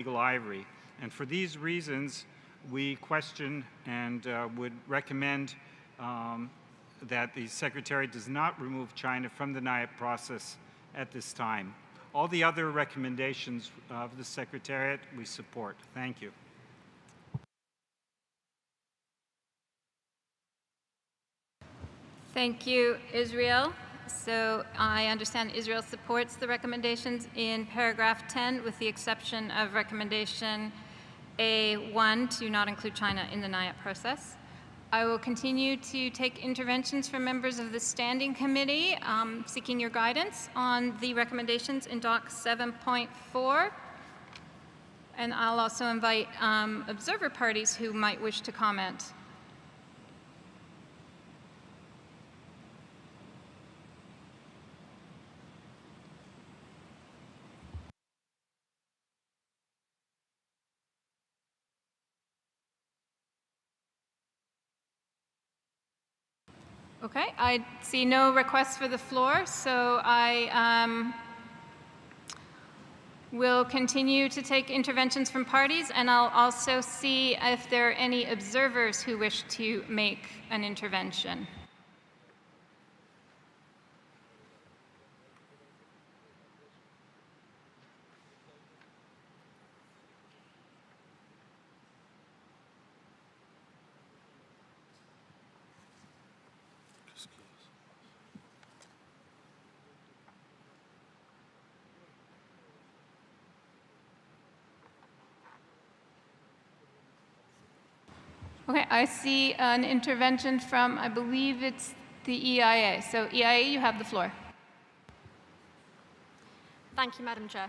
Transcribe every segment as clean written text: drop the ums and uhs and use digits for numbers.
illegal ivory. And for these reasons, we question and would recommend that the Secretariat does not remove China from the NIAP process at this time. All the other recommendations of the Secretariat we support. Thank you. Thank you, Israel. So I understand Israel supports the recommendations in paragraph 10 with the exception of recommendation A1 to not include China in the NIAP process. I will continue to take interventions from members of the Standing Committee seeking your guidance on the recommendations in Doc 7.4. And I'll also invite observer parties who might wish to comment. Okay, I see no requests for the floor, so I will continue to take interventions from parties, and I'll also see if there are any observers who wish to make an intervention. Okay, I see an intervention from, I believe it's the EIA. So EIA, you have the floor. Thank you, Madam Chair.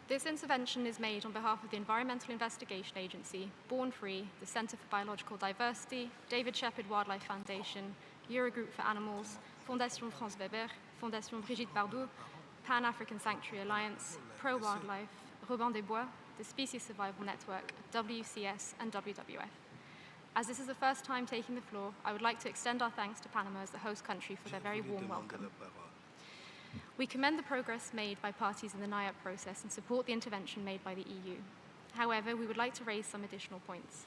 This intervention is made on behalf of the Environmental Investigation Agency, Born Free, the Centre for Biological Diversity, David Shepherd Wildlife Foundation, Eurogroup for Animals, Fondation France Weber, Fondation Brigitte Bardot, Pan-African Sanctuary Alliance, Pro Wildlife, Robin des Bois, the Species Survival Network, WCS, and WWF. As this is the first time taking the floor, I would like to extend our thanks to Panama as the host country for their very warm welcome. We commend the progress made by parties in the NIAP process and support the intervention made by the EU. However, we would like to raise some additional points.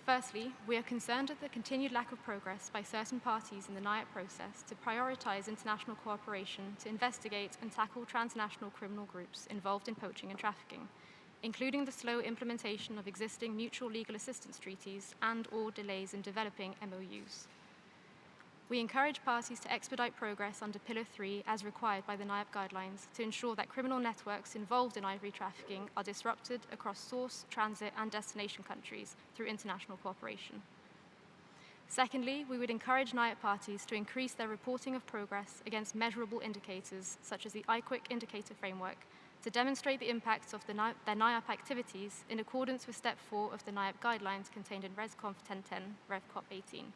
Firstly, we are concerned at the continued lack of progress by certain parties in the NIAP process to prioritize international cooperation to investigate and tackle transnational criminal groups involved in poaching and trafficking, including the slow implementation of existing mutual legal assistance treaties and/or delays in developing MOUs. We encourage parties to expedite progress under Pillar 3 as required by the NIAP guidelines to ensure that criminal networks involved in ivory trafficking are disrupted across source, transit, and destination countries through international cooperation. Secondly, we would encourage NIAP parties to increase their reporting of progress against measurable indicators such as the IQUIC indicator framework to demonstrate the impacts of their NIAP activities in accordance with Step 4 of the NIAP guidelines contained in ResConf 1010, RevCop 18.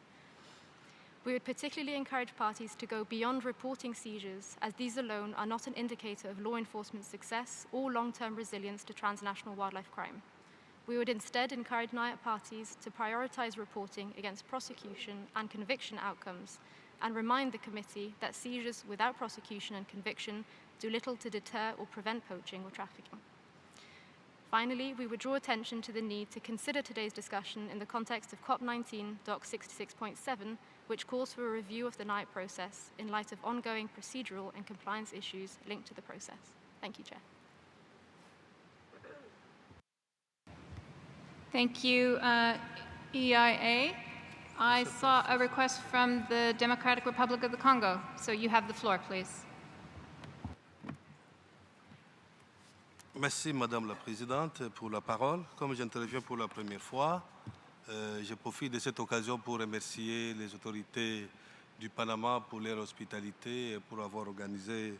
We would particularly encourage parties to go beyond reporting seizures, as these alone are not an indicator of law enforcement success or long-term resilience to transnational wildlife crime. We would instead encourage NIAP parties to prioritize reporting against prosecution and conviction outcomes and remind the committee that seizures without prosecution and conviction do little to deter or prevent poaching or trafficking. Finally, we would draw attention to the need to consider today's discussion in the context of COP19 Doc 66.7, which calls for a review of the NIAP process in light of ongoing procedural and compliance issues linked to the process. Thank you, Chair. Thank you, EIA. I saw a request from the Democratic Republic of the Congo, so you have the floor, please. Merci, Madame la Présidente, pour la parole. Comme j'interviens pour la première fois, je profite de cette occasion pour remercier les autorités du Panama pour leur hospitalité et pour avoir organisé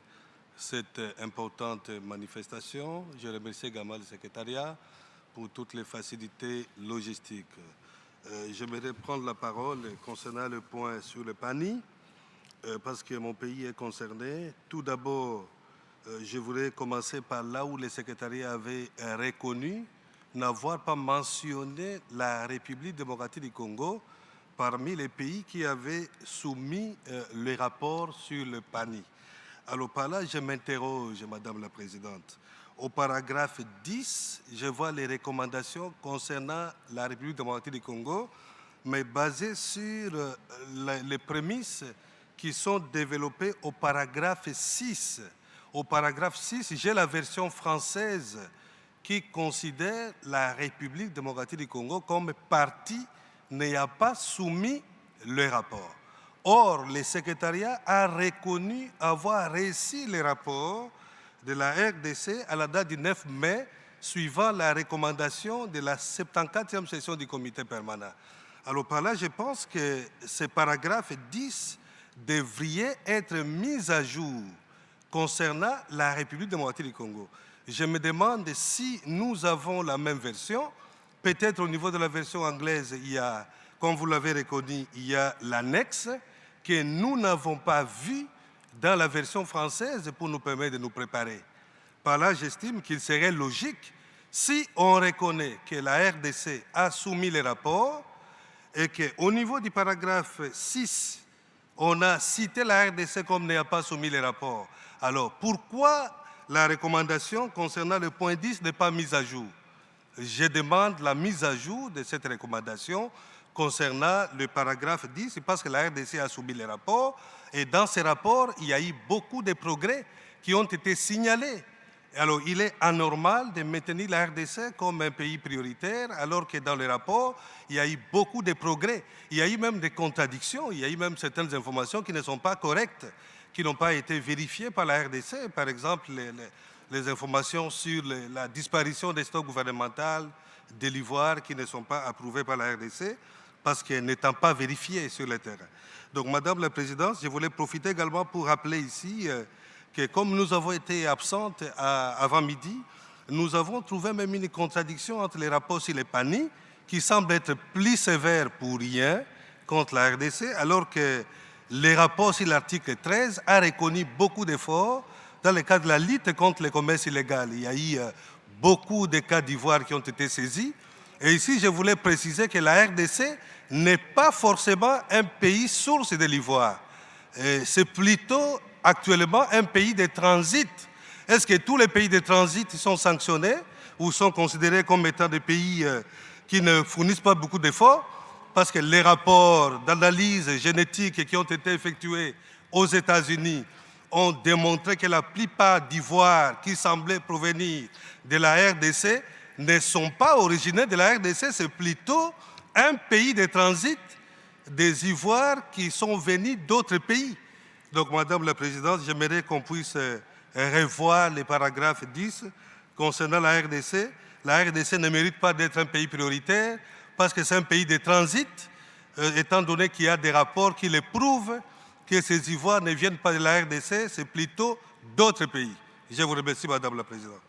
cette importante manifestation. Je remercie également le secrétariat pour toutes les facilités logistiques. J'aimerais prendre la parole concernant le point sur le PANI, parce que mon pays est concerné. Tout d'abord, je voudrais commencer par là où le secrétariat avait reconnu n'avoir pas mentionné la République démocratique du Congo parmi les pays qui avaient soumis le rapport sur le PANI. Alors par là, je m'interroge, Madame la Présidente. au paragraphe 10, je vois les recommandations concernant la République démocratique du Congo, mais basées sur les prémices qui sont développées au paragraphe 6. Au paragraphe 6, j'ai la version française qui considère la République démocratique du Congo comme partie n'ayant pas soumis le rapport. Or, le secrétariat a reconnu avoir reçu le rapport de la RDC à la date du 9 mai, suivant la recommandation de la 74e session du comité permanent. Alors par là, je pense que ce paragraphe 10 devrait être mis à jour concernant la République démocratique du Congo. Je me demande si nous avons la même version. Peut-être au niveau de la version anglaise, il y a, comme vous l'avez reconnu, il y a l'annexe que nous n'avons pas vue dans la version française pour nous permettre de nous préparer. Par là, j'estime qu'il serait logique, si on reconnaît que la RDC a soumis les rapports et qu'au niveau du paragraphe 6, on a cité la RDC comme n'ayant pas soumis les rapports. Alors, pourquoi la recommandation concernant le point 10 n'est pas mise à jour? Je demande la mise à jour de cette recommandation concernant le paragraphe 10, parce que la RDC a soumis les rapports, et dans ces rapports, il y a eu beaucoup de progrès qui ont été signalés. Alors, il est anormal de maintenir la RDC comme un pays prioritaire, alors que dans les rapports, il y a eu beaucoup de progrès. Il y a eu même des contradictions, il y a eu même certaines informations qui ne sont pas correctes, qui n'ont pas été vérifiées par la RDC. Par exemple, les informations sur la disparition des stocks gouvernementaux de l'ivoire qui ne sont pas approuvées par la RDC, parce qu'elles n'étant pas vérifiées sur le terrain. Donc, Madame la Présidente, je voulais profiter également pour rappeler ici que comme nous avons été absentes avant midi, nous avons trouvé même une contradiction entre les rapports sur les PANI, qui semblent être plus sévères pour rien contre la RDC, alors que les rapports sur l'article 13 a reconnu beaucoup d'efforts dans le cadre de la lutte contre le commerce illégal. Il y a eu beaucoup de cas d'ivoire qui ont été saisis. Et ici, je voulais préciser que la RDC n'est pas forcément un pays source de l'ivoire. C'est plutôt actuellement un pays de transit. Est-ce que tous les pays de transit sont sanctionnés ou sont considérés comme étant des pays qui ne fournissent pas beaucoup d'efforts? Parce que les rapports d'analyse génétique qui ont été effectués aux États-Unis ont démontré que la plupart d'ivoires qui semblaient provenir de la RDC ne sont pas originaires de la RDC, c'est plutôt un pays de transit des ivoires qui sont venus d'autres pays. Donc, Madame la Présidente, j'aimerais qu'on puisse revoir les paragraphes 10 concernant la RDC. La RDC ne mérite pas d'être un pays prioritaire parce que c'est un pays de transit, étant donné qu'il y a des rapports qui le prouvent que ces ivoires ne viennent pas de la RDC, c'est plutôt d'autres pays. Je vous remercie, Madame la Présidente.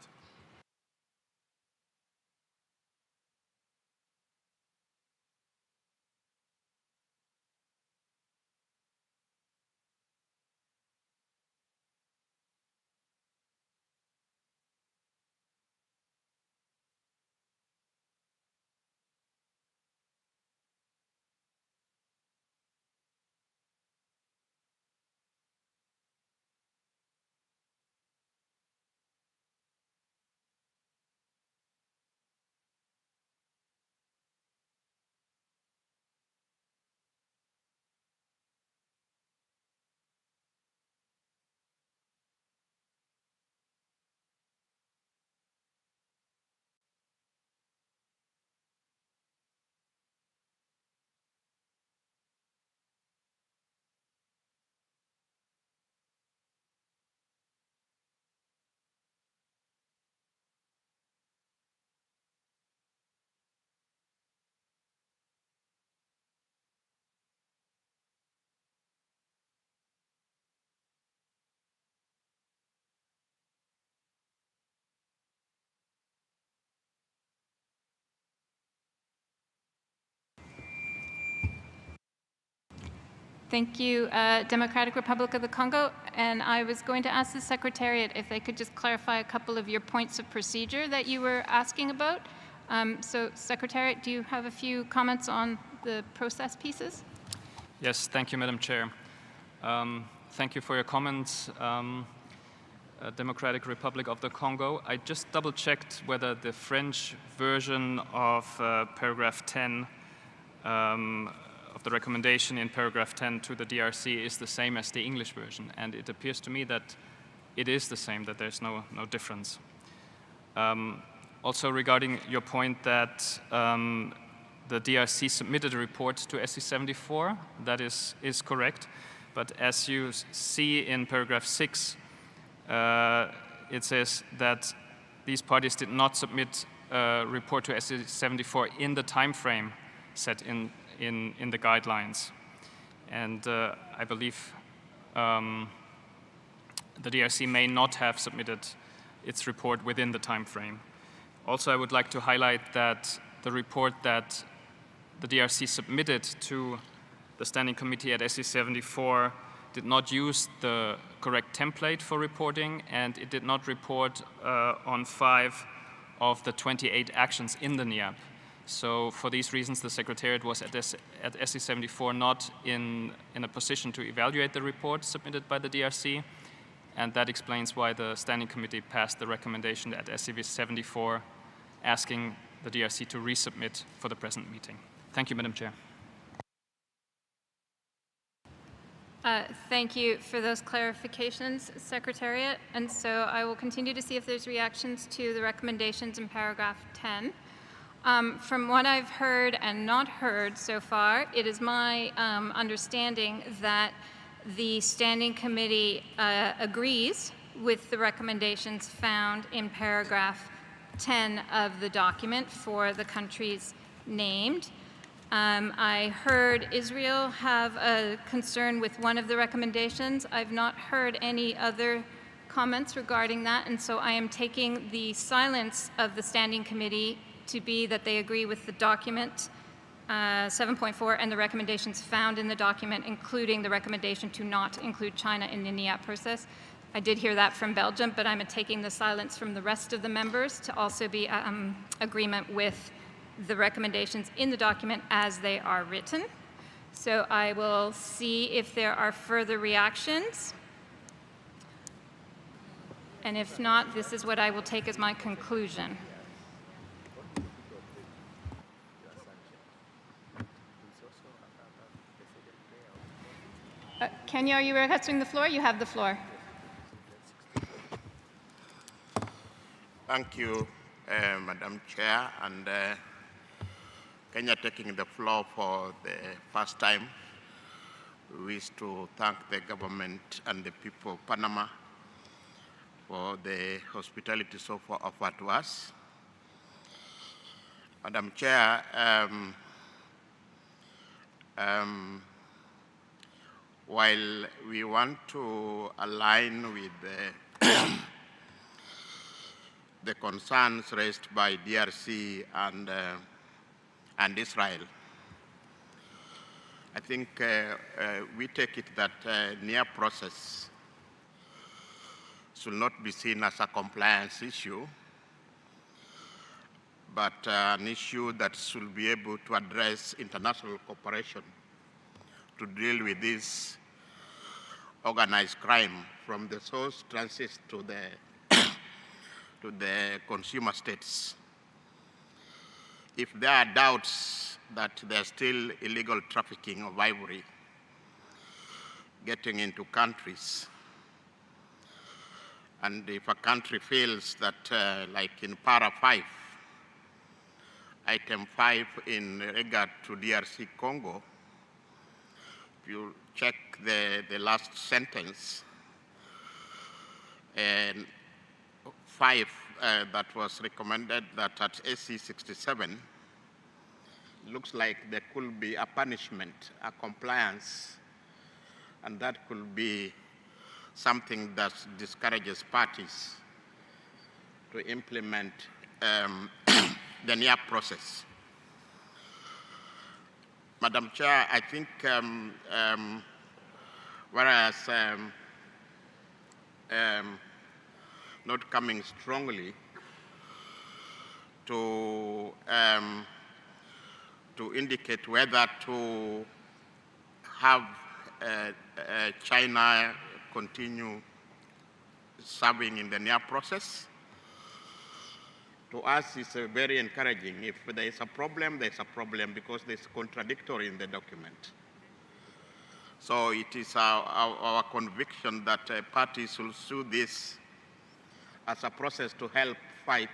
Thank you, Democratic Republic of the Congo. And I was going to ask the Secretariat if they could just clarify a couple of your points of procedure that you were asking about. So, Secretariat, do you have a few comments on the process pieces? Yes, thank you, Madam Chair. Thank you for your comments. Democratic Republic of the Congo. I just double-checked whether the French version of paragraph 10 of the recommendation in paragraph 10 to the DRC is the same as the English version, and it appears to me that it is the same, that there's no difference. Also regarding your point that the DRC submitted a report to SC74, that is correct, but as you see in paragraph 6, it says that these parties did not submit a report to SC74 in the time frame set in the guidelines. And I believe the DRC may not have submitted its report within the time frame. Also, I would like to highlight that the report that the DRC submitted to the Standing Committee at SC74 did not use the correct template for reporting, and it did not report on 5 of the 28 actions in the NIAP. So for these reasons, the Secretariat was at SC74 not in a position to evaluate the report submitted by the DRC, and that explains why the Standing Committee passed the recommendation at SC74 asking the DRC to resubmit for the present meeting. Thank you, Madam Chair. Thank you for those clarifications, Secretariat. And so I will continue to see if there's reactions to the recommendations in paragraph 10. From what I've heard and not heard so far, it is my understanding that the Standing Committee agrees with the recommendations found in paragraph 10 of the document for the countries named. I heard Israel have a concern with one of the recommendations. I've not heard any other comments regarding that, and so I am taking the silence of the Standing Committee to be that they agree with the document 7.4 and the recommendations found in the document, including the recommendation to not include China in the NIAP process. I did hear that from Belgium, but I'm taking the silence from the rest of the members to also be agreement with the recommendations in the document as they are written. So I will see if there are further reactions. And if not, this is what I will take as my conclusion. Kenya, are you requesting the floor? You have the floor. Thank you, Madam Chair, and Kenya taking the floor for the first time. We wish to thank the government and the people of Panama for the hospitality so far offered to us. Madam Chair, while we want to align with the concerns raised by DRC and Israel, I think we take it that NIAP process should not be seen as a compliance issue, but an issue that should be able to address international cooperation to deal with this organized crime from the source transit to the consumer states. If there are doubts that there's still illegal trafficking of ivory getting into countries, and if a country feels that, like in para 5, item 5 in regard to DRC Congo, if you check the last sentence, and 5 that was recommended that at SC 67, looks like there could be a punishment, a compliance, and that could be something that discourages parties to implement the NIAP process. Madam Chair, I think whereas not coming strongly to indicate whether to have China continue serving in the NIA process. To us, it's very encouraging. If there is a problem, there's a problem because there's contradictory in the document. So it is our conviction that parties will sue this as a process to help fight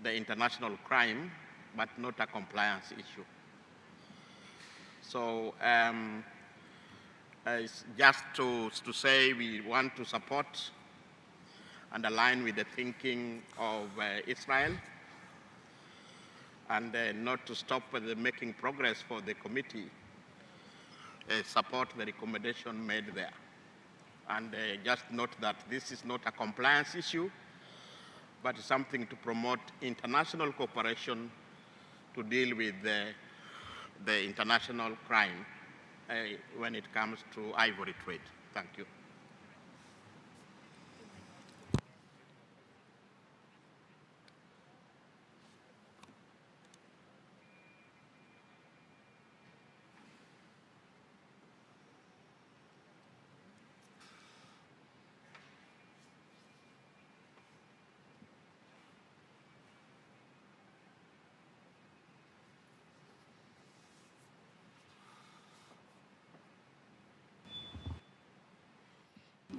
the international crime, but not a compliance issue. So it's just to say we want to support and align with the thinking of Israel, and not to stop making progress for the committee, support the recommendation made there. And just note that this is not a compliance issue, but something to promote international cooperation to deal with the international crime when it comes to ivory trade. Thank you.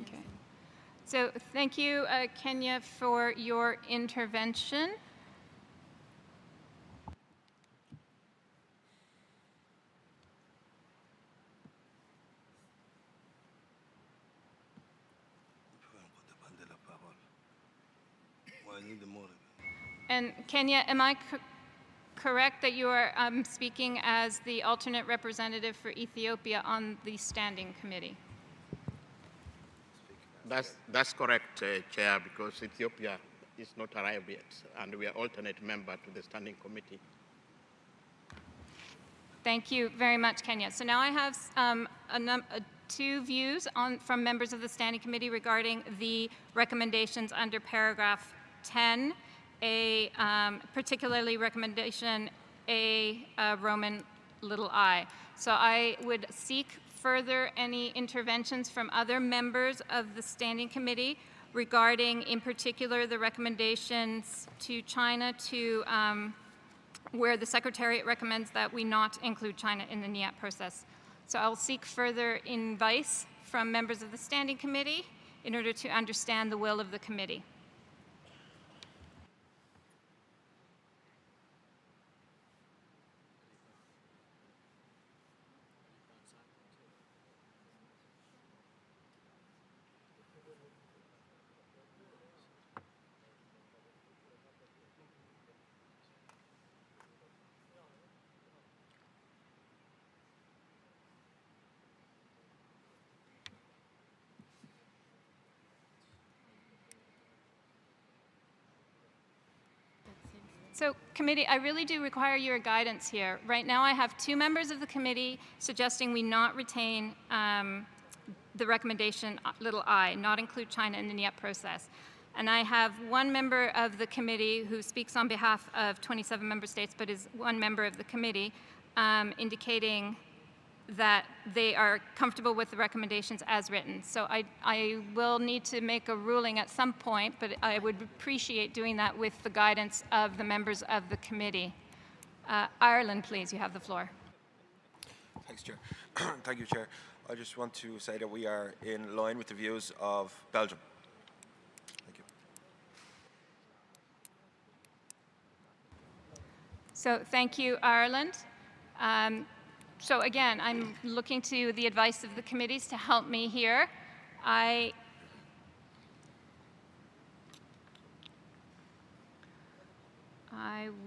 Okay. So thank you, Kenya, for your intervention. And Kenya, am I correct that you are speaking as the alternate representative for Ethiopia on the standing committee? That's correct, Chair, because Ethiopia is not arrived yet, and we are alternate member to the standing committee. Thank you very much, Kenya. So now I have two views from members of the Standing Committee regarding the recommendations under paragraph 10, particularly recommendation A, Roman I. So I would seek further any interventions from other members of the Standing Committee regarding, in particular, the recommendations to China where the Secretariat recommends that we not include China in the NIAT process. So I'll seek further advice from members of the Standing Committee in order to understand the will of the committee. So, committee, I really do require your guidance here. Right now, I have two members of the committee suggesting we not retain the recommendation I, not include China in the NIAT process. And I have one member of the committee who speaks on behalf of 27 member states, but is one member of the committee, indicating that they are comfortable with the recommendations as written. So I will need to make a ruling at some point, but I would appreciate doing that with the guidance of the members of the committee. Ireland, please, you have the floor. Thanks, Chair. Thank you, Chair. I just want to say that we are in line with the views of Belgium. Thank you. So thank you, Ireland. So again, I'm looking to the advice of the committees to help me here. I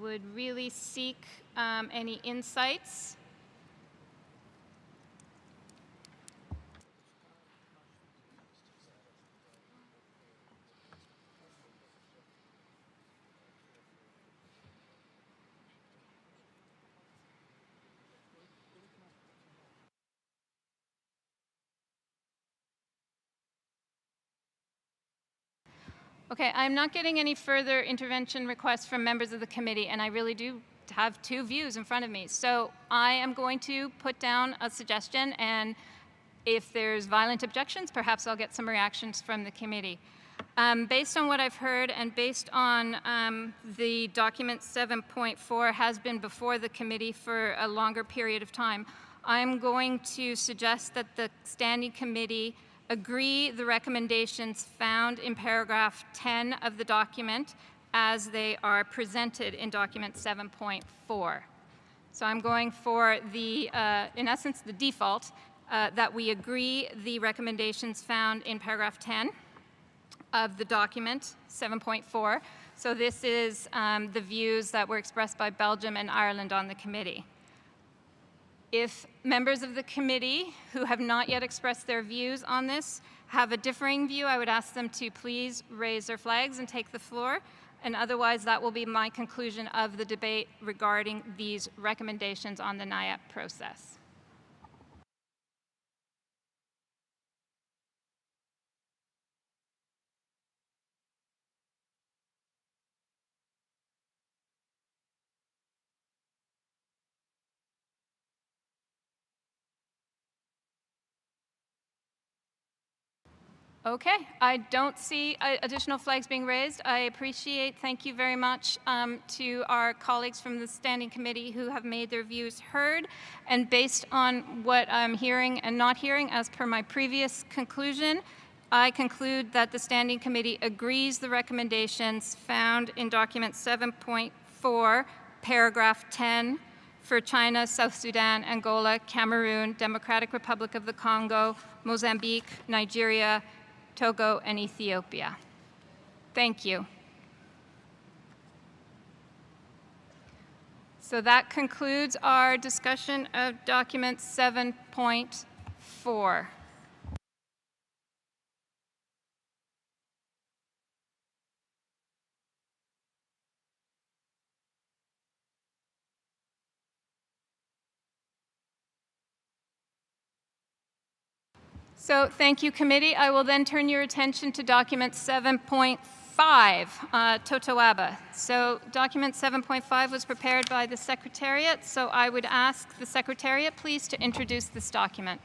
would really seek any insights. Okay, I'm not getting any further intervention requests from members of the committee, and I really do have two views in front of me. So I am going to put down a suggestion, and if there's violent objections, perhaps I'll get some reactions from the committee. Based on what I've heard and based on the document 7.4 has been before the committee for a longer period of time, I'm going to suggest that the Standing Committee agree the recommendations found in paragraph 10 of the document as they are presented in document 7.4. So I'm going for the, in essence, the default that we agree the recommendations found in paragraph 10 of the document 7.4. So this is the views that were expressed by Belgium and Ireland on the committee. If members of the committee who have not yet expressed their views on this have a differing view, I would ask them to please raise their flags and take the floor. And otherwise, that will be my conclusion of the debate regarding these recommendations on the NIAP process. Okay, I don't see additional flags being raised. I appreciate, thank you very much to our colleagues from the Standing Committee who have made their views heard. And based on what I'm hearing and not hearing, as per my previous conclusion, I conclude that the Standing Committee agrees the recommendations found in document 7.4, paragraph 10, for China, South Sudan, Angola, Cameroon, Democratic Republic of the Congo, Mozambique, Nigeria, Togo, and Ethiopia. Thank you. So that concludes our discussion of document 7.4. So thank you, committee. I will then turn your attention to document 7.5, Totowa. So document 7.5 was prepared by the Secretariat, so I would ask the Secretariat, please, to introduce this document.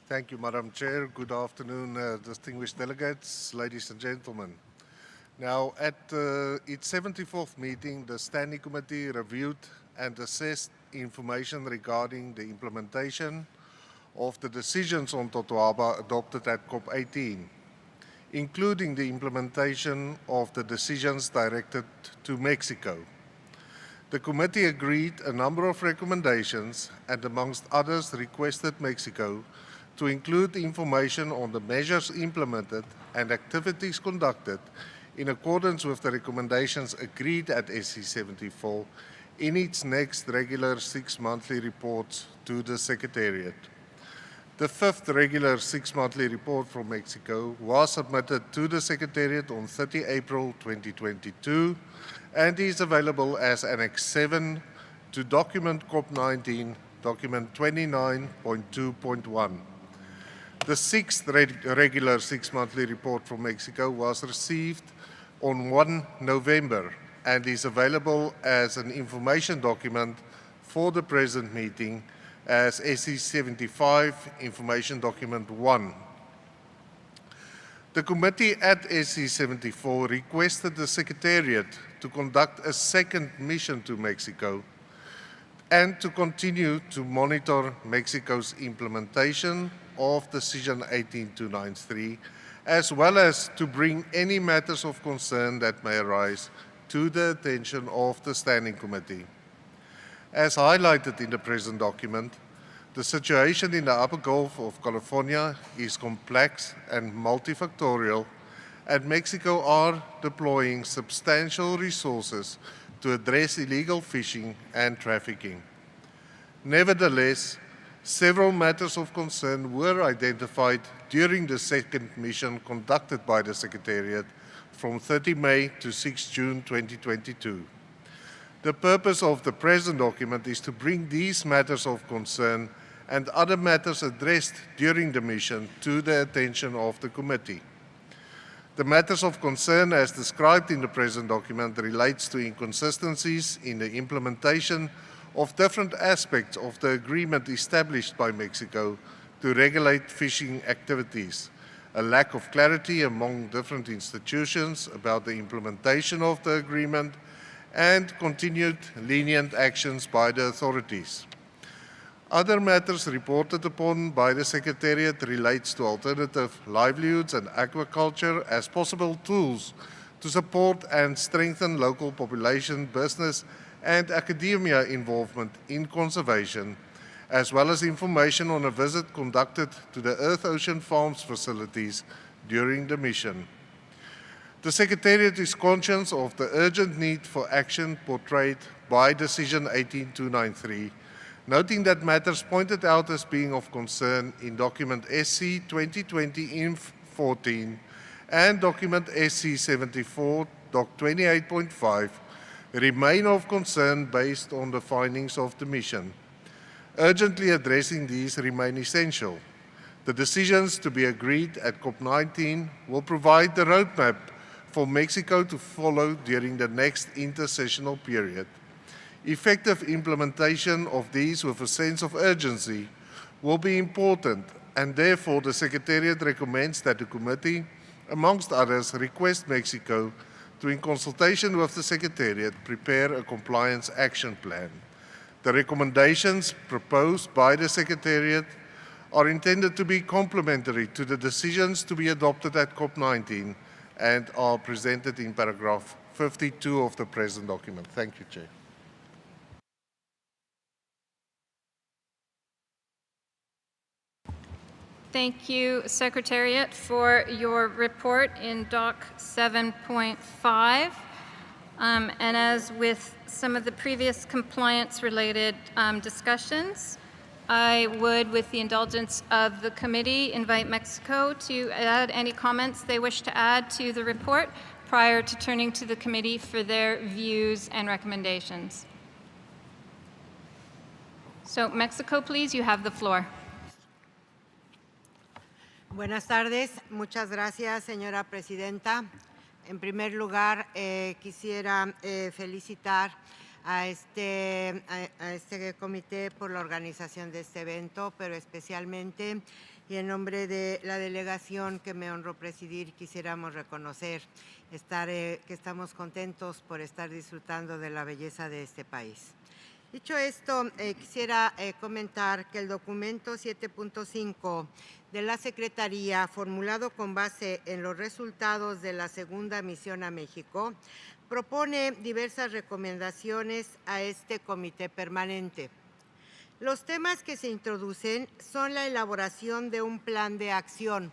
Thank you, Madam Chair. Good afternoon, distinguished delegates, ladies and gentlemen. Now, at its 74th meeting, the Standing Committee reviewed and assessed information regarding the implementation of the decisions on Totowa adopted at COP18, including the implementation of the decisions directed to Mexico. The committee agreed a number of recommendations and, amongst others, requested Mexico to include information on the measures implemented and activities conducted in accordance with the recommendations agreed at SC74 in its next regular 6-monthly reports to the Secretariat. The 5th regular 6-monthly report from Mexico was submitted to the Secretariat on 30 April 2022 and is available as Annex 7 to document COP19, document 29.2.1. The 6th regular 6-monthly report from Mexico was received on 1 November and is available as an information document for the present meeting as SC75 Information Document 1. The committee at SC74 requested the Secretariat to conduct a second mission to Mexico and to continue to monitor Mexico's implementation of Decision 18293, as well as to bring any matters of concern that may arise to the attention of the Standing Committee. As highlighted in the present document, the situation in the Upper Gulf of California is complex and multifactorial, and Mexico are deploying substantial resources to address illegal fishing and trafficking. Nevertheless, several matters of concern were identified during the second mission conducted by the Secretariat from 30 May to 6 June 2022. The purpose of the present document is to bring these matters of concern and other matters addressed during the mission to the attention of the committee. The matters of concern as described in the present document relates to inconsistencies in the implementation of different aspects of the agreement established by Mexico to regulate fishing activities, a lack of clarity among different institutions about the implementation of the agreement, and continued lenient actions by the authorities. Other matters reported upon by the Secretariat relates to alternative livelihoods and aquaculture as possible tools to support and strengthen local population, business and academia involvement in conservation, as well as information on a visit conducted to the Earth Ocean Farms facilities during the mission. The Secretariat is conscious of the urgent need for action portrayed by Decision 18293, noting that matters pointed out as being of concern in document SC 2020-INF14 and document SC 74, Doc 28.5 remain of concern based on the findings of the mission. Urgently addressing these remain essential. The decisions to be agreed at COP19 will provide the roadmap for Mexico to follow during the next intersessional period. Effective implementation of these with a sense of urgency will be important, and therefore the Secretariat recommends that the committee, amongst others, request Mexico to, in consultation with the Secretariat, prepare a compliance action plan. The recommendations proposed by the Secretariat are intended to be complementary to the decisions to be adopted at COP19 and are presented in paragraph 52 of the present document. Thank you, Chair. Thank you, Secretariat, for your report in Doc 7.5. And as with some of the previous compliance-related discussions, I would, with the indulgence of the committee, invite Mexico to add any comments they wish to add to the report prior to turning to the committee for their views and recommendations. So, Mexico, please, you have the floor. Buenas tardes. Muchas gracias, señora presidenta. En primer lugar, quisiera felicitar a este comité por la organización de este evento, pero especialmente y en nombre de la delegación que me honro presidir, quisiéramos reconocer que estamos contentos por estar disfrutando de la belleza de este país. Dicho esto, quisiera comentar que el documento 7.5 de la Secretaría, formulado con base en los resultados de la segunda misión a México, propone diversas recomendaciones a este comité permanente. Los temas que se introducen son la elaboración de un plan de acción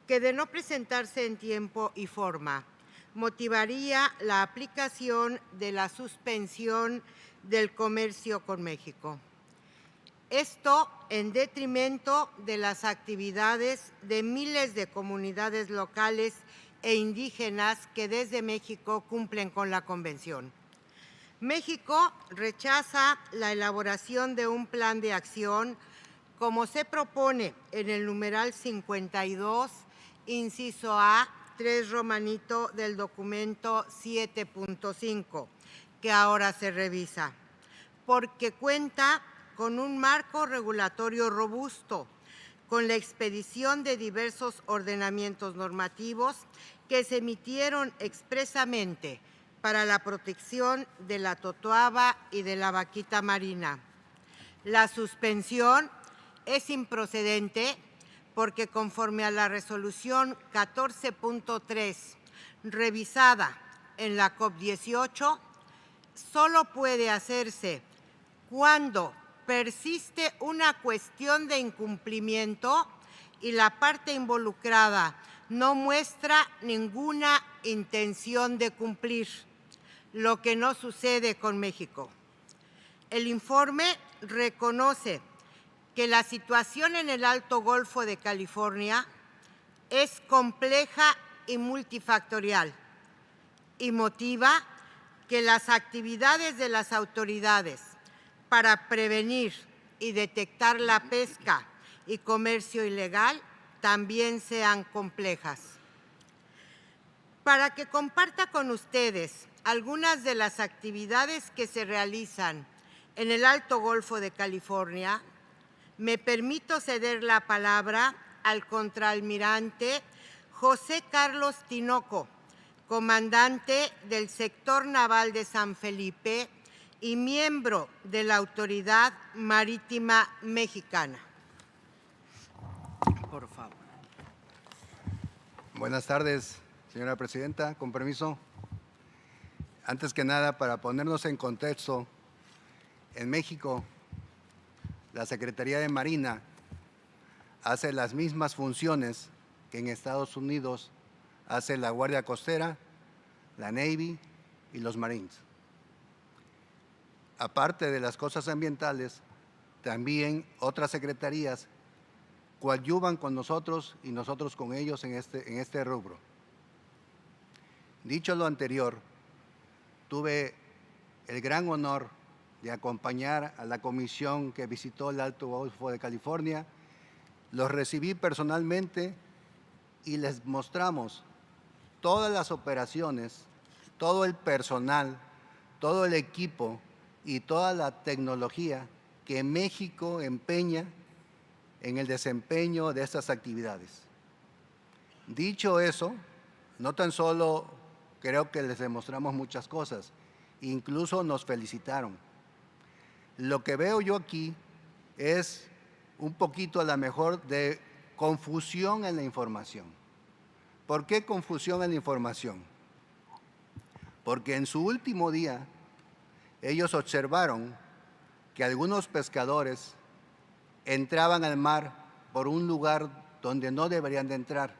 que, de no presentarse en tiempo y forma, motivaría la aplicación de la suspensión del comercio con México. Esto en detrimento de las actividades de miles de comunidades locales e indígenas que desde México cumplen con la Convención. México rechaza la elaboración de un plan de acción como se propone en el numeral 52, inciso A, 3 romanito del documento 7.5, que ahora se revisa, porque cuenta con un marco regulatorio robusto, con la expedición de diversos ordenamientos normativos que se emitieron expresamente para la protección de la Totowa y de la vaquita marina. La suspensión es improcedente porque, conforme a la resolución 14.3 revisada en la COP18, solo puede hacerse cuando persiste una cuestión de incumplimiento y la parte involucrada no muestra ninguna intención de cumplir, lo que no sucede con México. El informe reconoce que la situación en el Alto Golfo de California es compleja y multifactorial y motiva que las actividades de las autoridades para prevenir y detectar la pesca y comercio ilegal también sean complejas. Para que comparta con ustedes algunas de las actividades que se realizan en el Alto Golfo de California, me permito ceder la palabra al contraalmirante José Carlos Tinoco, comandante del sector naval de San Felipe y miembro de la Autoridad Marítima Mexicana. Por favor. Buenas tardes, señora presidenta. Con permiso. Antes que nada, para ponernos en contexto, en México, la Secretaría de Marina hace las mismas funciones que en Estados Unidos hace la Guardia Costera, la Navy y los Marines. Aparte de las cosas ambientales, también otras secretarías coadyuvan con nosotros y nosotros con ellos en este rubro. Dicho lo anterior, tuve el gran honor de acompañar a la comisión que visitó el Alto Golfo de California. Los recibí personalmente y les mostramos todas las operaciones, todo el personal, todo el equipo y toda la tecnología que México empeña en el desempeño de estas actividades. Dicho eso, no tan solo creo que les demostramos muchas cosas, incluso nos felicitaron. Lo que veo yo aquí es un poquito a lo mejor de confusión en la información. ¿Por qué confusión en la información? Porque en su último día ellos observaron que algunos pescadores entraban al mar por un lugar donde no deberían de entrar.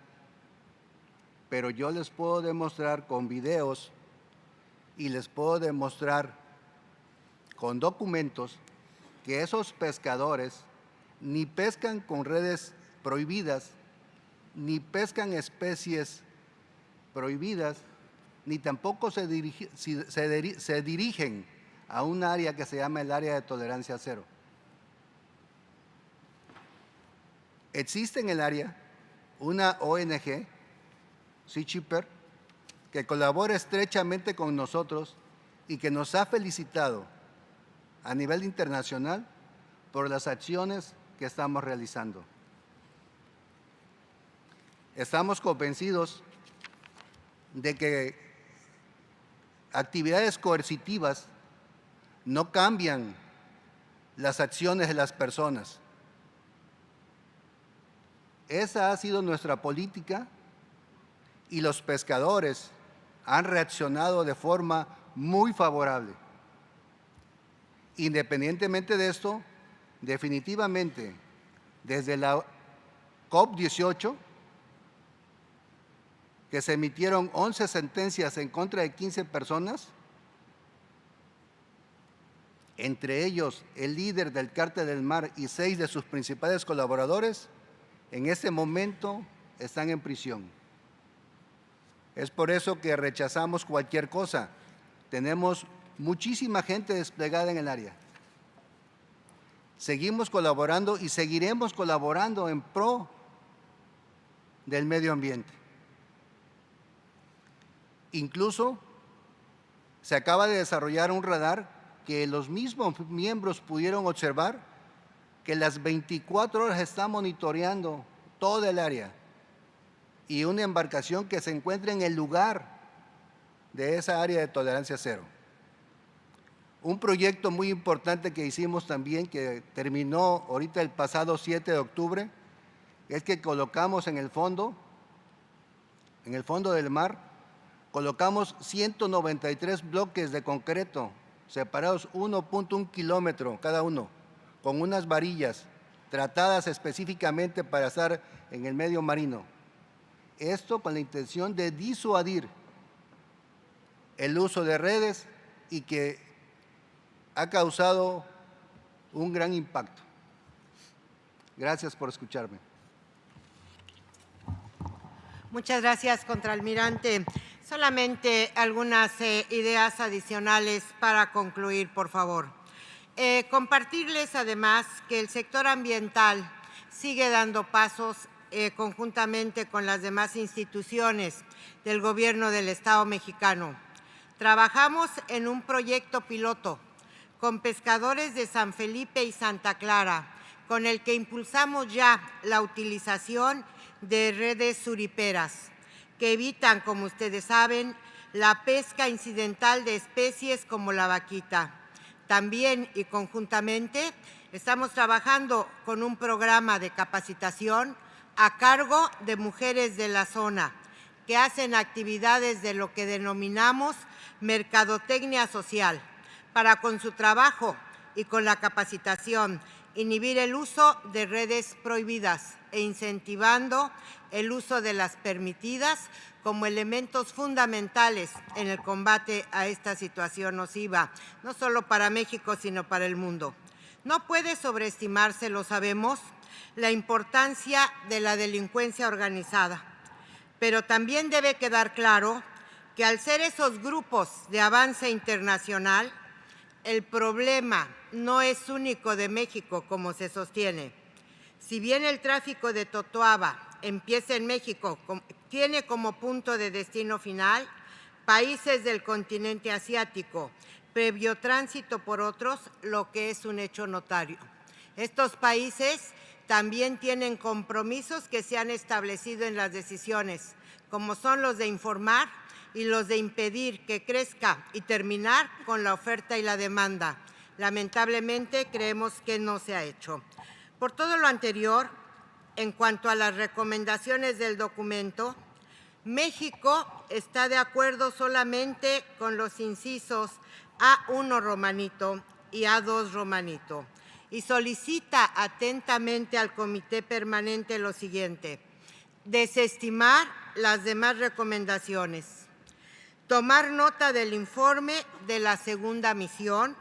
Pero yo les puedo demostrar con videos y les puedo demostrar con documentos que esos pescadores ni pescan con redes prohibidas, ni pescan especies prohibidas, ni tampoco se dirigen a un área que se llama el área de tolerancia cero. Existe en el área una ONG, CITES, que colabora estrechamente con nosotros y que nos ha felicitado a nivel internacional por las acciones que estamos realizando. Estamos convencidos de que actividades coercitivas no cambian las acciones de las personas. Esa ha sido nuestra política y los pescadores han reaccionado de forma muy favorable. Independientemente de esto, definitivamente, desde la COP18, que se emitieron 11 sentencias en contra de 15 personas, entre ellos el líder del Cártel del Mar y 6 de sus principales colaboradores, en este momento están en prisión. Es por eso que rechazamos cualquier cosa. Tenemos muchísima gente desplegada en el área. Seguimos colaborando y seguiremos colaborando en pro del medio ambiente. Incluso se acaba de desarrollar un radar que los mismos miembros pudieron observar que las 24 horas está monitoreando toda el área y una embarcación que se encuentra en el lugar de esa área de tolerancia cero. Un proyecto muy importante que hicimos también, que terminó ahorita el pasado 7 de octubre, es que colocamos en el fondo del mar, colocamos 193 bloques de concreto, separados 1.1 kilómetro cada uno, con unas varillas tratadas específicamente para estar en el medio marino. Esto con la intención de disuadir el uso de redes y que ha causado un gran impacto. Gracias por escucharme. Muchas gracias, contraalmirante. Solamente algunas ideas adicionales para concluir, por favor. Compartirles además que el sector ambiental sigue dando pasos conjuntamente con las demás instituciones del Gobierno del Estado mexicano. Trabajamos en un proyecto piloto con pescadores de San Felipe y Santa Clara con el que impulsamos ya la utilización de redes suriperas, que evitan, como ustedes saben, la pesca incidental de especies como la vaquita. También y conjuntamente estamos trabajando con un programa de capacitación a cargo de mujeres de la zona que hacen actividades de lo que denominamos mercadotecnia social, para con su trabajo y con la capacitación inhibir el uso de redes prohibidas e incentivando el uso de las permitidas como elementos fundamentales en el combate a esta situación nociva, no solo para México, sino para el mundo. No puede sobreestimarse, lo sabemos, la importancia de la delincuencia organizada, pero también debe quedar claro que al ser esos grupos de avance internacional, el problema no es único de México, como se sostiene. Si bien el tráfico de Totowa empieza en México, tiene como punto de destino final países del continente asiático, previo tránsito por otros, lo que es un hecho notario. Estos países también tienen compromisos que se han establecido en las decisiones, como son los de informar y los de impedir que crezca y terminar con la oferta y la demanda. Lamentablemente, creemos que no se ha hecho. Por todo lo anterior, en cuanto a las recomendaciones del documento, México está de acuerdo solamente con los incisos A1 romanito y A2 romanito y solicita atentamente al Comité Permanente lo siguiente: desestimar las demás recomendaciones, tomar nota del informe de la segunda misión,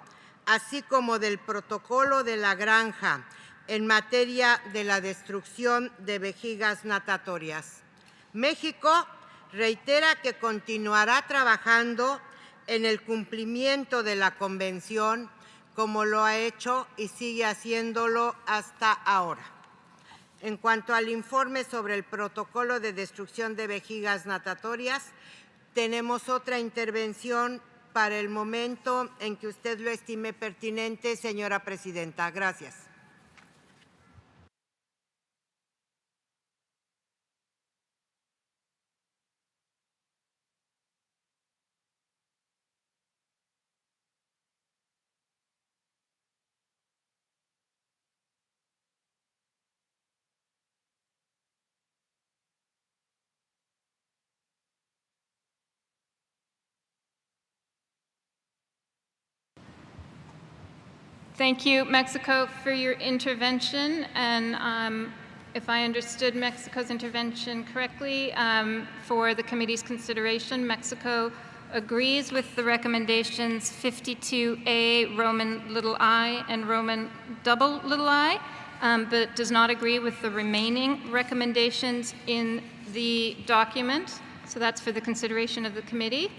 así como del protocolo de la granja en materia de la destrucción de vejigas natatorias. México reitera que continuará trabajando en el cumplimiento de la Convención, como lo ha hecho y sigue haciéndolo hasta ahora. En cuanto al informe sobre el protocolo de destrucción de vejigas natatorias, tenemos otra intervención para el momento en que usted lo estime pertinente, señora presidenta. Gracias. Thank you, Mexico, for your intervention. And if I understood Mexico's intervention correctly, for the committee's consideration, Mexico agrees with the recommendations 52A, Roman I, and Roman I, but does not agree with the remaining recommendations in the document. So that's for the consideration of the committee.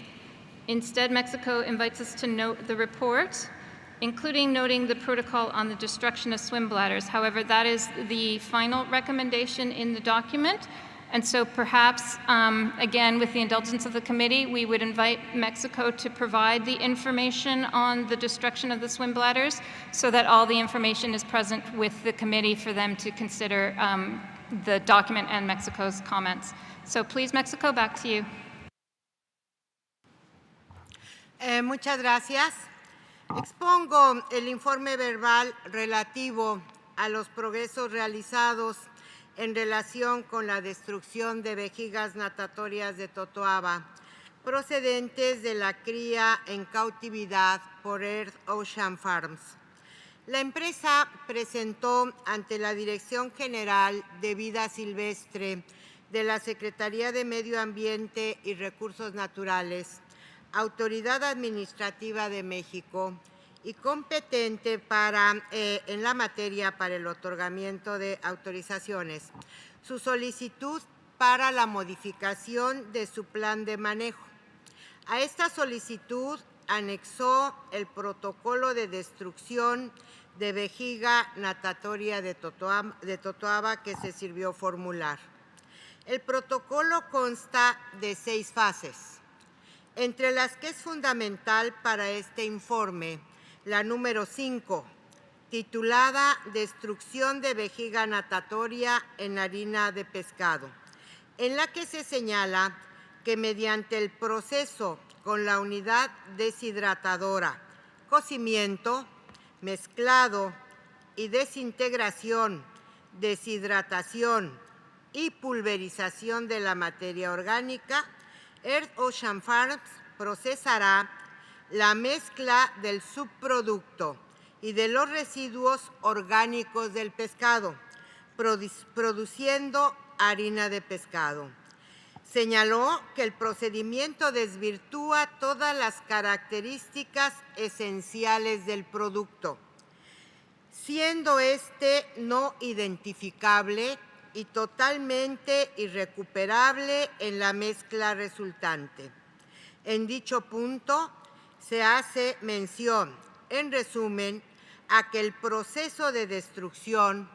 Instead, Mexico invites us to note the report, including noting the protocol on the destruction of swim bladders. However, that is the final recommendation in the document. And so perhaps, again, with the indulgence of the committee, we would invite Mexico to provide the information on the destruction of the swim bladders so that all the information is present with the committee for them to consider the document and Mexico's comments. So please, Mexico, back to you. Muchas gracias. Expongo el informe verbal relativo a los progresos realizados en relación con la destrucción de vejigas natatorias de Totowa, procedentes de la cría en cautividad por Earth Ocean Farms. La empresa presentó ante la Dirección General de Vida Silvestre de la Secretaría de Medio Ambiente y Recursos Naturales, Autoridad Administrativa de México y competente en la materia para el otorgamiento de autorizaciones, su solicitud para la modificación de su plan de manejo. A esta solicitud anexó el protocolo de destrucción de vejiga natatoria de Totowa que se sirvió formular. El protocolo consta de 6 fases, entre las que es fundamental para este informe la número 5, titulada Destrucción de vejiga natatoria en harina de pescado, en la que se señala que mediante el proceso con la unidad deshidratadora, cocimiento, mezclado y desintegración, deshidratación y pulverización de la materia orgánica, Earth Ocean Farms procesará la mezcla del subproducto y de los residuos orgánicos del pescado, produciendo harina de pescado. Señaló que el procedimiento desvirtúa todas las características esenciales del producto, siendo este no identificable y totalmente irrecuperable en la mezcla resultante. En dicho punto, se hace mención, en resumen, a que el proceso de destrucción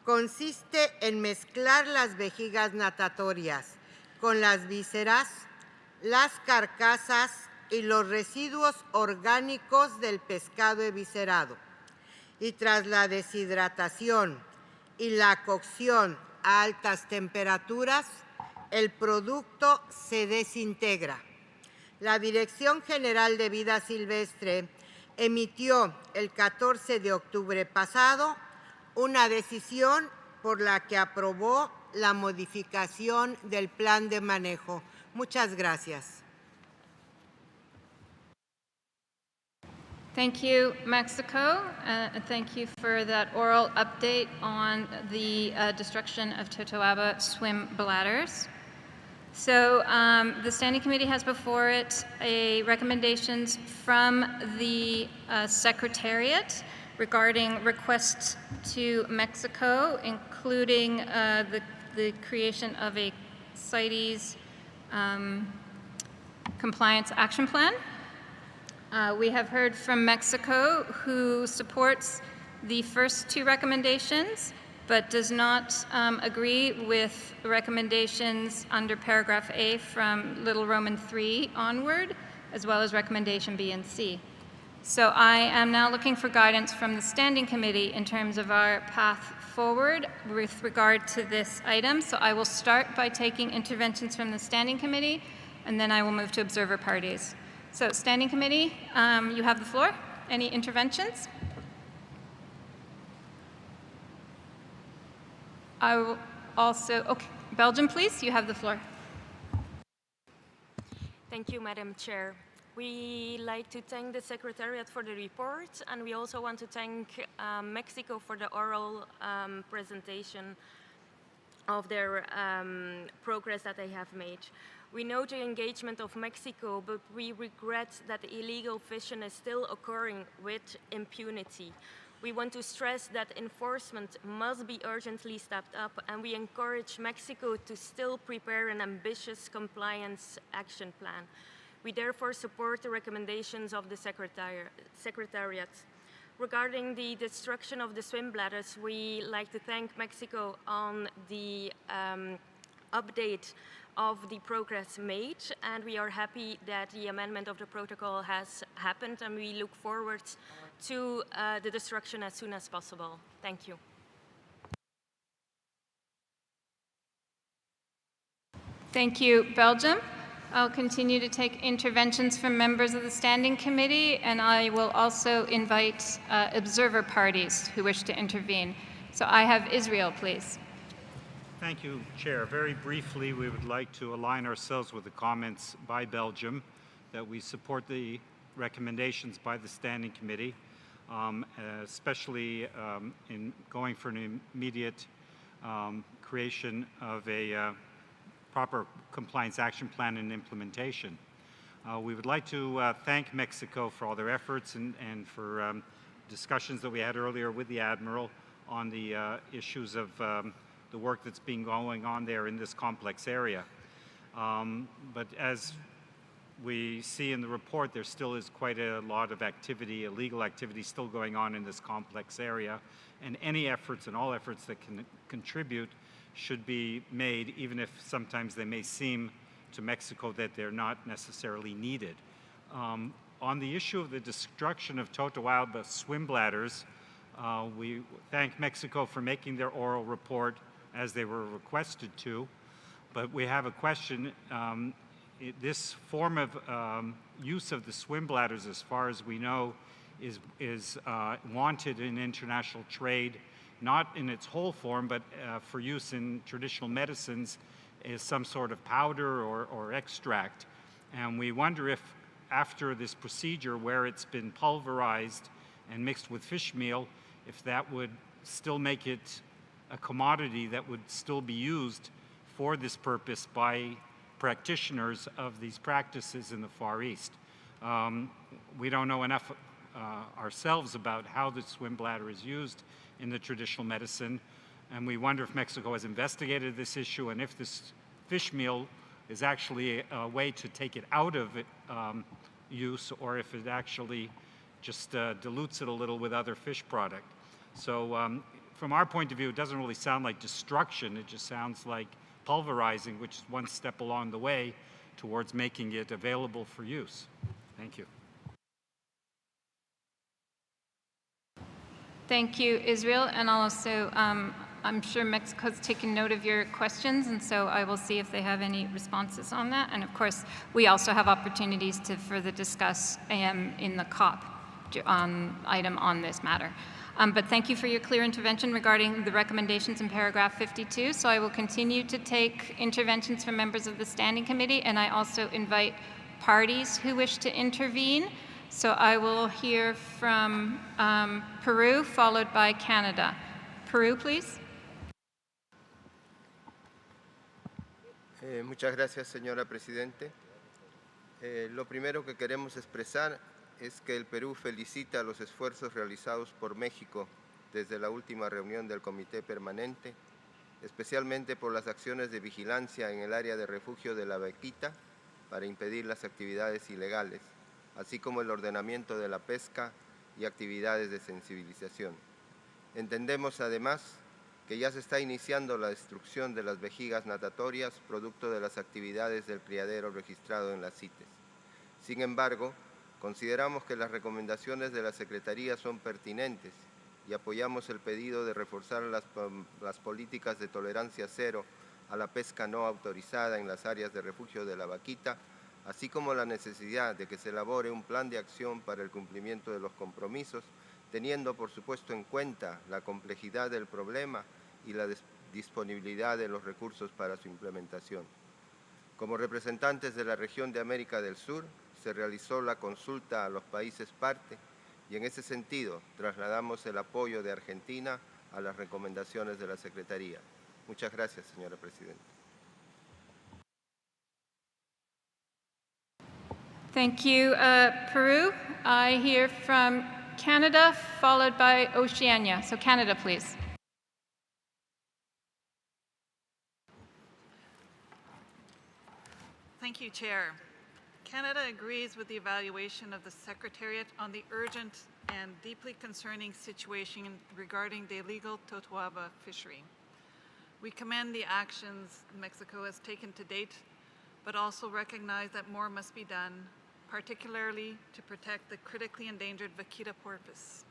consiste en mezclar las vejigas natatorias con las vísceras, las carcasas y los residuos orgánicos del pescado eviscerado. Y tras la deshidratación y la cocción a altas temperaturas, el producto se desintegra. La Dirección General de Vida Silvestre emitió el 14 de octubre pasado una decisión por la que aprobó la modificación del plan de manejo. Muchas gracias. Thank you, Mexico. And thank you for that oral update on the destruction of Totowa swim bladders. So the Standing Committee has before it recommendations from the Secretariat regarding requests to Mexico, including the creation of a CITES compliance action plan. We have heard from Mexico, who supports the first two recommendations, but does not agree with recommendations under paragraph A from Little Roman 3 onward, as well as recommendation B and C. So I am now looking for guidance from the Standing Committee in terms of our path forward with regard to this item. So I will start by taking interventions from the Standing Committee, and then I will move to observer parties. So Standing Committee, you have the floor. Any interventions? I will also, okay, Belgium, please, you have the floor. Thank you, Madam Chair. We like to thank the Secretariat for the report, and we also want to thank Mexico for the oral presentation of their progress that they have made. We know the engagement of Mexico, but we regret that illegal fishing is still occurring with impunity. We want to stress that enforcement must be urgently stepped up, and we encourage Mexico to still prepare an ambitious compliance action plan. We therefore support the recommendations of the Secretariat. Regarding the destruction of the swim bladders, we like to thank Mexico on the update of the progress made, and we are happy that the amendment of the protocol has happened, and we look forward to the destruction as soon as possible. Thank you. Thank you, Belgium. I'll continue to take interventions from members of the Standing Committee, and I will also invite observer parties who wish to intervene. So I have Israel, please. Thank you, Chair. Very briefly, we would like to align ourselves with the comments by Belgium that we support the recommendations by the Standing Committee, especially in going for an immediate creation of a proper compliance action plan and implementation. We would like to thank Mexico for all their efforts and for discussions that we had earlier with the Admiral on the issues of the work that's been going on there in this complex area. But as we see in the report, there still is quite a lot of activity, illegal activity still going on in this complex area, and any efforts and all efforts that can contribute should be made, even if sometimes they may seem to Mexico that they're not necessarily needed. On the issue of the destruction of Totowa swim bladders, We thank Mexico for making their oral report as they were requested to, but we have a question. This form of use of the swim bladders, as far as we know, is wanted in international trade, not in its whole form, but for use in traditional medicines as some sort of powder or extract. And we wonder if after this procedure where it's been pulverized and mixed with fish meal, if that would still make it a commodity that would still be used for this purpose by practitioners of these practices in the Far East. We don't know enough ourselves about how the swim bladder is used in the traditional medicine, and we wonder if Mexico has investigated this issue and if this fish meal is actually a way to take it out of use, or if it actually just dilutes it a little with other fish product. So from our point of view, it doesn't really sound like destruction, it just sounds like pulverizing, which is one step along the way towards making it available for use. Thank you. Thank you, Israel, and also I'm sure Mexico's taken note of your questions, and so I will see if they have any responses on that. And of course, we also have opportunities to further discuss in the COP item on this matter. But thank you for your clear intervention regarding the recommendations in paragraph 52. So I will continue to take interventions from members of the Standing Committee, and I also invite parties who wish to intervene. So I will hear from Peru, followed by Canada. Peru, please. Muchas gracias, señora Presidente. Lo primero que queremos expresar es que el Perú felicita los esfuerzos realizados por México desde la última reunión del Comité Permanente, especialmente por las acciones de vigilancia en el área de refugio de la Vaquita para impedir las actividades ilegales, así como el ordenamiento de la pesca y actividades de sensibilización. Entendemos además que ya se está iniciando la destrucción de las vejigas natatorias producto de las actividades del criadero registrado en las CITES. Sin embargo, consideramos que las recomendaciones de la Secretaría son pertinentes y apoyamos el pedido de reforzar las políticas de tolerancia cero a la pesca no autorizada en las áreas de refugio de la Vaquita, así como la necesidad de que se elabore un plan de acción para el cumplimiento de los compromisos, teniendo por supuesto en cuenta la complejidad del problema y la disponibilidad de los recursos para su implementación. Como representantes de la región de América del Sur, se realizó la consulta a los países parte y en ese sentido trasladamos el apoyo de Argentina a las recomendaciones de la Secretaría. Muchas gracias, señora Presidenta. Thank you, Peru. I hear from Canada, followed by Oceania. So Canada, please. Thank you, Chair. Canada agrees with the evaluation of the Secretariat on the urgent and deeply concerning situation regarding the illegal Totowa fishery. We commend the actions Mexico has taken to date, but also recognize that more must be done, particularly to protect the critically endangered vaquita porpoise.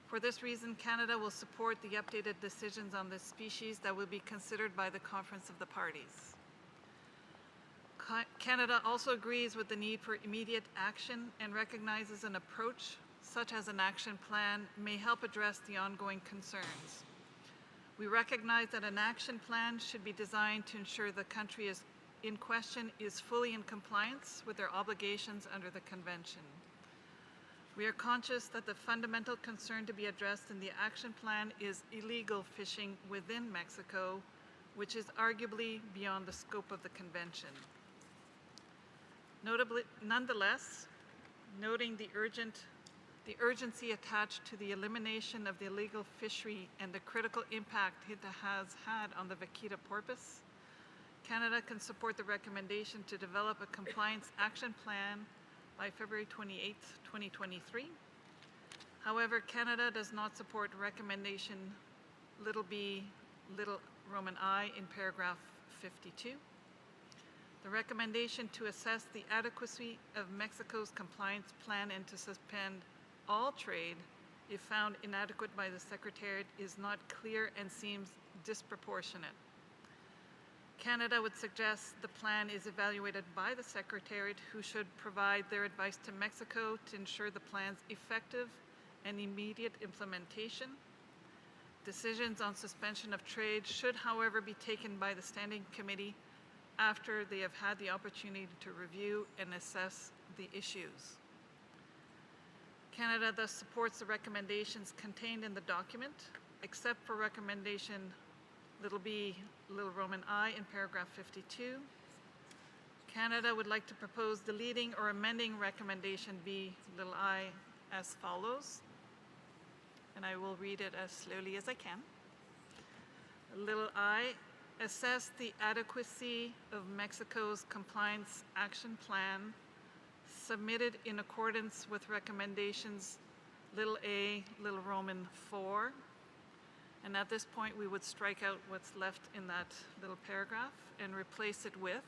For this reason, Canada will support the updated decisions on this species that will be considered by the Conference of the Parties. Canada also agrees with the need for immediate action and recognizes an approach, such as an action plan, may help address the ongoing concerns. We recognize that an action plan should be designed to ensure the country in question is fully in compliance with their obligations under the Convention. We are conscious that the fundamental concern to be addressed in the action plan is illegal fishing within Mexico, which is arguably beyond the scope of the Convention. Nonetheless, noting the urgency attached to the elimination of the illegal fishery and the critical impact it has had on the vaquita porpoise, Canada can support the recommendation to develop a compliance action plan by February 28, 2023. However, Canada does not support recommendation b, I in paragraph 52. The recommendation to assess the adequacy of Mexico's compliance plan and to suspend all trade if found inadequate by the Secretariat, is not clear and seems disproportionate. Canada would suggest the plan is evaluated by the Secretariat, who should provide their advice to Mexico to ensure the plan's effective and immediate implementation. Decisions on suspension of trade should, however, be taken by the Standing Committee after they have had the opportunity to review and assess the issues. Canada thus supports the recommendations contained in the document, except for recommendation little b, little Roman I in paragraph 52. Canada would like to propose deleting or amending recommendation B, little I, as follows. And I will read it as slowly as I can. Little I, assess the adequacy of Mexico's compliance action plan submitted in accordance with recommendations little a, little Roman 4. And at this point, we would strike out what's left in that little paragraph and replace it with,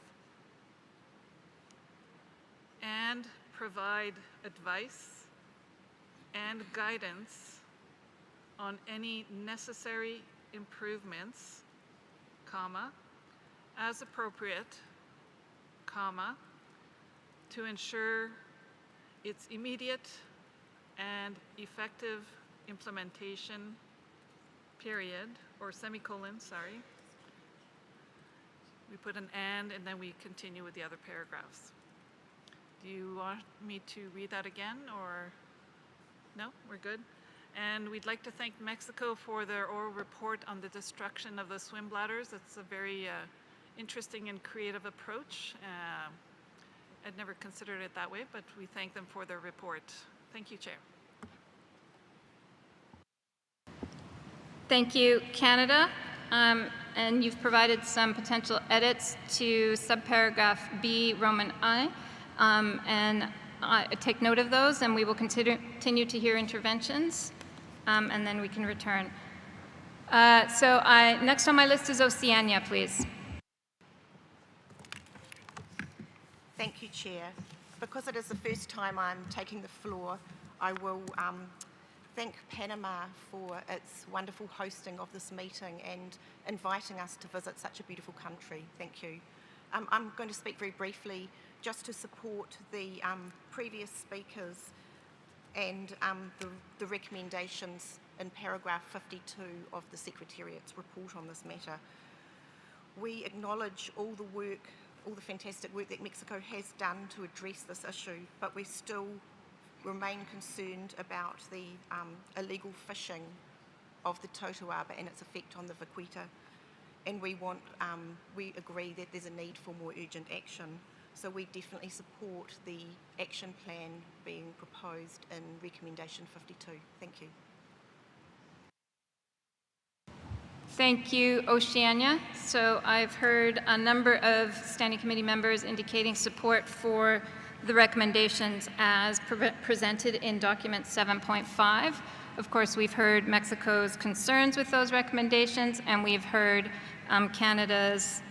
and provide advice and guidance on any necessary improvements, comma, as appropriate, comma, to ensure its immediate and effective implementation, period, or semicolon, sorry. We put an and then we continue with the other paragraphs. Do you want me to read that again, or no, we're good? And we'd like to thank Mexico for their oral report on the destruction of the swim bladders. It's a very interesting and creative approach. I'd never considered it that way, but we thank them for their report. Thank you, Chair. Thank you, Canada. And you've provided some potential edits to subparagraph B, Roman I. And I take note of those, and we will continue to hear interventions, and then we can return. Next on my list is Oceania, please. Thank you, Chair. Because it is the first time I'm taking the floor, I will thank Panama for its wonderful hosting of this meeting and inviting us to visit such a beautiful country. Thank you. I'm going to speak very briefly just to support the previous speakers and the recommendations in paragraph 52 of the Secretariat's report on this matter. We acknowledge all the work, all the fantastic work that Mexico has done to address this issue, but we still remain concerned about the illegal fishing of the Totowa and its effect on the vaquita. And we agree that there's a need for more urgent action. So we definitely support the action plan being proposed in recommendation 52. Thank you. Thank you, Oceania. So I've heard a number of Standing Committee members indicating support for the recommendations as presented in document 7.5. Of course, we've heard Mexico's concerns with those recommendations, and we've heard Canada's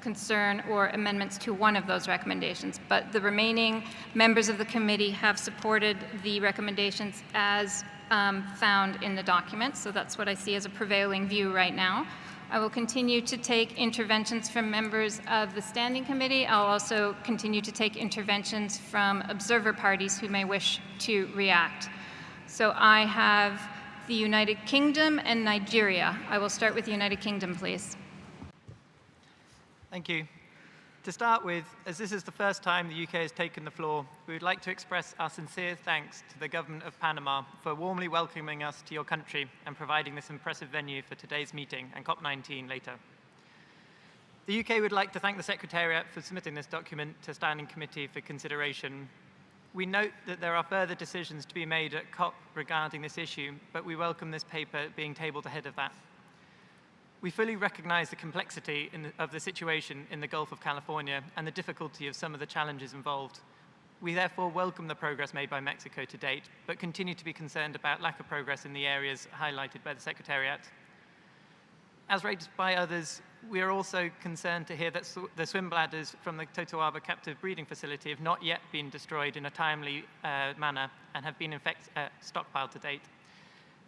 concern or amendments to one of those recommendations. But the remaining members of the committee have supported the recommendations as found in the document. So that's what I see as a prevailing view right now. I will continue to take interventions from members of the Standing Committee. I'll also continue to take interventions from observer parties who may wish to react. So I have the United Kingdom and Nigeria. I will start with the United Kingdom, please. Thank you. To start with, as this is the first time the UK has taken the floor, we would like to express our sincere thanks to the Government of Panama for warmly welcoming us to your country and providing this impressive venue for today's meeting and COP19 later. The UK would like to thank the Secretariat for submitting this document to Standing Committee for consideration. We note that there are further decisions to be made at COP regarding this issue, but we welcome this paper being tabled ahead of that. We fully recognize the complexity of the situation in the Gulf of California and the difficulty of some of the challenges involved. We therefore welcome the progress made by Mexico to date, but continue to be concerned about lack of progress in the areas highlighted by the Secretariat. As raised by others, we are also concerned to hear that the swim bladders from the Totowa captive breeding facility have not yet been destroyed in a timely manner and have been stockpiled to date.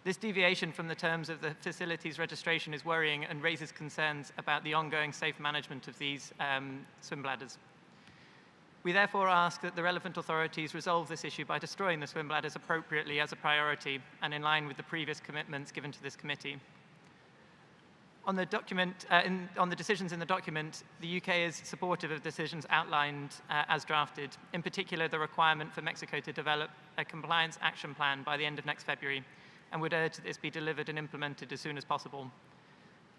This deviation from the terms of the facility's registration is worrying and raises concerns about the ongoing safe management of these swim bladders. We therefore ask that the relevant authorities resolve this issue by destroying the swim bladders appropriately as a priority and in line with the previous commitments given to this committee. On the decisions in the document, the UK is supportive of decisions outlined as drafted, in particular the requirement for Mexico to develop a compliance action plan by the end of next February, and would urge that this be delivered and implemented as soon as possible.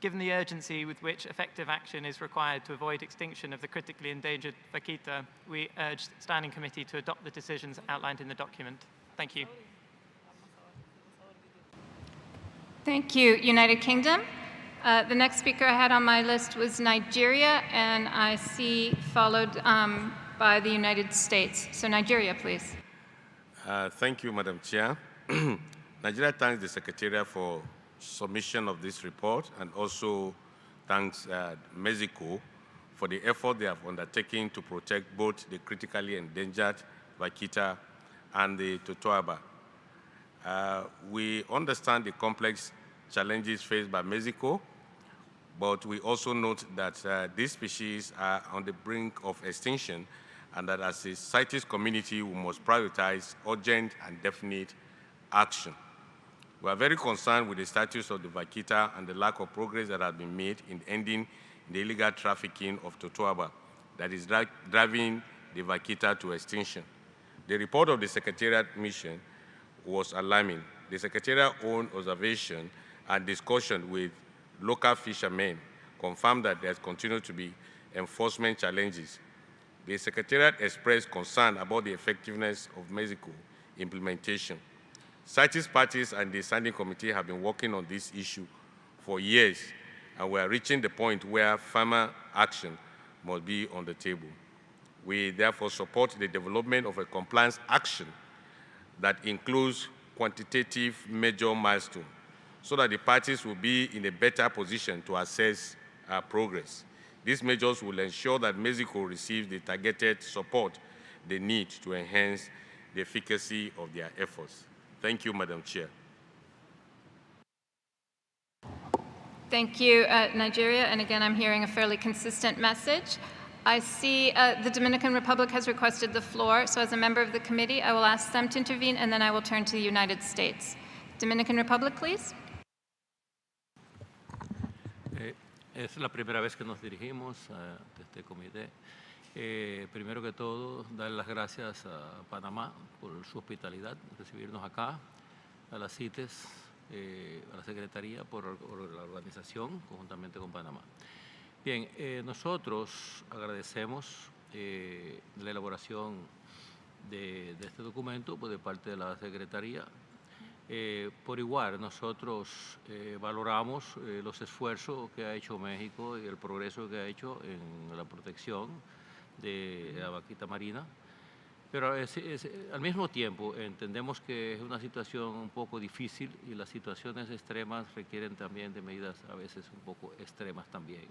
Given the urgency with which effective action is required to avoid extinction of the critically endangered vaquita, we urge the Standing Committee to adopt the decisions outlined in the document. Thank you. Thank you, United Kingdom. The next speaker I had on my list was Nigeria, and I see followed by the United States. So Nigeria, please. Thank you, Madam Chair. Nigeria thanks the Secretariat for submission of this report and also thanks Mexico for the effort they have undertaken to protect both the critically endangered vaquita and the Totowa. We understand the complex challenges faced by Mexico, but we also note that these species are on the brink of extinction and that as a CITES community, we must prioritize urgent and definite action. We are very concerned with the status of the vaquita and the lack of progress that has been made in ending the illegal trafficking of Totowa that is driving the vaquita to extinction. The report of the Secretariat mission was alarming. The Secretariat own observation and discussion with local fishermen confirmed that there continue to be enforcement challenges. The Secretariat expressed concern about the effectiveness of Mexico implementation. CITES parties and the Standing Committee have been working on this issue for years, and we are reaching the point where firmer action must be on the table. We therefore support the development of a compliance action that includes quantitative major milestones so that the parties will be in a better position to assess our progress. These measures will ensure that Mexico receives the targeted support they need to enhance the efficacy of their efforts. Thank you, Madam Chair. Thank you, Nigeria. And again, I'm hearing a fairly consistent message. I see the Dominican Republic has requested the floor. So as a member of the committee, I will ask them to intervene, and then I will turn to the United States. Dominican Republic, please. Es la primera vez que nos dirigimos a este comité. Primero que todo, dar las gracias a Panamá por su hospitalidad, recibirnos acá, a la CITES, a la Secretaría por la organización, conjuntamente con Panamá. Bien, nosotros agradecemos la elaboración de este documento de parte de la Secretaría. Por igual, nosotros valoramos los esfuerzos que ha hecho México y el progreso que ha hecho en la protección de la vaquita marina, pero al mismo tiempo entendemos que es una situación un poco difícil y las situaciones extremas requieren también de medidas a veces un poco extremas también.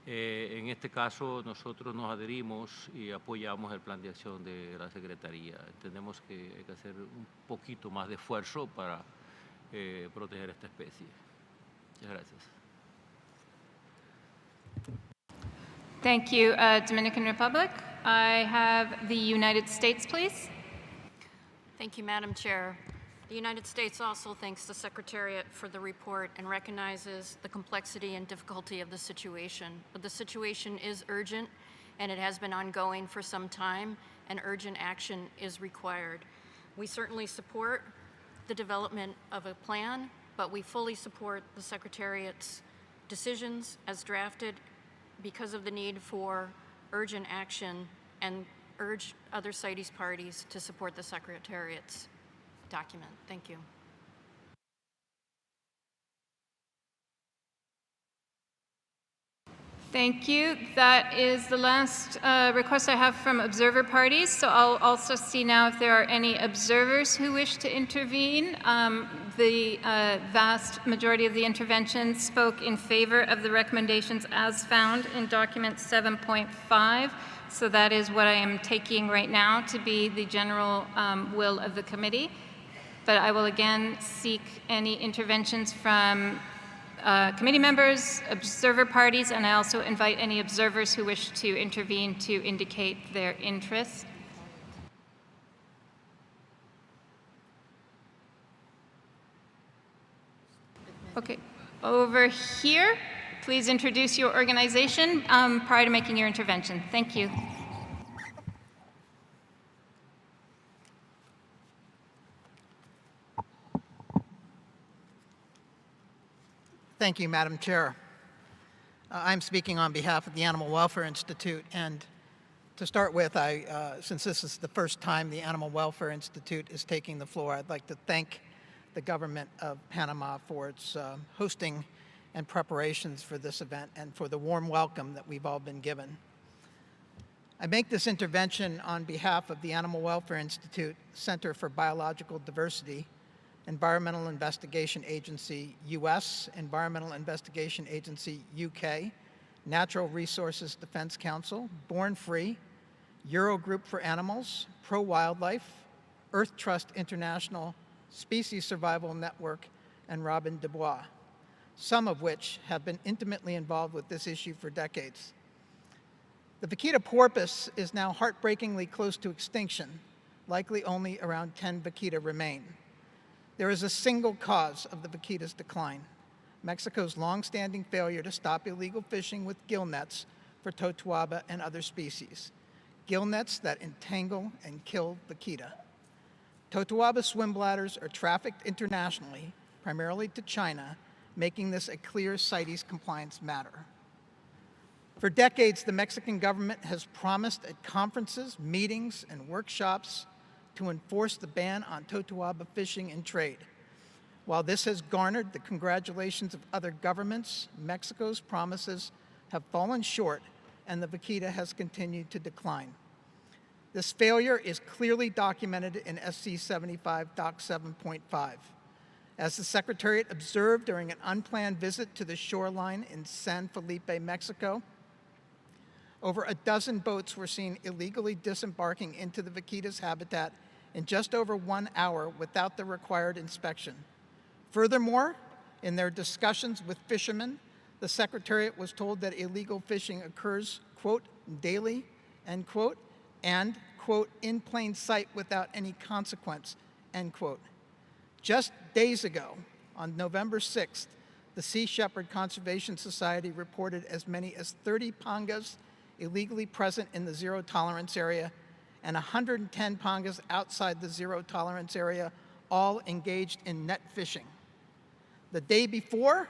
En este caso nosotros nos adherimos y apoyamos el plan de acción de la Secretaría. Entendemos que hay que hacer un poquito más de esfuerzo para proteger esta especie. Muchas gracias. Thank you, Dominican Republic. I have the United States, please. Thank you, Madam Chair. The United States also thanks the Secretariat for the report and recognizes the complexity and difficulty of the situation. But the situation is urgent, and it has been ongoing for some time, and urgent action is required. We certainly support the development of a plan, but we fully support the Secretariat's decisions as drafted because of the need for urgent action, and urge other CITES parties to support the Secretariat's document. Thank you. Thank you. That is the last request I have from observer parties. So I'll also see now if there are any observers who wish to intervene. The vast majority of the interventions spoke in favor of the recommendations as found in document 7.5. So that is what I am taking right now to be the general will of the committee. But I will again seek any interventions from committee members, observer parties, and I also invite any observers who wish to intervene to indicate their interest. Okay, over here, please introduce your organization prior to making your intervention. Thank you. Thank you, Madam Chair. I'm speaking on behalf of the Animal Welfare Institute, and to start with, since this is the first time the Animal Welfare Institute is taking the floor, I'd like to thank the government of Panama for its hosting and preparations for this event and for the warm welcome that we've all been given. I make this intervention on behalf of the Animal Welfare Institute Center for Biological Diversity, Environmental Investigation Agency US, Environmental Investigation Agency UK, Natural Resources Defense Council, Born Free, Eurogroup for Animals, Pro-Wildlife, Earth Trust International, Species Survival Network, and Robin Dubois, some of which have been intimately involved with this issue for decades. The vaquita porpoise is now heartbreakingly close to extinction. Likely only around 10 vaquita remain. There is a single cause of the vaquita's decline: Mexico's long-standing failure to stop illegal fishing with gill nets for Totowa and other species, gill nets that entangle and kill vaquita. Totowa swim bladders are trafficked internationally, primarily to China, making this a clear CITES compliance matter. For decades, the Mexican government has promised at conferences, meetings, and workshops to enforce the ban on Totowa fishing and trade. While this has garnered the congratulations of other governments, Mexico's promises have fallen short and the vaquita has continued to decline. This failure is clearly documented in SC 75 Doc 7.5. As the Secretariat observed during an unplanned visit to the shoreline in San Felipe, Mexico, over a dozen boats were seen illegally disembarking into the vaquita's habitat in just over 1 hour without the required inspection. Furthermore, in their discussions with fishermen, the Secretariat was told that illegal fishing occurs, quote, daily, end quote, and, quote, in plain sight without any consequence, end quote. Just days ago, on November 6th, the Sea Shepherd Conservation Society reported as many as 30 pangas illegally present in the zero tolerance area and 110 pangas outside the zero tolerance area, all engaged in net fishing. The day before,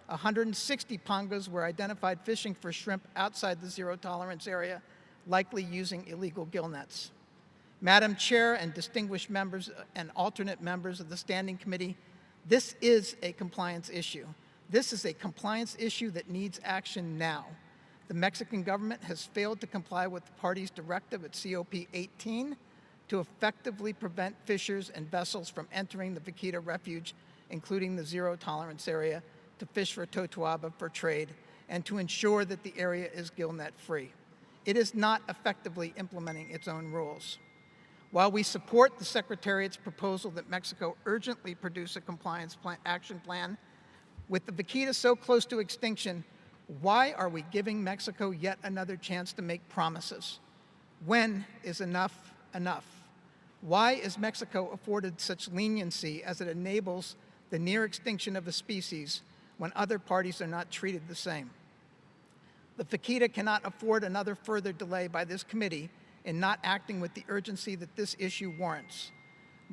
160 pangas were identified fishing for shrimp outside the zero tolerance area, likely using illegal gill nets. Madam Chair and distinguished members and alternate members of the Standing Committee, this is a compliance issue. This is a compliance issue that needs action now. The Mexican government has failed to comply with the party's directive at COP 18 to effectively prevent fishers and vessels from entering the vaquita refuge, including the zero tolerance area, to fish for Totowa for trade, and to ensure that the area is gill net free. It is not effectively implementing its own rules. While we support the Secretariat's proposal that Mexico urgently produce a compliance action plan, with the vaquita so close to extinction, why are we giving Mexico yet another chance to make promises? When is enough enough? Why is Mexico afforded such leniency as it enables the near extinction of a species when other parties are not treated the same? The vaquita cannot afford another further delay by this committee in not acting with the urgency that this issue warrants.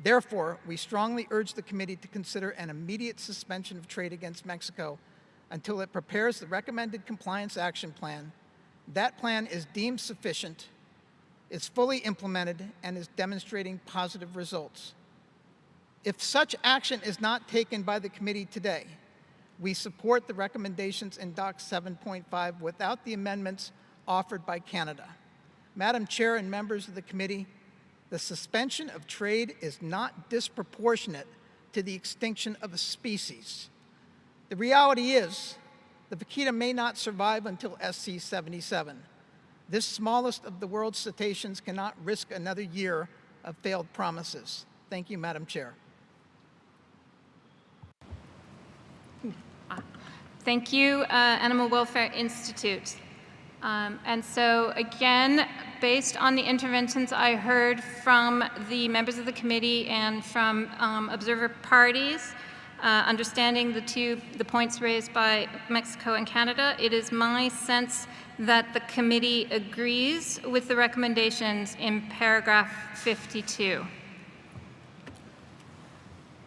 Therefore, we strongly urge the committee to consider an immediate suspension of trade against Mexico until it prepares the recommended compliance action plan. That plan is deemed sufficient, is fully implemented, and is demonstrating positive results. If such action is not taken by the committee today, We support the recommendations in Doc 7.5 without the amendments offered by Canada. Madam Chair and members of the committee, the suspension of trade is not disproportionate to the extinction of a species. The reality is, the vaquita may not survive until SC 77. This smallest of the world's cetaceans cannot risk another year of failed promises. Thank you, Madam Chair. Thank you, Animal Welfare Institute. And so again, based on the interventions I heard from the members of the committee and from observer parties, understanding the points raised by Mexico and Canada, it is my sense that the committee agrees with the recommendations in paragraph 52.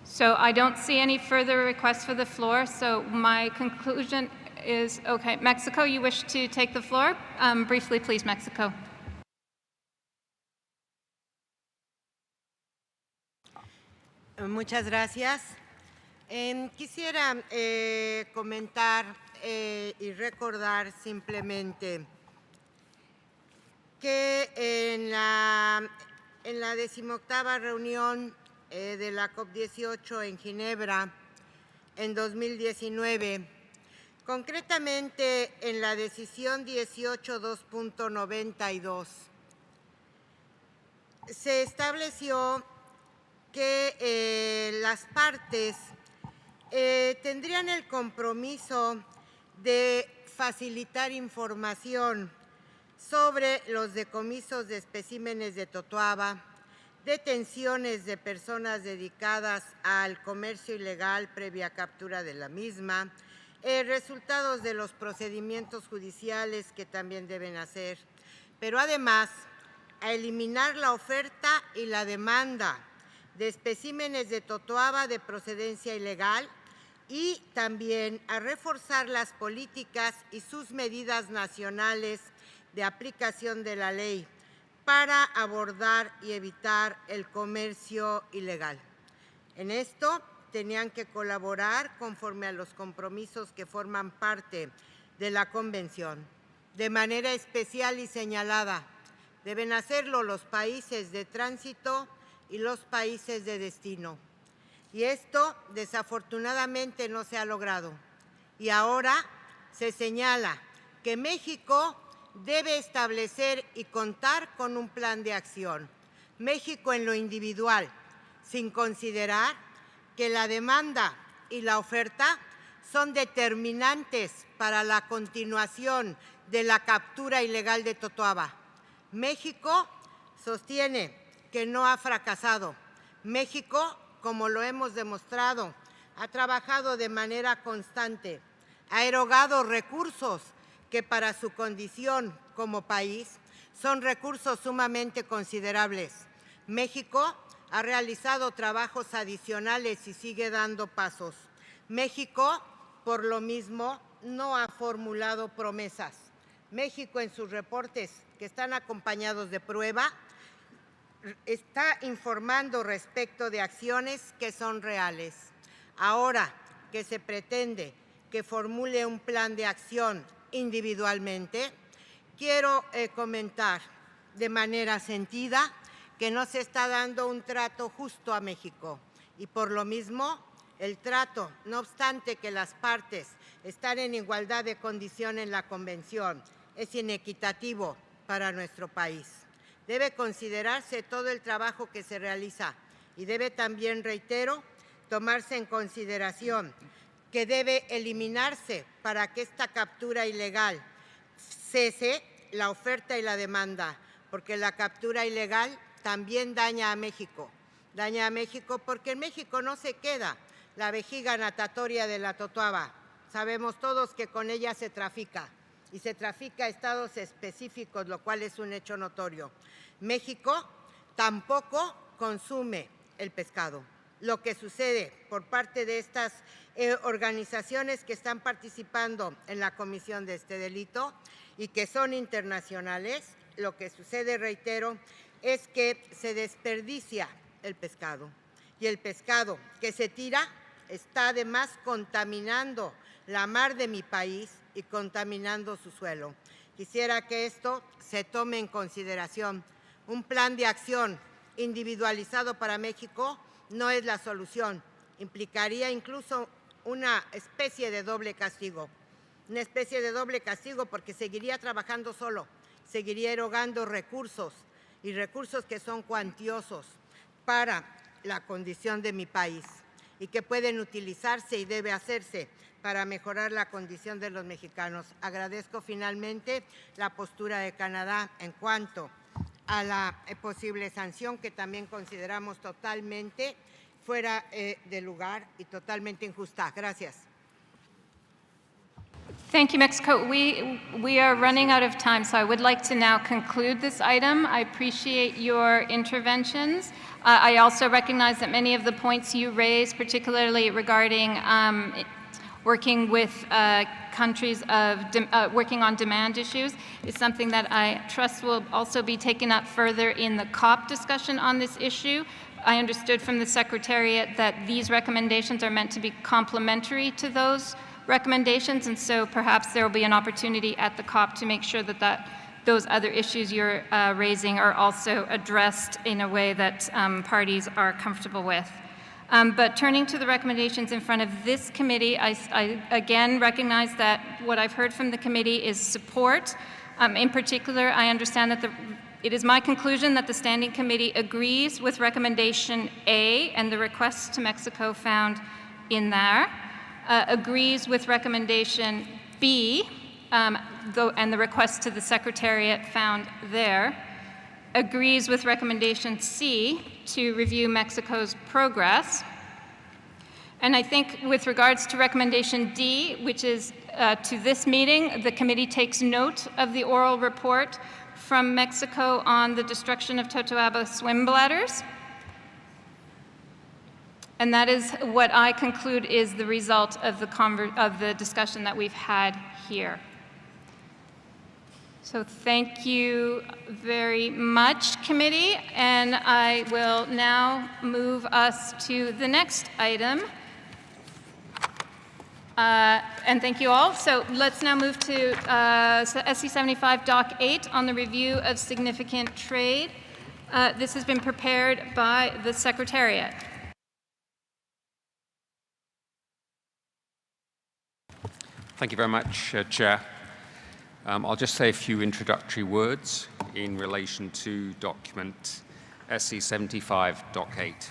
So I don't see any further requests for the floor, so my conclusion is, okay, Mexico, you wish to take the floor? Briefly, please, Mexico. Muchas gracias. Quisiera comentar y recordar simplemente que en la 18ª reunión de la COP18 en Ginebra en 2019, concretamente en la decisión 18.2.92, se estableció que las partes tendrían el compromiso de facilitar información sobre los decomisos de especímenes de Totowa, detenciones de personas dedicadas al comercio ilegal previa captura de la misma, resultados de los procedimientos judiciales que también deben hacer, pero además a eliminar la oferta y la demanda de especímenes de Totowa de procedencia ilegal y también a reforzar las políticas y sus medidas nacionales de aplicación de la ley para abordar y evitar el comercio ilegal. En esto tenían que colaborar conforme a los compromisos que forman parte de la Convención. De manera especial y señalada, deben hacerlo los países de tránsito y los países de destino. Y esto, desafortunadamente, no se ha logrado. Y ahora se señala que México debe establecer y contar con un plan de acción. México en lo individual, sin considerar que la demanda y la oferta son determinantes para la continuación de la captura ilegal de Totowa. México sostiene que no ha fracasado. México, como lo hemos demostrado, ha trabajado de manera constante, ha erogado recursos que para su condición como país son recursos sumamente considerables. México ha realizado trabajos adicionales y sigue dando pasos. México, por lo mismo, no ha formulado promesas. México, en sus reportes, que están acompañados de prueba, está informando respecto de acciones que son reales. Ahora que se pretende que formule un plan de acción individualmente, quiero comentar de manera sentida que no se está dando un trato justo a México y por lo mismo el trato, no obstante que las partes están en igualdad de condición en la Convención, es inequitativo para nuestro país. Debe considerarse todo el trabajo que se realiza y debe también, reitero, tomarse en consideración que debe eliminarse para que esta captura ilegal cese la oferta y la demanda, porque la captura ilegal también daña a México. Daña a México porque en México no se queda la vejiga natatoria de la Totowa. Sabemos todos que con ella se trafica y se trafica a estados específicos, lo cual es un hecho notorio. México tampoco consume el pescado. Lo que sucede por parte de estas organizaciones que están participando en la comisión de este delito y que son internacionales, lo que sucede, reitero, es que se desperdicia el pescado. Y el pescado que se tira está además contaminando la mar de mi país y contaminando su suelo. Quisiera que esto se tome en consideración. Un plan de acción individualizado para México no es la solución. Implicaría incluso una especie de doble castigo. Una especie de doble castigo porque seguiría trabajando solo, seguiría erogando recursos y recursos que son cuantiosos para la condición de mi país y que pueden utilizarse y debe hacerse para mejorar la condición de los mexicanos. Agradezco finalmente la postura de Canadá en cuanto a la posible sanción que también consideramos totalmente fuera de lugar y totalmente injusta. Gracias. Thank you, Mexico. We are running out of time, so I would like to now conclude this item. I appreciate your interventions. I also recognize that many of the points you raised, particularly regarding working with countries working on demand issues, is something that I trust will also be taken up further in the COP discussion on this issue. I understood from the Secretariat that these recommendations are meant to be complementary to those recommendations, and so perhaps there will be an opportunity at the COP to make sure that those other issues you're raising are also addressed in a way that parties are comfortable with. But turning to the recommendations in front of this committee, I again recognize that what I've heard from the committee is support. In particular, I understand that it is my conclusion that the Standing Committee agrees with recommendation A and the requests to Mexico found in there, agrees with recommendation B and the request to the Secretariat found there, agrees with recommendation C to review Mexico's progress. And I think with regards to recommendation D, which is to this meeting, the committee takes note of the oral report from Mexico on the destruction of Totowa swim bladders. And that is what I conclude is the result of the discussion that we've had here. So thank you very much, committee, and I will now move us to the next item. And thank you all. So let's now move to SC 75 Doc 8 on the review of significant trade. This has been prepared by the Secretariat. Thank you very much, Chair. I'll just say a few introductory words in relation to document SC 75 Doc 8.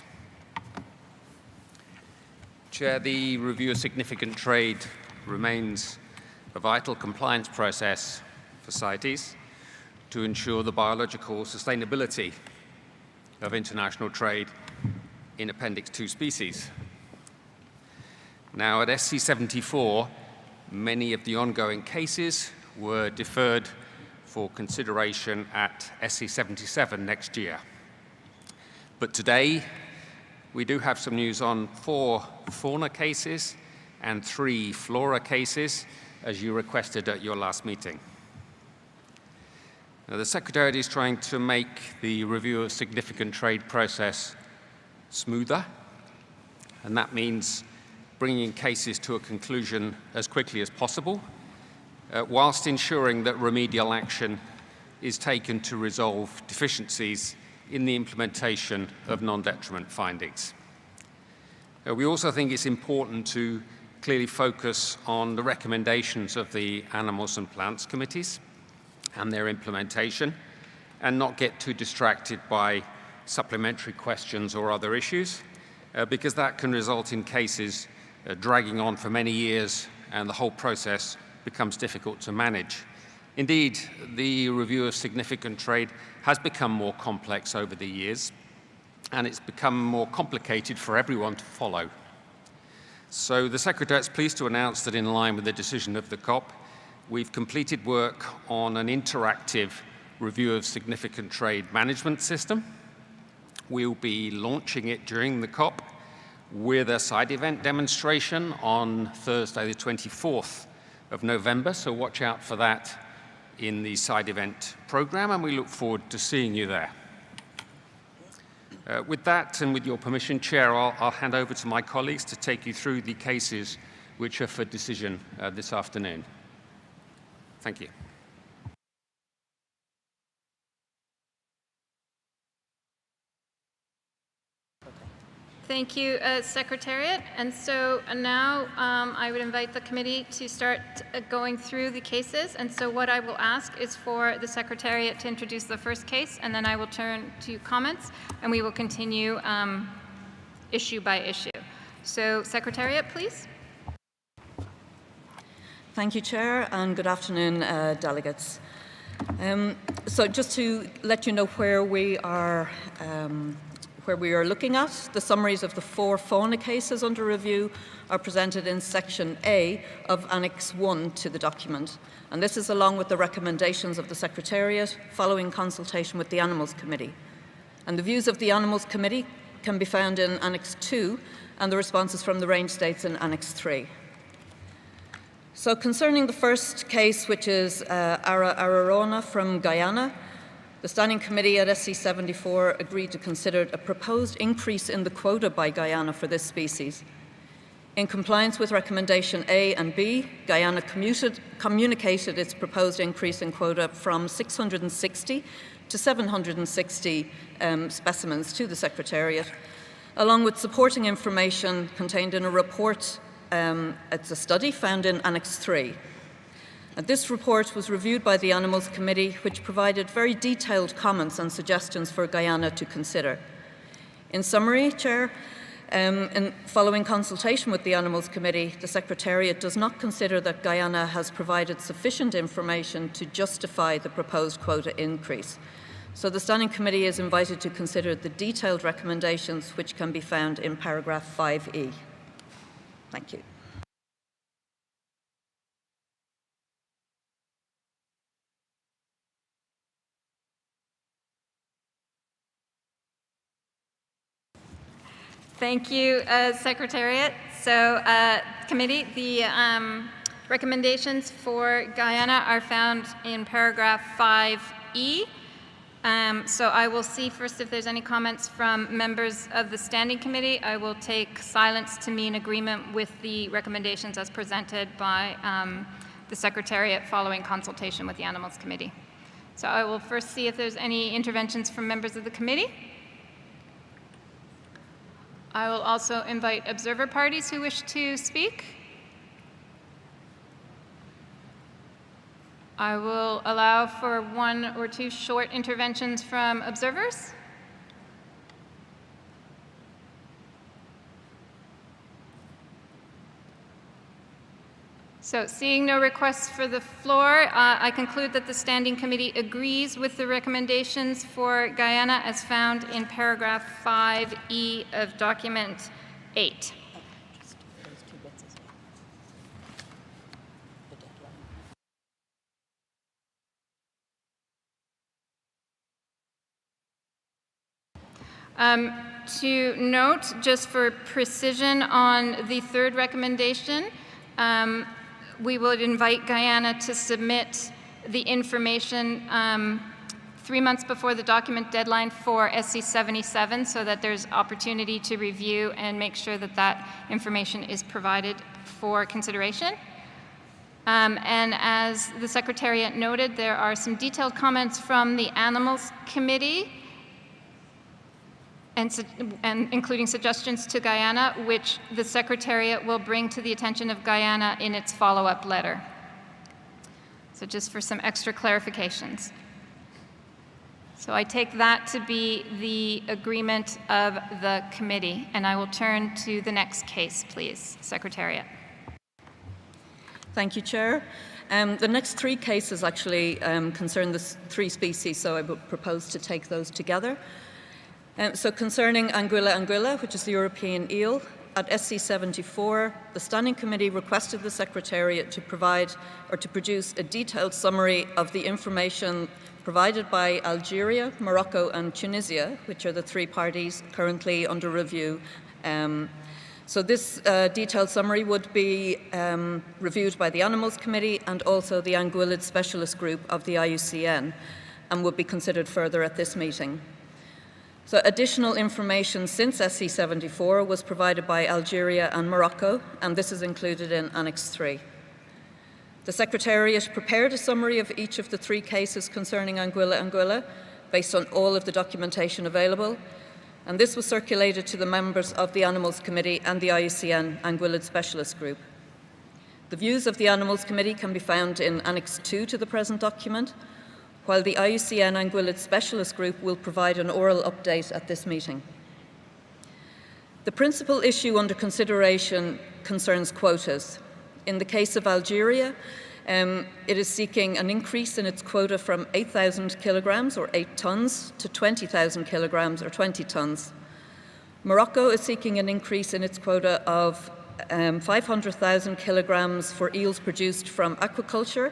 Chair, the review of significant trade remains a vital compliance process for CITES to ensure the biological sustainability of international trade in Appendix 2 species. Now, at SC 74, many of the ongoing cases were deferred for consideration at SC 77 next year. But today, we do have some news on 4 fauna cases and 3 flora cases, as you requested at your last meeting. Now, the Secretariat is trying to make the review of significant trade process smoother, and that means bringing cases to a conclusion as quickly as possible, whilst ensuring that remedial action is taken to resolve deficiencies in the implementation of non-detriment findings. We also think it's important to clearly focus on the recommendations of the Animals and Plants Committees and their implementation, and not get too distracted by supplementary questions or other issues, because that can result in cases dragging on for many years and the whole process becomes difficult to manage. Indeed, the review of significant trade has become more complex over the years, and it's become more complicated for everyone to follow. So the Secretariat is pleased to announce that in line with the decision of the COP, we've completed work on an interactive review of significant trade management system. We'll be launching it during the COP with a side event demonstration on Thursday, the 24th of November, so watch out for that in the side event program, and we look forward to seeing you there. With that, and with your permission, Chair, I'll hand over to my colleagues to take you through the cases which are for decision this afternoon. Thank you. Thank you, Secretariat. And so now I would invite the committee to start going through the cases. And so what I will ask is for the Secretariat to introduce the first case, and then I will turn to comments, and we will continue issue by issue. So, Secretariat, please. Thank you, Chair, and good afternoon, delegates. So just to let you know where we are looking at, the summaries of the 4 fauna cases under review are presented in Section A of Annex 1 to the document. And this is along with the recommendations of the Secretariat following consultation with the Animals Committee. And the views of the Animals Committee can be found in Annex 2 and the responses from the range states in Annex 3. So concerning the first case, which is Ararona from Guyana, the Standing Committee at SC74 agreed to consider a proposed increase in the quota by Guyana for this species. In compliance with recommendation A and B, Guyana communicated its proposed increase in quota from 660 to 760 specimens to the Secretariat, along with supporting information contained in a report. It's a study found in Annex 3. This report was reviewed by the Animals Committee, which provided very detailed comments and suggestions for Guyana to consider. In summary, Chair, in following consultation with the Animals Committee, the Secretariat does not consider that Guyana has provided sufficient information to justify the proposed quota increase. So the Standing Committee is invited to consider the detailed recommendations which can be found in paragraph 5E. Thank you. Thank you, Secretariat. So, Committee, the recommendations for Guyana are found in paragraph 5E. So I will see first if there's any comments from members of the Standing Committee. I will take silence to mean agreement with the recommendations as presented by the Secretariat following consultation with the Animals Committee. So I will first see if there's any interventions from members of the committee. I will also invite observer parties who wish to speak. I will allow for 1 or 2 short interventions from observers. So, seeing no requests for the floor, I conclude that the Standing Committee agrees with the recommendations for Guyana as found in paragraph 5E of document 8. To note, just for precision on the third recommendation, we would invite Guyana to submit the information 3 months before the document deadline for SC77 so that there's opportunity to review and make sure that that information is provided for consideration. And as the Secretariat noted, there are some detailed comments from the Animals Committee and including suggestions to Guyana, which the Secretariat will bring to the attention of Guyana in its follow-up letter. So just for some extra clarifications. So I take that to be the agreement of the committee, and I will turn to the next case, please, Secretariat. Thank you, Chair. The next 3 cases actually concern the 3 species, so I would propose to take those together. So concerning Anguilla, which is the European eel, at SC74, the Standing Committee requested the Secretariat to provide or to produce a detailed summary of the information provided by Algeria, Morocco and Tunisia, which are the 3 parties currently under review. So this detailed summary would be reviewed by the Animals Committee and also the Anguillid Specialist Group of the IUCN and would be considered further at this meeting. So additional information since SC74 was provided by Algeria and Morocco, and this is included in Annex 3. The Secretariat prepared a summary of each of the 3 cases concerning anguilla based on all of the documentation available, and this was circulated to the members of the Animals Committee and the IUCN Anguillid Specialist Group. The views of the Animals Committee can be found in Annex 2 to the present document, while the IUCN Anguillid Specialist Group will provide an oral update at this meeting. The principal issue under consideration concerns quotas. In the case of Algeria, it is seeking an increase in its quota from 8,000 kilograms, or 8 tons, to 20,000 kilograms, or 20 tons. Morocco is seeking an increase in its quota of 500,000 kilograms for eels produced from aquaculture,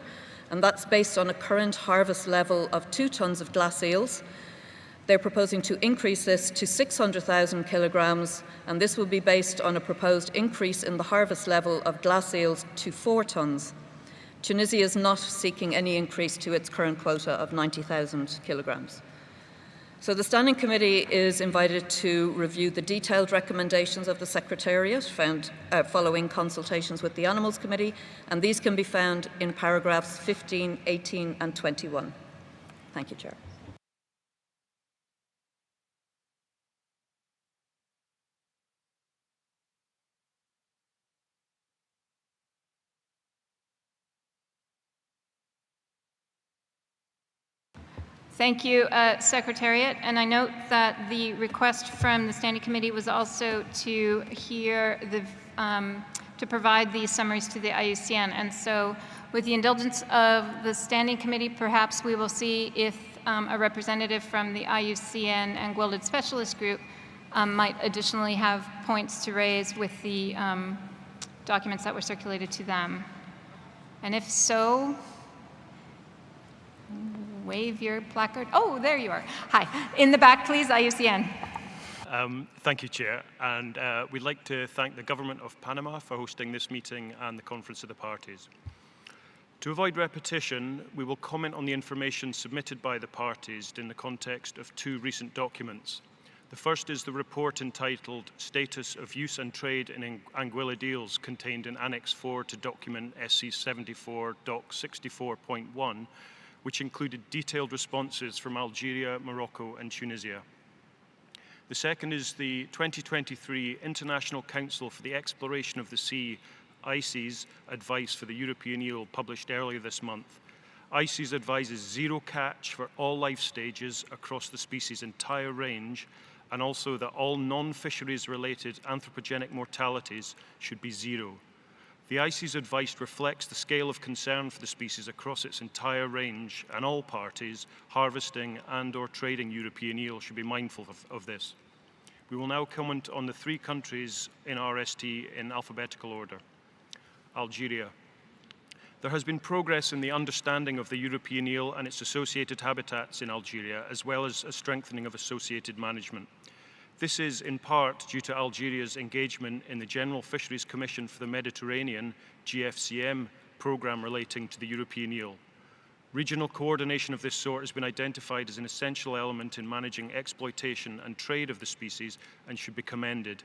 and that's based on a current harvest level of 2 tons of glass eels. They're proposing to increase this to 600,000 kilograms, and this will be based on a proposed increase in the harvest level of glass eels to 4 tons. Tunisia is not seeking any increase to its current quota of 90,000 kilograms. So the Standing Committee is invited to review the detailed recommendations of the Secretariat found following consultations with the Animals Committee, and these can be found in paragraphs 15, 18, and 21. Thank you, Chair. Thank you, Secretariat. And I note that the request from the Standing Committee was also to hear the, to provide these summaries to the IUCN. And so with the indulgence of the Standing Committee, perhaps we will see if a representative from the IUCN Anguillid Specialist Group might additionally have points to raise with the documents that were circulated to them. And if so, wave your placard. Oh, there you are. Hi. In the back, please, IUCN. Thank you, Chair. And we'd like to thank the Government of Panama for hosting this meeting and the Conference of the Parties. To avoid repetition, we will comment on the information submitted by the parties in the context of 2 recent documents. The first is the report entitled Status of Use and Trade in Anguillid Eels, contained in Annex 4 to document SC74 Doc 64.1, which included detailed responses from Algeria, Morocco, and Tunisia. The second is the 2023 International Council for the Exploration of the Sea, ICES, advice for the European eel, published earlier this month. ICES advises 0 catch for all life stages across the species' entire range, and also that all non-fisheries related anthropogenic mortalities should be 0. The ICES advice reflects the scale of concern for the species across its entire range, and all parties harvesting and/or trading European eel should be mindful of this. We will now comment on the 3 countries in RST in alphabetical order. Algeria. There has been progress in the understanding of the European eel and its associated habitats in Algeria, as well as a strengthening of associated management. This is in part due to Algeria's engagement in the General Fisheries Commission for the Mediterranean, GFCM, programme relating to the European eel. Regional coordination of this sort has been identified as an essential element in managing exploitation and trade of the species and should be commended.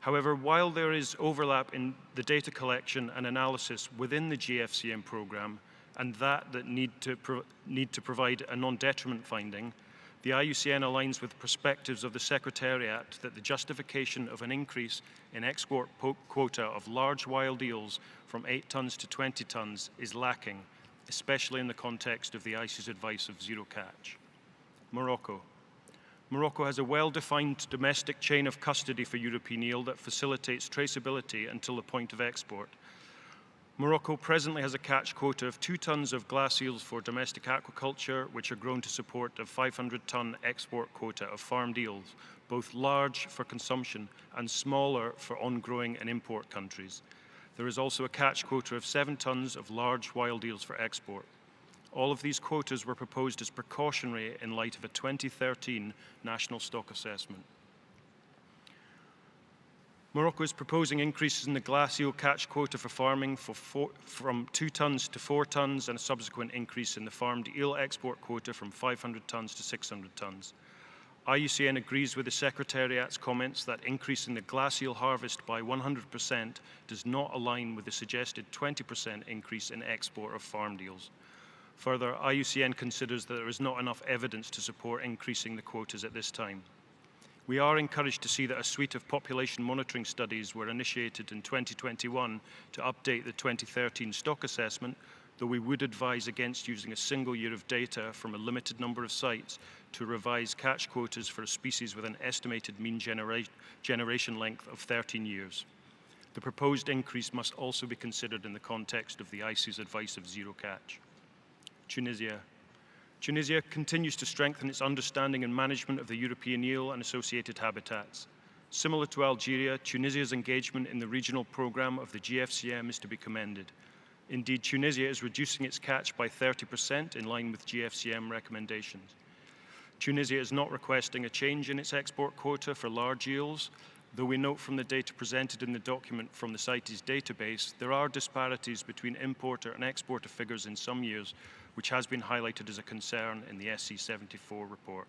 However, while there is overlap in the data collection and analysis within the GFCM programme, and that need to provide a non-detriment finding, the IUCN aligns with the perspectives of the Secretariat that the justification of an increase in export quota of large wild eels from 8 tons to 20 tons is lacking, especially in the context of the ICES advice of 0 catch. Morocco. Morocco has a well-defined domestic chain of custody for European eel that facilitates traceability until the point of export. Morocco presently has a catch quota of 2 tons of glass eels for domestic aquaculture, which are grown to support a 500-ton export quota of farmed eels, both large for consumption and smaller for on-growing and import countries. There is also a catch quota of 7 tons of large wild eels for export. All of these quotas were proposed as precautionary in light of a 2013 national stock assessment. Morocco is proposing increases in the glass eel catch quota for farming from 2 tons to 4 tons, and a subsequent increase in the farmed eel export quota from 500 tons to 600 tons. IUCN agrees with the Secretariat's comments that increasing the glass eel harvest by 100% does not align with the suggested 20% increase in export of farmed eels. Further, IUCN considers that there is not enough evidence to support increasing the quotas at this time. We are encouraged to see that a suite of population monitoring studies were initiated in 2021 to update the 2013 stock assessment, though we would advise against using a single year of data from a limited number of sites to revise catch quotas for a species with an estimated mean generation length of 13 years. The proposed increase must also be considered in the context of the ICES advice of zero catch. Tunisia. Tunisia continues to strengthen its understanding and management of the European eel and associated habitats. Similar to Algeria, Tunisia's engagement in the regional program of the GFCM is to be commended. Indeed, Tunisia is reducing its catch by 30% in line with GFCM recommendations. Tunisia is not requesting a change in its export quota for large eels, though we note from the data presented in the document from the CITES database, there are disparities between importer and exporter figures in some years, which has been highlighted as a concern in the SC74 report.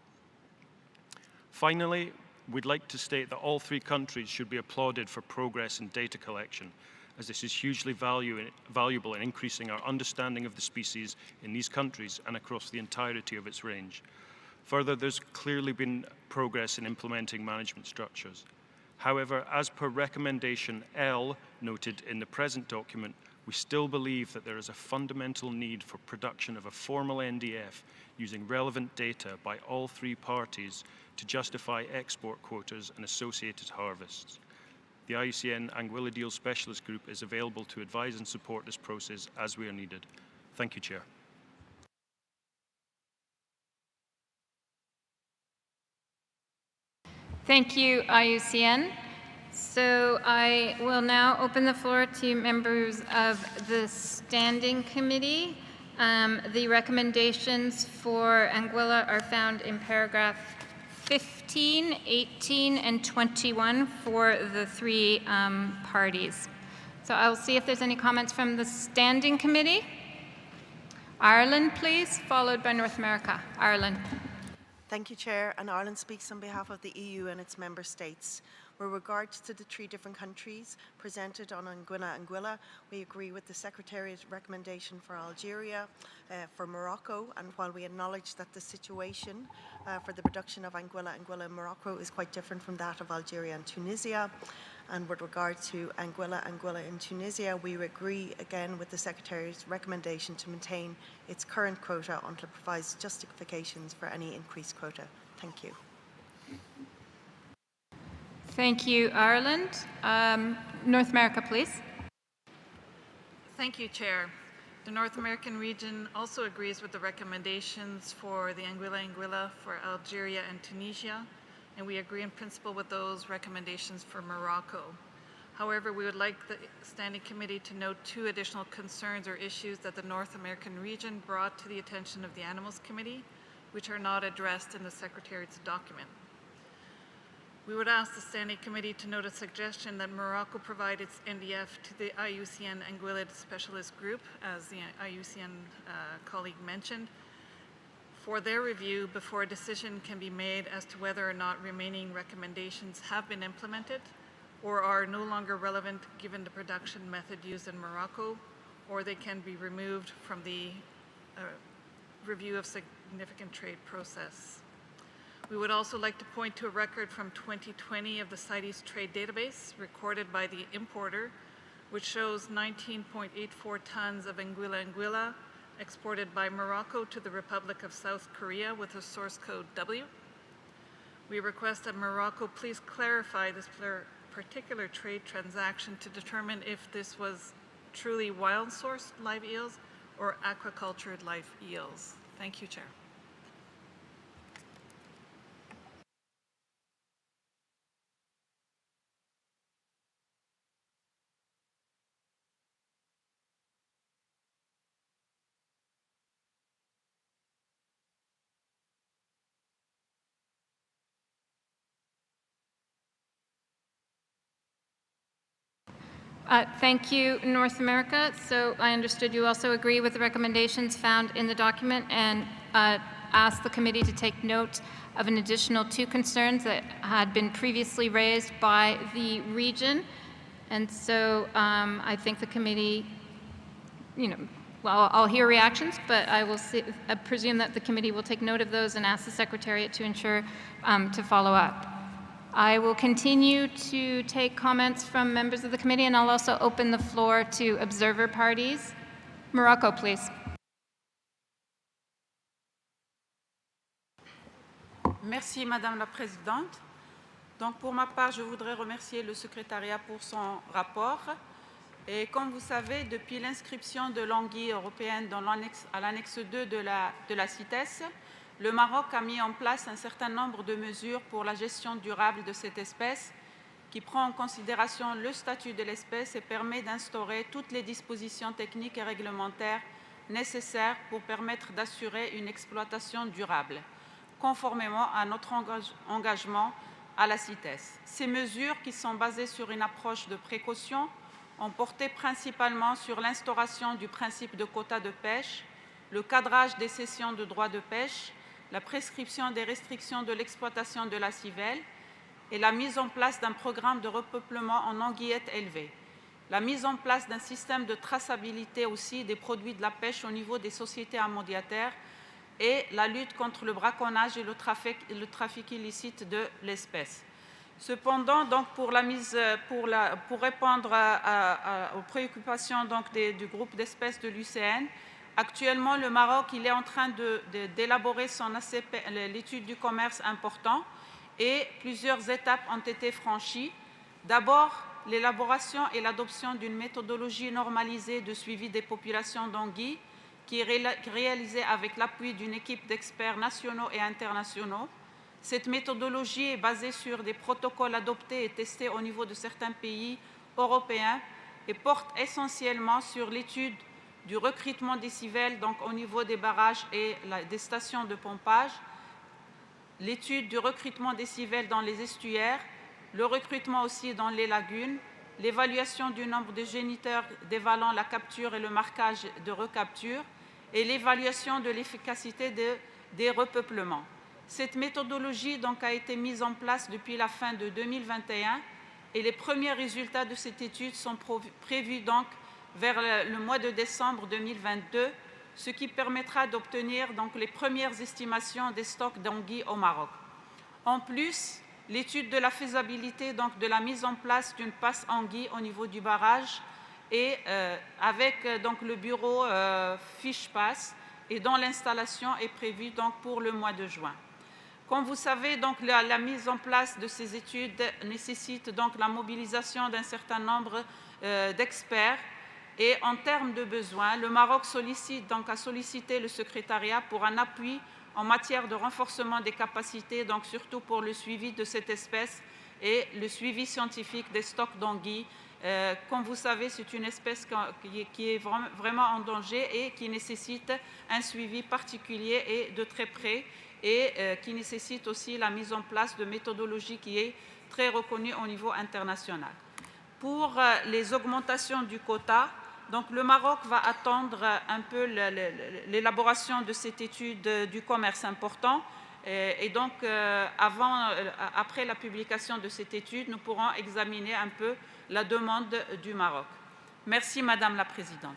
Finally, we'd like to state that all three countries should be applauded for progress in data collection, as this is hugely valuable in increasing our understanding of the species in these countries and across the entirety of its range. Further, there's clearly been progress in implementing management structures. However, as per recommendation L noted in the present document, we still believe that there is a fundamental need for production of a formal NDF using relevant data by all three parties to justify export quotas and associated harvests. The IUCN Anguilla Deal Specialist Group is available to advise and support this process as we are needed. Thank you, Chair. Thank you, IUCN. So I will now open the floor to members of the Standing Committee. The recommendations for Anguilla are found in paragraph 15, 18, and 21 for the three parties. So I'll see if there's any comments from the Standing Committee. Ireland, please, followed by North America. Ireland. Thank you, Chair. And Ireland speaks on behalf of the EU and its member states. With regards to the three different countries presented on Anguilla, we agree with the Secretariat's recommendation for Algeria, for Morocco, and while we acknowledge that the situation for the production of Anguilla in Morocco is quite different from that of Algeria and Tunisia, and with regard to Anguilla in Tunisia, we agree again with the Secretariat's recommendation to maintain its current quota until it provides justifications for any increased quota. Thank you. Thank you, Ireland. North America, please. Thank you, Chair. The North American region also agrees with the recommendations for the Anguilla for Algeria and Tunisia, and we agree in principle with those recommendations for Morocco. However, we would like the Standing Committee to note two additional concerns or issues that the North American region brought to the attention of the Animals Committee, which are not addressed in the Secretariat's document. We would ask the Standing Committee to note a suggestion that Morocco provide its NDF to the IUCN Anguilla Specialist Group, as the IUCN colleague mentioned, for their review before a decision can be made as to whether or not remaining recommendations have been implemented or are no longer relevant given the production method used in Morocco, or they can be removed from the review of significant trade process. We would also like to point to a record from 2020 of the CITES trade database recorded by the importer, which shows 19.84 tons of Anguilla exported by Morocco to the Republic of South Korea with a source code W. We request that Morocco please clarify this particular trade transaction to determine if this was truly wild-sourced live eels or aquacultured live eels. Thank you, Chair. Thank you, North America. So I understood you also agree with the recommendations found in the document and ask the committee to take note of an additional 2 concerns that had been previously raised by the region. And so I think the committee, well, I'll hear reactions, but I presume that the committee will take note of those and ask the Secretariat to ensure to follow up. I will continue to take comments from members of the committee, and I'll also open the floor to observer parties. Morocco, please. Merci, Madame la Présidente. Donc, pour ma part, je voudrais remercier le secrétariat pour son rapport. Et comme vous savez, depuis l'inscription de l'anguille européenne à l'annexe 2 de la CITES, le Maroc a mis en place un certain nombre de mesures pour la gestion durable de cette espèce qui prend en considération le statut de l'espèce et permet d'instaurer toutes les dispositions techniques et réglementaires nécessaires pour permettre d'assurer une exploitation durable, conformément à notre engagement à la CITES. Ces mesures, qui sont basées sur une approche de précaution, ont porté principalement sur l'instauration du principe de quotas de pêche, le cadrage des cessions de droits de pêche, la prescription des restrictions de l'exploitation de la civelle et la mise en place d'un programme de repeuplement en anguillettes élevées. La mise en place d'un système de traçabilité aussi des produits de la pêche au niveau des sociétés amodiataires et la lutte contre le braconnage et le trafic illicite de l'espèce. Cependant, donc, pour répondre aux préoccupations du groupe d'espèces de l'UCN, actuellement, le Maroc est en train d'élaborer son ACP, l'étude du commerce important, et plusieurs étapes ont été franchies. D'abord, l'élaboration et l'adoption d'une méthodologie normalisée de suivi des populations d'anguilles, qui est réalisée avec l'appui d'une équipe d'experts nationaux et internationaux. Cette méthodologie est basée sur des protocoles adoptés et testés au niveau de certains pays européens et porte essentiellement sur l'étude du recrutement des civelles, donc au niveau des barrages et des stations de pompage, l'étude du recrutement des civelles dans les estuaires, le recrutement aussi dans les lagunes, l'évaluation du nombre de géniteurs dévalant la capture et le marquage de recapture, et l'évaluation de l'efficacité des repeuplements. Cette méthodologie donc, a été mise en place depuis la fin de 2021 et les premiers résultats de cette étude sont prévus donc vers le mois de décembre 2022, ce qui permettra d'obtenir donc les premières estimations des stocks d'anguilles au Maroc. En plus, l'étude de la faisabilité donc, de la mise en place d'une passe anguille au niveau du barrage et avec donc, le bureau Fiche Pass et dont l'installation est prévue donc, pour le mois de juin. Comme vous savez, donc, la mise en place de ces études nécessite donc, la mobilisation d'un certain nombre d'experts. Et en termes de besoins, le Maroc a sollicité le secrétariat pour un appui en matière de renforcement des capacités, donc surtout pour le suivi de cette espèce et le suivi scientifique des stocks d'anguilles. Comme vous savez, c'est une espèce qui est vraiment en danger et qui nécessite un suivi particulier et de très près et qui nécessite aussi la mise en place de méthodologies qui est très reconnue au niveau international. Pour les augmentations du quota, donc le Maroc va attendre un peu l'élaboration de cette étude du commerce important et donc après la publication de cette étude, nous pourrons examiner un peu la demande du Maroc. Merci Madame la Présidente.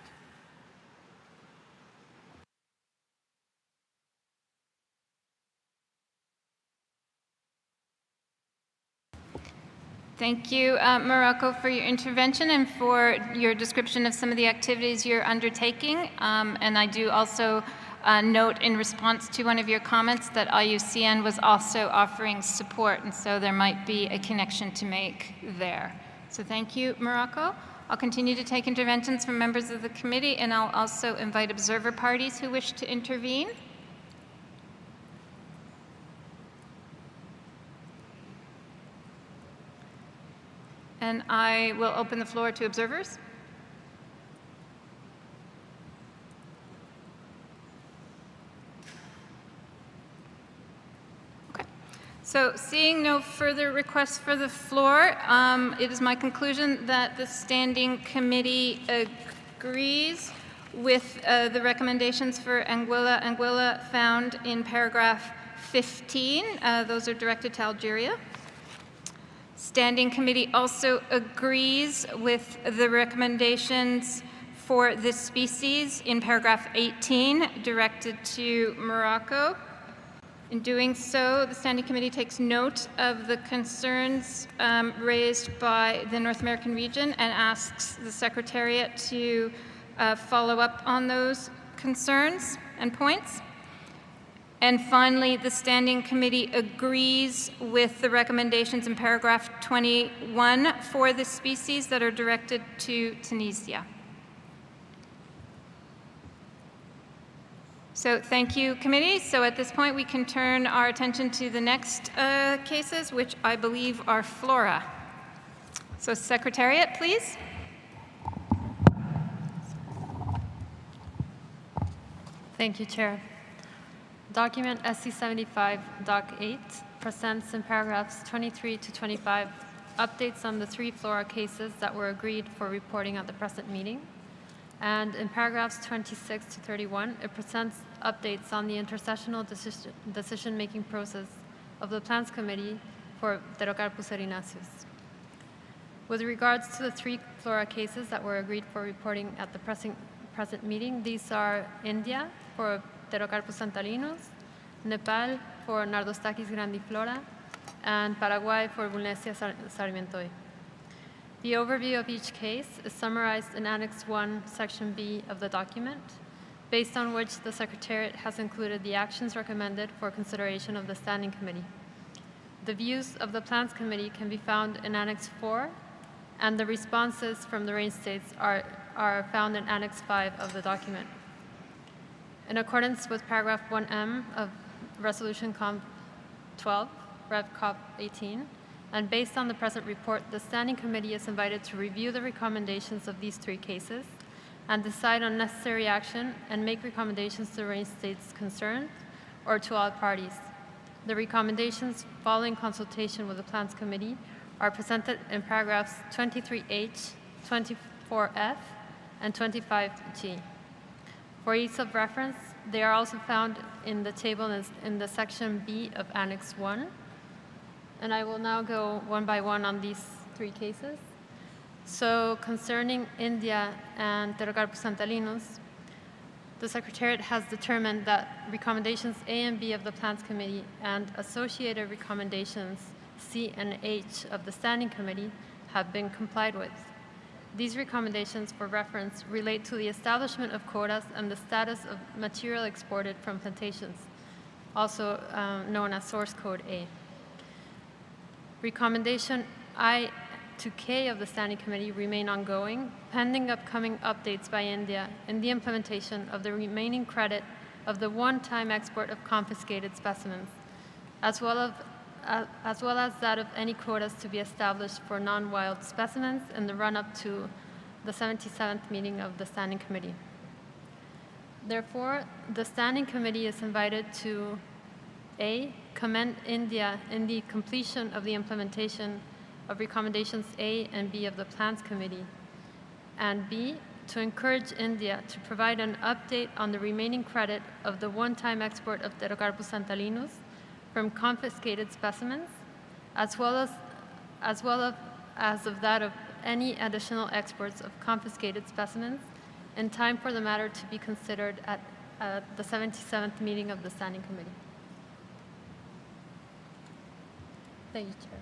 Thank you, Morocco, for your intervention and for your description of some of the activities you're undertaking. And I do also note in response to one of your comments that IUCN was also offering support, and so there might be a connection to make there. So thank you, Morocco. I'll continue to take interventions from members of the committee, and I'll also invite observer parties who wish to intervene. And I will open the floor to observers. Okay. So seeing no further requests for the floor, it is my conclusion that the Standing Committee agrees with the recommendations for Anguilla found in paragraph 15. Those are directed to Algeria. Standing Committee also agrees with the recommendations for this species in paragraph 18, directed to Morocco. In doing so, the Standing Committee takes note of the concerns raised by the North American region and asks the Secretariat to follow up on those concerns and points. And finally, the Standing Committee agrees with the recommendations in paragraph 21 for this species that are directed to Tunisia. So thank you, committee. So at this point, we can turn our attention to the next cases, which I believe are Flora. So Secretariat, please. Thank you, Chair. Document SC75, Doc 8, presents in paragraphs 23 to 25 updates on the 3 Flora cases that were agreed for reporting at the present meeting. And in paragraphs 26 to 31, it presents updates on the intersessional decision-making process of the Plans Committee for Pterocarpus erinaceus. With regards to the 3 Flora cases that were agreed for reporting at the present meeting, these are India for Pterocarpus santalinus, Nepal for Nardostachys grandiflora, and Paraguay for Vulnesia sarmientoi. The overview of each case is summarized in Annex 1, Section B of the document, based on which the Secretariat has included the actions recommended for consideration of the Standing Committee. The views of the Plans Committee can be found in Annex 4, and the responses from the range states are found in Annex 5 of the document. In accordance with paragraph 1M of Resolution COM 12, Rev COP 18, and based on the present report, the Standing Committee is invited to review the recommendations of these 3 cases and decide on necessary action and make recommendations to the range states concerned or to all parties. The recommendations following consultation with the Plans Committee are presented in paragraphs 23H, 24F, and 25G. For ease of reference, they are also found in the table in the Section B of Annex 1. And I will now go one by one on these 3 cases. So concerning India and Pterocarpus santalinus, the Secretariat has determined that recommendations A and B of the Plans Committee and associated recommendations C and H of the Standing Committee have been complied with. These recommendations for reference relate to the establishment of quotas and the status of material exported from plantations, also known as Source Code A. Recommendation I to K of the Standing Committee remain ongoing, pending upcoming updates by India in the implementation of the remaining credit of the one-time export of confiscated specimens, as well as that of any quotas to be established for non-wild specimens in the run-up to the 77th meeting of the Standing Committee. Therefore, the Standing Committee is invited to A, commend India in the completion of the implementation of recommendations A and B of the Plans Committee, and B, to encourage India to provide an update on the remaining credit of the one-time export of Pterocarpus santalinus from confiscated specimens, as well as of that of any additional exports of confiscated specimens in time for the matter to be considered at the 77th meeting of the Standing Committee. Thank you, Chair.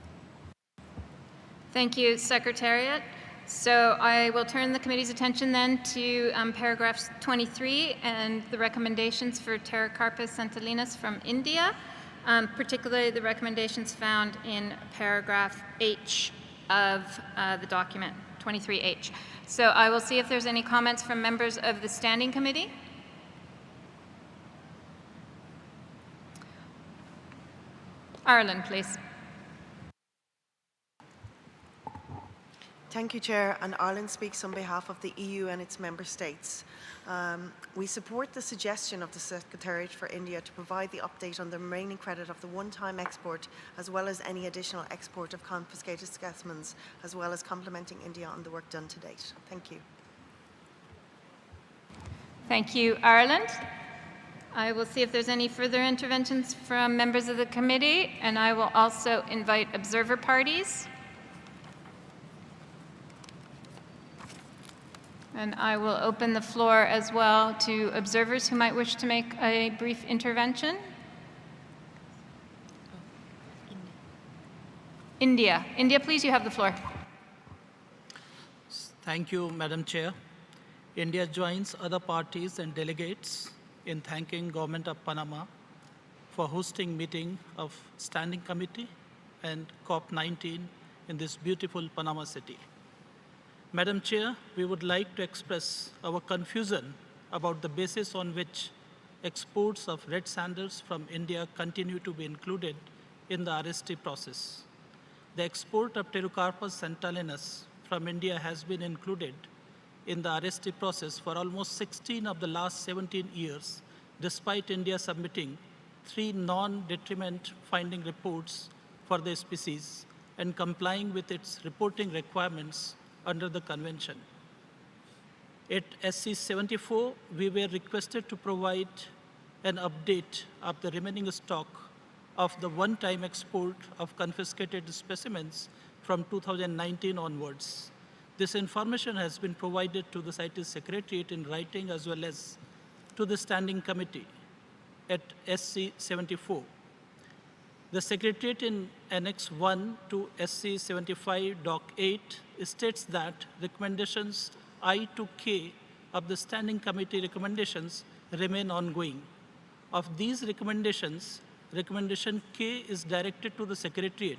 Thank you, Secretariat. So I will turn the committee's attention then to paragraphs 23 and the recommendations for Pterocarpus santalinus from India, particularly the recommendations found in paragraph H of the document, 23H. So I will see if there's any comments from members of the Standing Committee. Ireland, please. Thank you, Chair. And Ireland speaks on behalf of the EU and its member states. We support the suggestion of the Secretariat for India to provide the update on the remaining credit of the one-time export, as well as any additional export of confiscated specimens, as well as complimenting India on the work done to date. Thank you. Thank you, Ireland. I will see if there's any further interventions from members of the committee, and I will also invite observer parties. And I will open the floor as well to observers who might wish to make a brief intervention. India, please, you have the floor. Thank you, Madam Chair. India joins other parties and delegates in thanking Government of Panama for hosting meeting of Standing Committee and COP19 in this beautiful Panama City. Madam Chair, we would like to express our confusion about the basis on which exports of red sandals from India continue to be included in the RST process. The export of Pterocarpus santalinus from India has been included in the RST process for almost 16 of the last 17 years, despite India submitting 3 non-detriment finding reports for the species and complying with its reporting requirements under the convention. At SC 74, we were requested to provide an update of the remaining stock of the one-time export of confiscated specimens from 2019 onwards. This information has been provided to the CITES Secretariat in writing as well as to the Standing Committee at SC 74. The Secretariat in Annex 1 to SC 75 Doc 8 states that recommendations I to K of the Standing Committee recommendations remain ongoing. Of these recommendations, recommendation K is directed to the Secretariat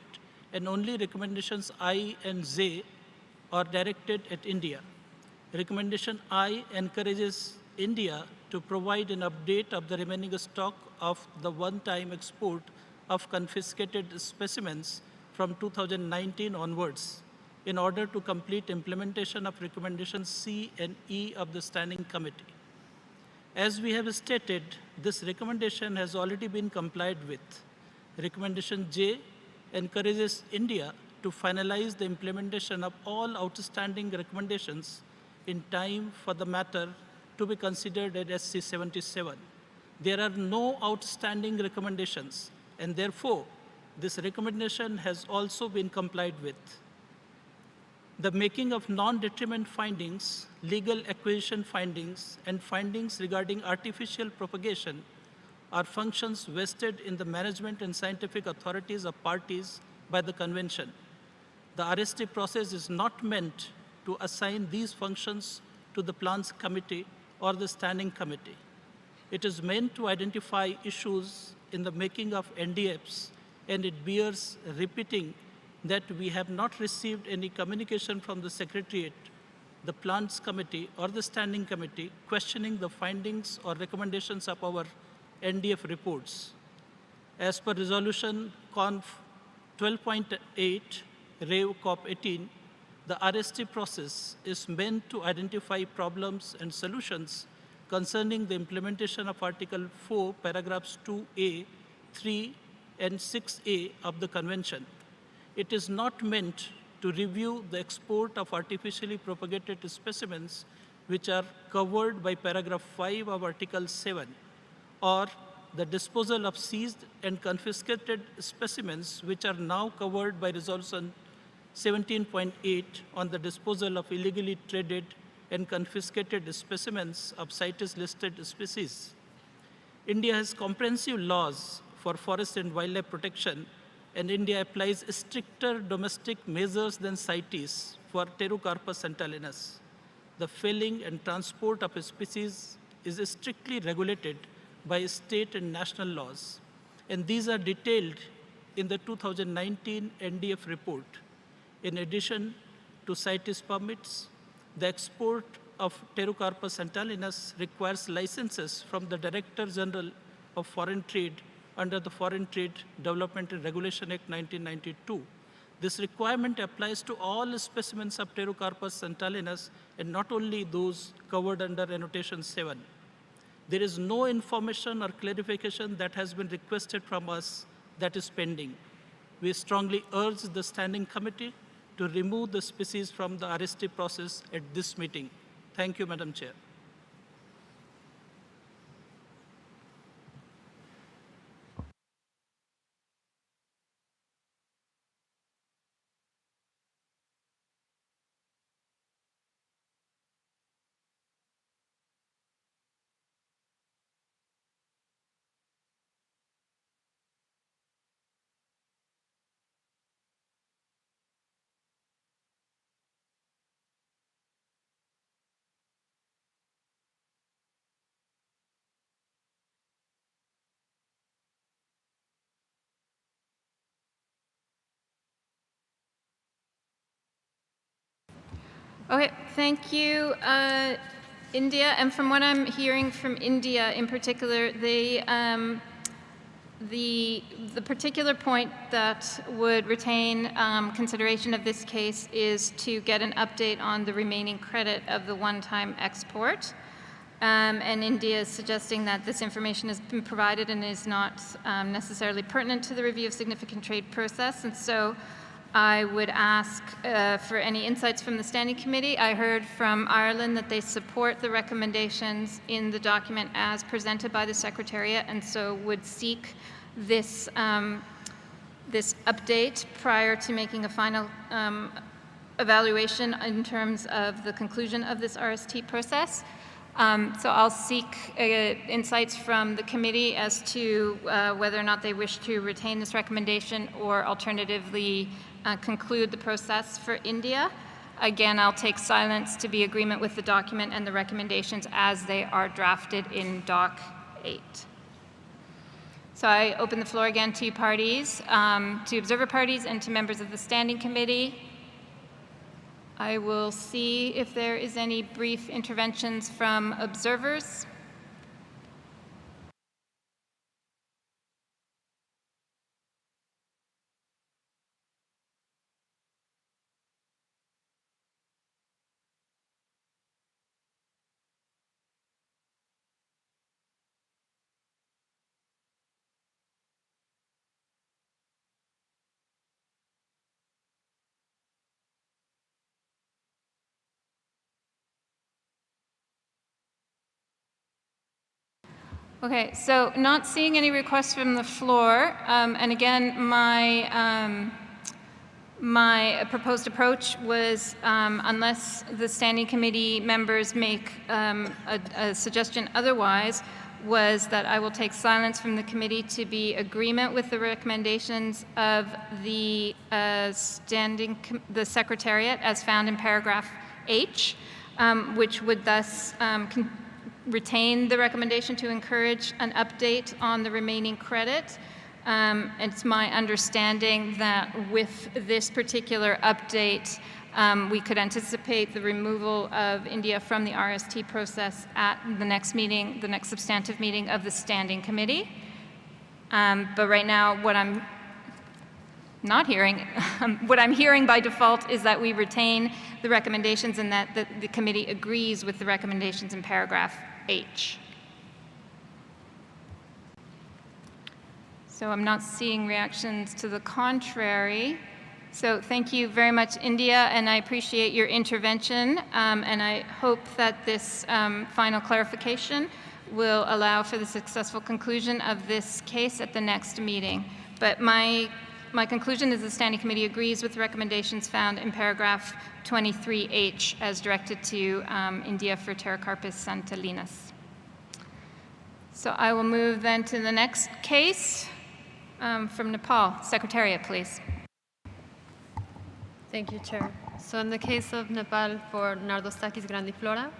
and only recommendations I and J are directed at India. Recommendation I encourages India to provide an update of the remaining stock of the one-time export of confiscated specimens from 2019 onwards in order to complete implementation of recommendations C and E of the Standing Committee. As we have stated, this recommendation has already been complied with. Recommendation J encourages India to finalize the implementation of all outstanding recommendations in time for the matter to be considered at SC 77. There are no outstanding recommendations, and therefore, this recommendation has also been complied with. The making of non-detriment findings, legal acquisition findings, and findings regarding artificial propagation are functions vested in the management and scientific authorities of parties by the Convention. The RST process is not meant to assign these functions to the Plans Committee or the Standing Committee. It is meant to identify issues in the making of NDFs, and it bears repeating that we have not received any communication from the Secretariat, the Plans Committee, or the Standing Committee questioning the findings or recommendations of our NDF reports. As per Resolution Conf 12.8, Rev COP 18, the RST process is meant to identify problems and solutions concerning the implementation of Article 4, paragraphs 2A, 3, and 6A of the Convention. It is not meant to review the export of artificially propagated specimens which are covered by paragraph 5 of Article 7, or the disposal of seized and confiscated specimens which are now covered by Resolution 17.8 on the disposal of illegally traded and confiscated specimens of CITES listed species. India has comprehensive laws for forest and wildlife protection, and India applies stricter domestic measures than CITES for Pterocarpus santalinus. The felling and transport of a species is strictly regulated by state and national laws, and these are detailed in the 2019 NDF report. In addition to CITES permits, the export of Pterocarpus santalinus requires licenses from the Director General of Foreign Trade under the Foreign Trade Development and Regulation Act 1992. This requirement applies to all specimens of Pterocarpus santalinus and not only those covered under Annotation 7. There is no information or clarification that has been requested from us that is pending. We strongly urge the Standing Committee to remove the species from the RST process at this meeting. Thank you, Madam Chair. Okay, thank you, India. And from what I'm hearing from India in particular, the particular point that would retain consideration of this case is to get an update on the remaining credit of the one-time export. And India is suggesting that this information has been provided and is not necessarily pertinent to the review of significant trade process. And so I would ask for any insights from the Standing Committee. I heard from Ireland that they support the recommendations in the document as presented by the Secretariat, and so would seek this, this update prior to making a final evaluation in terms of the conclusion of this RST process. So I'll seek insights from the committee as to whether or not they wish to retain this recommendation or alternatively conclude the process for India. Again, I'll take silence to be agreement with the document and the recommendations as they are drafted in Doc 8. So I open the floor again to parties, to observer parties and to members of the Standing Committee. I will see if there is any brief interventions from observers. Okay, so not seeing any requests from the floor, and again, my proposed approach was, unless the Standing Committee members make a suggestion otherwise, was that I will take silence from the committee to be agreement with the recommendations of the the Secretariat as found in paragraph H, which would thus retain the recommendation to encourage an update on the remaining credit. It's my understanding that with this particular update, we could anticipate the removal of India from the RST process at the next meeting, the next substantive meeting of the Standing Committee. But right now, what I'm not hearing, what I'm hearing by default is that we retain the recommendations and that the committee agrees with the recommendations in paragraph H. So I'm not seeing reactions to the contrary. So thank you very much, India, and I appreciate your intervention, and I hope that this final clarification will allow for the successful conclusion of this case at the next meeting. But my conclusion is the Standing Committee agrees with the recommendations found in paragraph 23H as directed to India for Pterocarpus santalinus. So I will move then to the next case from Nepal. Secretariat, please. Thank you, Chair. So in the case of Nepal for Nardostachys grandiflora,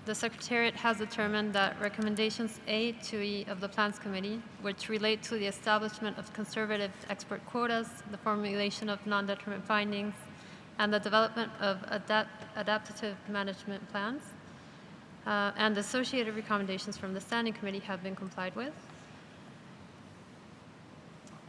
the Secretariat has determined that recommendations A to E of the Plans Committee, which relate to the establishment of conservative export quotas, the formulation of non-determinant findings, and the development of adaptive management plans, and associated recommendations from the Standing Committee have been complied with.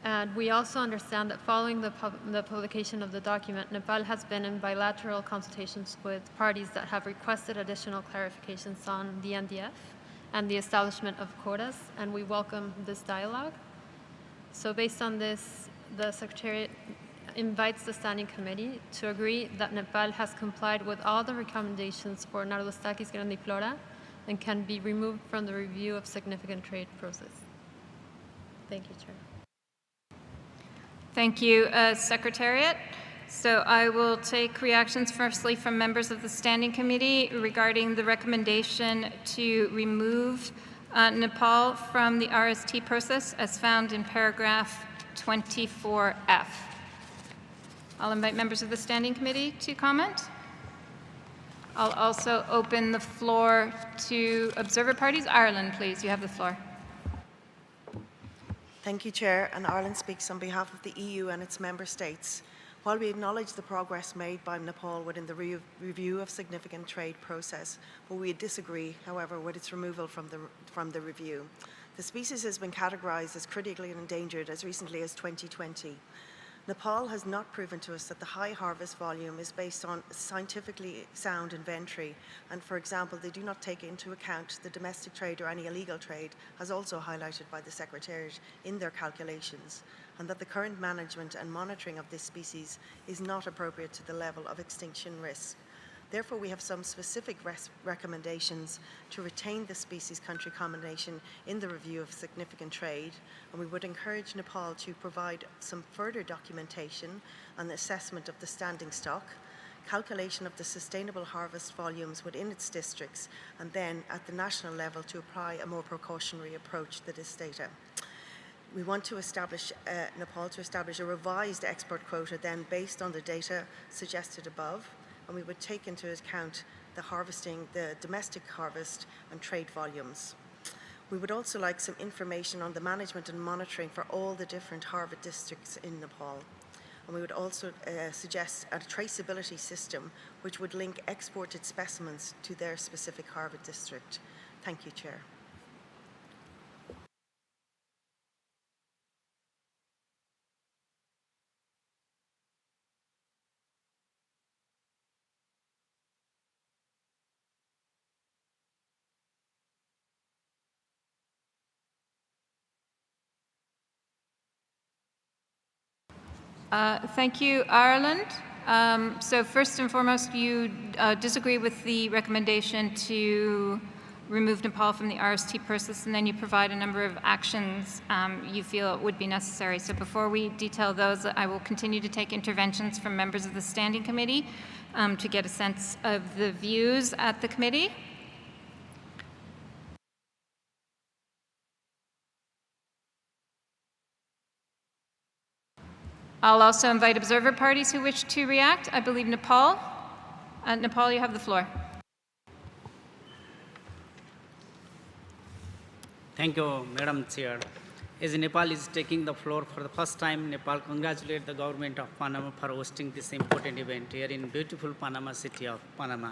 And we also understand that following the publication of the document, Nepal has been in bilateral consultations with parties that have requested additional clarifications on the NDF and the establishment of quotas, and we welcome this dialogue. So based on this, the Secretariat invites the Standing Committee to agree that Nepal has complied with all the recommendations for Nardostachys grandiflora and can be removed from the review of significant trade process. Thank you, Chair. Thank you, Secretariat. So I will take reactions firstly from members of the Standing Committee regarding the recommendation to remove Nepal from the RST process as found in paragraph 24F. I'll invite members of the Standing Committee to comment. I'll also open the floor to observer parties. Ireland, please, you have the floor. Thank you, Chair. And Ireland speaks on behalf of the EU and its member states. While we acknowledge the progress made by Nepal within the review of significant trade process, but we disagree, however, with its removal from the review. The species has been categorized as critically endangered as recently as 2020. Nepal has not proven to us that the high harvest volume is based on scientifically sound inventory, and for example, they do not take into account the domestic trade or any illegal trade, as also highlighted by the Secretariat in their calculations, and that the current management and monitoring of this species is not appropriate to the level of extinction risk. Therefore, we have some specific recommendations to retain the species country combination in the review of significant trade, and we would encourage Nepal to provide some further documentation on the assessment of the standing stock, calculation of the sustainable harvest volumes within its districts, and then at the national level to apply a more precautionary approach to this data. We want to establish, Nepal to establish a revised export quota then based on the data suggested above, and we would take into account the harvesting, the domestic harvest and trade volumes. We would also like some information on the management and monitoring for all the different harvest districts in Nepal. And we would also suggest a traceability system which would link exported specimens to their specific harvest district. Thank you, Chair. Thank you, Ireland. So first and foremost, you disagree with the recommendation to remove Nepal from the RST process, and then you provide a number of actions you feel would be necessary. So before we detail those, I will continue to take interventions from members of the Standing Committee to get a sense of the views at the committee. I'll also invite observer parties who wish to react. I believe Nepal. Nepal, you have the floor. Thank you, Madam Chair. As Nepal is taking the floor for the first time, Nepal congratulates the government of Panama for hosting this important event here in beautiful Panama city of Panama.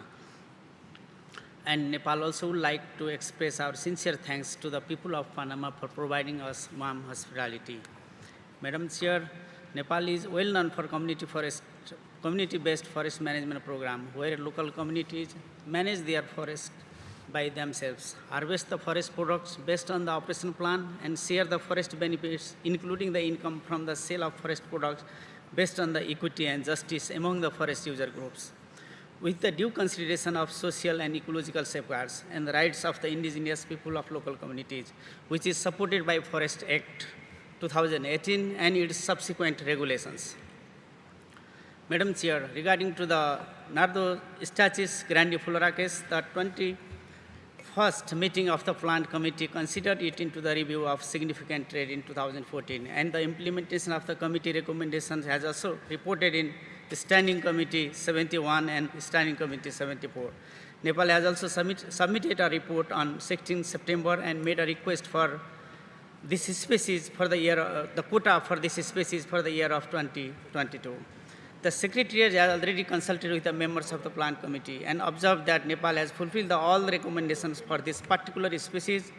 And Nepal also would like to express our sincere thanks to the people of Panama for providing us warm hospitality. Madam Chair, Nepal is well known for community-based forest management program, where local communities manage their forest by themselves, harvest the forest products based on the operation plan, and share the forest benefits, including the income from the sale of forest products based on the equity and justice among the forest user groups, with the due consideration of social and ecological safeguards and the rights of the indigenous people of local communities, which is supported by Forest Act 2018 and its subsequent regulations. Madam Chair, regarding to the Nardo Stachys grandiflora case, the 21st meeting of the Plant Committee considered it into the review of significant trade in 2014, and the implementation of the committee recommendations has also reported in Standing Committee 71 and Standing Committee 74. Nepal has also submitted a report on 16 September and made a request for this species for the year, the quota for this species for the year of 2022. The Secretariat has already consulted with the members of the Plant Committee and observed that Nepal has fulfilled all the recommendations for this particular species,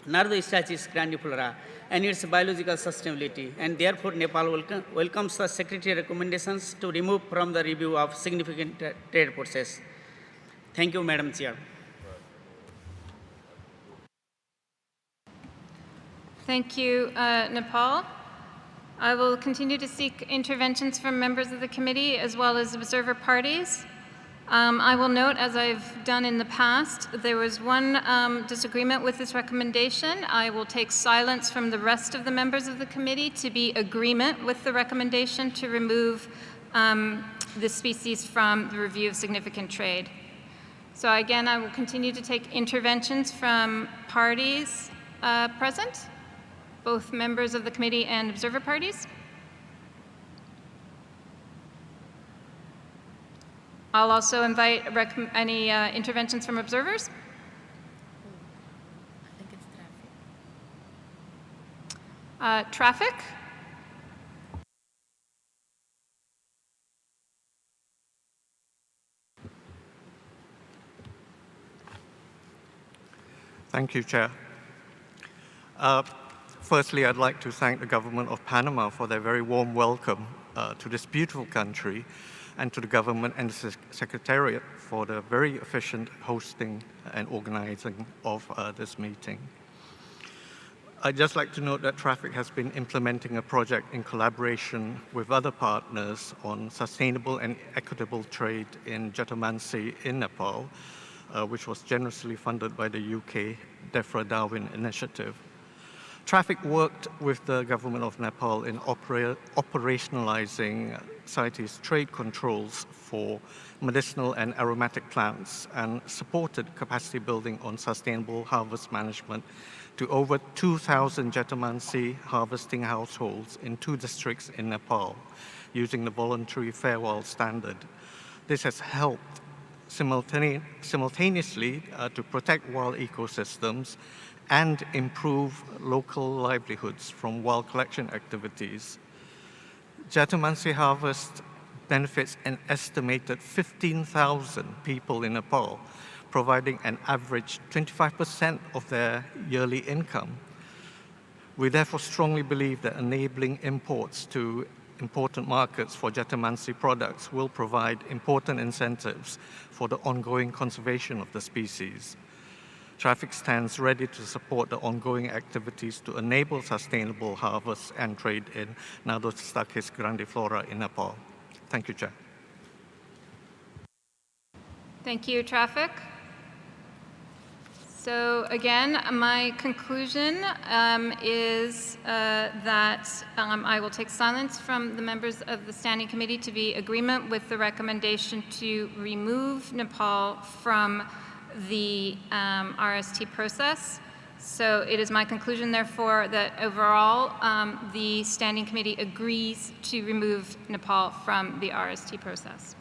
Nardo Stachys grandiflora, and its biological sustainability, and therefore Nepal welcomes the Secretariat recommendations to remove from the review of significant trade process. Thank you, Madam Chair. Thank you, Nepal. I will continue to seek interventions from members of the committee as well as observer parties. I will note, as I've done in the past, there was one disagreement with this recommendation. I will take silence from the rest of the members of the committee to be agreement with the recommendation to remove this species from the review of significant trade. So again, I will continue to take interventions from parties present, both members of the committee and observer parties. I'll also invite any interventions from observers. I think it's traffic. Traffic. Thank you, Chair. Firstly, I'd like to thank the government of Panama for their very warm welcome to this beautiful country, and to the government and the Secretariat for the very efficient hosting and organizing of this meeting. I'd just like to note that Traffic has been implementing a project in collaboration with other partners on sustainable and equitable trade in Jatamansi in Nepal, which was generously funded by the UK DEFRA Darwin Initiative. Traffic worked with the government of Nepal in operationalizing CITES trade controls for medicinal and aromatic plants, and supported capacity building on sustainable harvest management to over 2,000 Jatamansi harvesting households in 2 districts in Nepal, using the voluntary farewell standard. This has helped simultaneously to protect wild ecosystems and improve local livelihoods from wild collection activities. Jatamansi harvest benefits an estimated 15,000 people in Nepal, providing an average 25% of their yearly income. We therefore strongly believe that enabling imports to important markets for Jatamansi products will provide important incentives for the ongoing conservation of the species. Traffic stands ready to support the ongoing activities to enable sustainable harvests and trade in Nardostakis grandiflora in Nepal. Thank you, Chair. Thank you, Traffic. So again, my conclusion is that I will take silence from the members of the Standing Committee to be agreement with the recommendation to remove Nepal from the RST process. So it is my conclusion, therefore, that overall the Standing Committee agrees to remove Nepal from the RST process.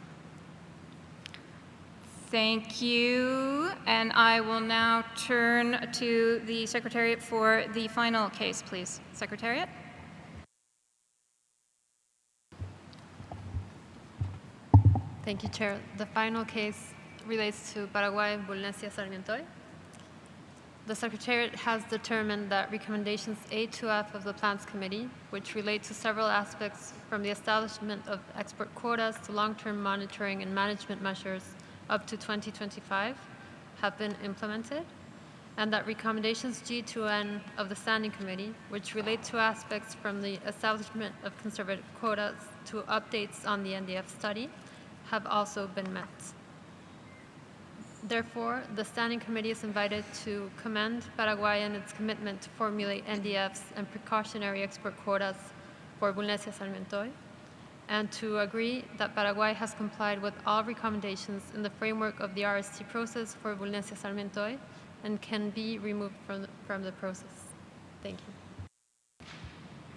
Thank you. And I will now turn to the Secretariat for the final case, please. Secretariat? Thank you, Chair. The final case relates to Paraguay Vulnesia sarmientoi. The Secretariat has determined that recommendations A to F of the Plans Committee, which relate to several aspects from the establishment of export quotas to long-term monitoring and management measures up to 2025, have been implemented, and that recommendations G to N of the Standing Committee, which relate to aspects from the establishment of conservative quotas to updates on the NDF study, have also been met. Therefore, the Standing Committee is invited to commend Paraguay in its commitment to formulate NDFs and precautionary export quotas for Vulnesia sarmientoi, and to agree that Paraguay has complied with all recommendations in the framework of the RST process for Vulnesia sarmientoi and can be removed from the process. Thank you.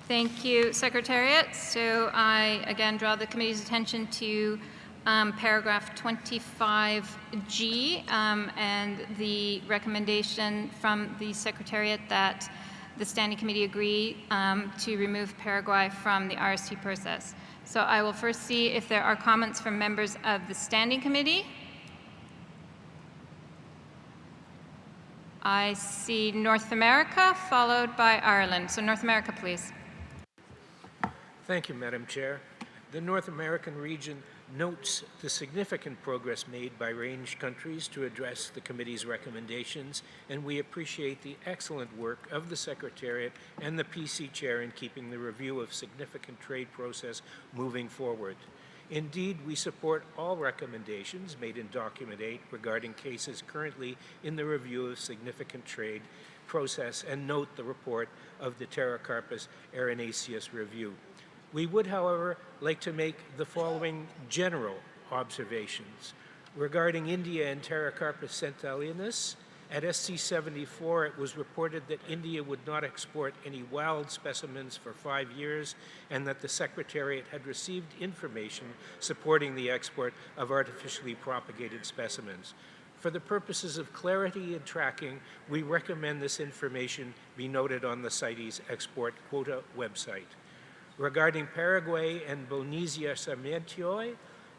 Thank you, Secretariat. So I again draw the committee's attention to paragraph 25G and the recommendation from the Secretariat that the Standing Committee agree to remove Paraguay from the RST process. So I will first see if there are comments from members of the Standing Committee. I see North America, followed by Ireland. So North America, please. Thank you, Madam Chair. The North American region notes the significant progress made by range countries to address the committee's recommendations, and we appreciate the excellent work of the Secretariat and the PC Chair in keeping the review of significant trade process moving forward. Indeed, we support all recommendations made in Document 8 regarding cases currently in the review of significant trade process, and note the report of the Pterocarpus erinaceus review. We would, however, like to make the following general observations. Regarding India and Pterocarpus centellinus, at SC74 it was reported that India would not export any wild specimens for 5 years, and that the Secretariat had received information supporting the export of artificially propagated specimens. For the purposes of clarity and tracking, we recommend this information be noted on the CITES export quota website. Regarding Paraguay and Vulnesia sarmientoi,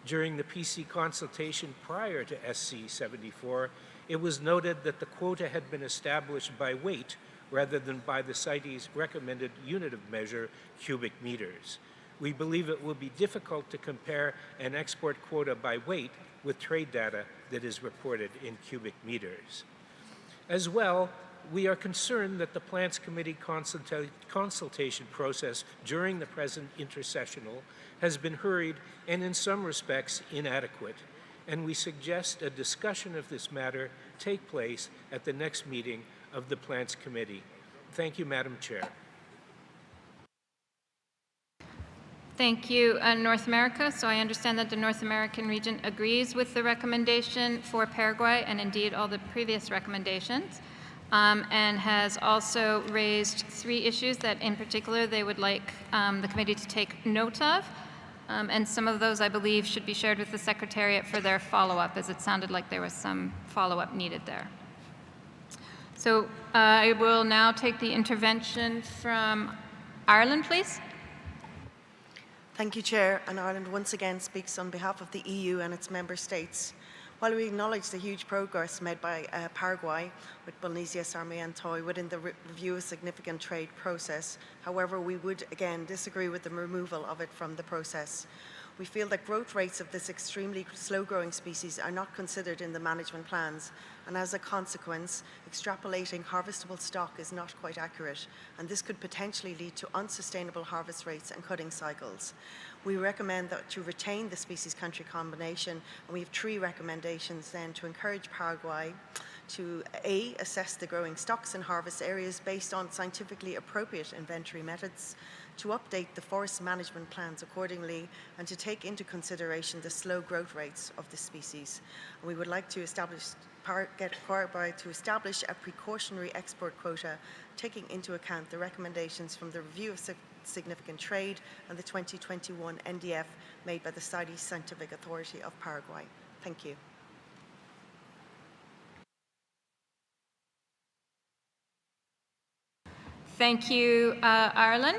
During the PC consultation prior to SC 74, it was noted that the quota had been established by weight rather than by the CITES recommended unit of measure, cubic meters. We believe it will be difficult to compare an export quota by weight with trade data that is reported in cubic meters. As well, we are concerned that the Plants Committee consultation process during the present intersessional has been hurried and in some respects inadequate, and we suggest a discussion of this matter take place at the next meeting of the Plants Committee. Thank you, Madam Chair. Thank you, North America. So I understand that the North American region agrees with the recommendation for Paraguay and indeed all the previous recommendations, and has also raised 3 issues that in particular they would like the committee to take note of. And some of those, I believe, should be shared with the Secretariat for their follow-up, as it sounded like there was some follow-up needed there. So I will now take the intervention from Ireland, please. Thank you, Chair. And Ireland once again speaks on behalf of the EU and its member states. While we acknowledge the huge progress made by Paraguay with Bolnesia sarmientoi within the review of significant trade process, however, we would again disagree with the removal of it from the process. We feel that growth rates of this extremely slow-growing species are not considered in the management plans, and as a consequence, extrapolating harvestable stock is not quite accurate, and this could potentially lead to unsustainable harvest rates and cutting cycles. We recommend that to retain the species country combination, and we have 3 recommendations then to encourage Paraguay to A, assess the growing stocks and harvest areas based on scientifically appropriate inventory methods, to update the forest management plans accordingly, and to take into consideration the slow growth rates of the species. And we would like to get Paraguay to establish a precautionary export quota, taking into account the recommendations from the review of significant trade and the 2021 NDF made by the CITES Scientific Authority of Paraguay. Thank you. Thank you, Ireland.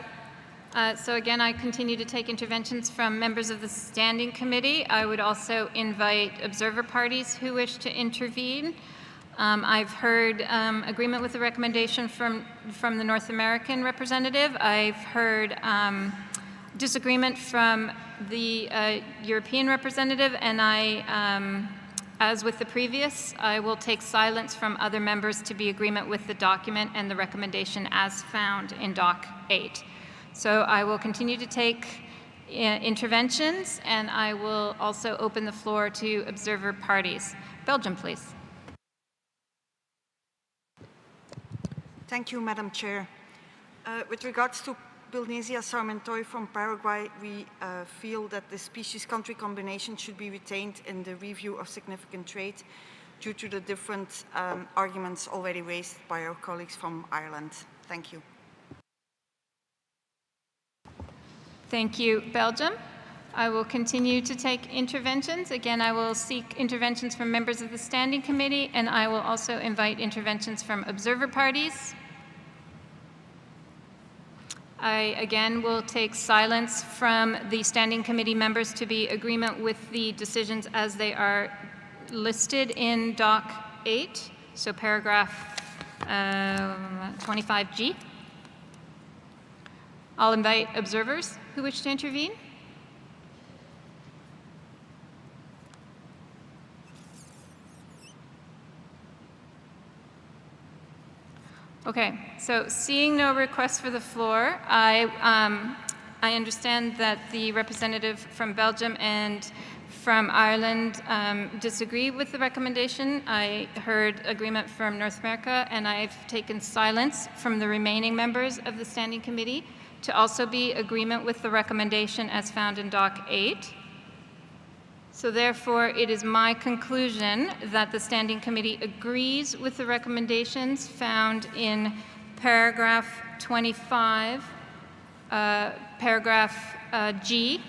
So again, I continue to take interventions from members of the Standing Committee. I would also invite observer parties who wish to intervene. I've heard agreement with the recommendation from the North American representative. I've heard disagreement from the European representative, and as with the previous, I will take silence from other members to be agreement with the document and the recommendation as found in Doc 8. So I will continue to take interventions, and I will also open the floor to observer parties. Belgium, please. Thank you, Madam Chair. With regards to Bolnesia sarmientoi from Paraguay, we feel that the species country combination should be retained in the review of significant trade due to the different arguments already raised by our colleagues from Ireland. Thank you. Thank you, Belgium. I will continue to take interventions. Again, I will seek interventions from members of the Standing Committee, and I will also invite interventions from observer parties. I again will take silence from the Standing Committee members to be agreement with the decisions as they are listed in Doc 8, so paragraph 25G. I'll invite observers who wish to intervene. Okay, so seeing no requests for the floor, I understand that the representative from Belgium and from Ireland disagree with the recommendation. I heard agreement from North America, and I've taken silence from the remaining members of the Standing Committee to also be agreement with the recommendation as found in Doc 8. So therefore, it is my conclusion that the Standing Committee agrees with the recommendations found in paragraph 25, paragraph G,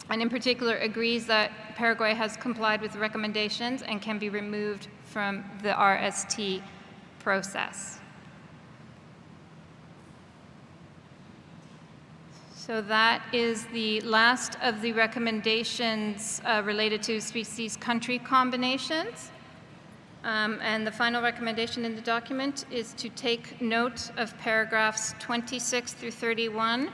and in particular agrees that Paraguay has complied with the recommendations and can be removed from the RST process. So that is the last of the recommendations related to species country combinations. And the final recommendation in the document is to take note of paragraphs 26 through 31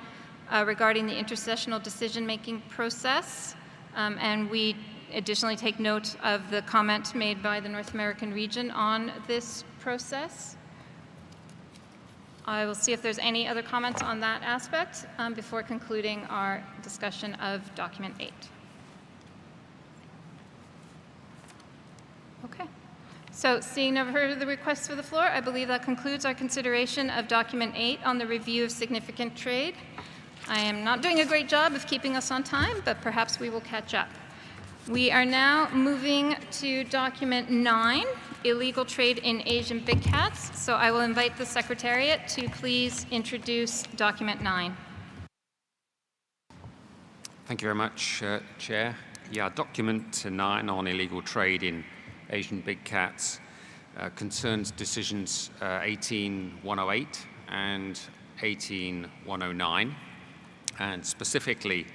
regarding the intersessional decision-making process. And we additionally take note of the comment made by the North American region on this process. I will see if there's any other comments on that aspect before concluding our discussion of document 8. Okay. So seeing no further requests for the floor, I believe that concludes our consideration of document 8 on the review of significant trade. I am not doing a great job of keeping us on time, but perhaps we will catch up. We are now moving to document 9, illegal trade in Asian big cats. So I will invite the Secretariat to please introduce document 9. Thank you very much, Chair. Yeah, document 9 on illegal trade in Asian big cats concerns decisions 18108 and 18109, and specifically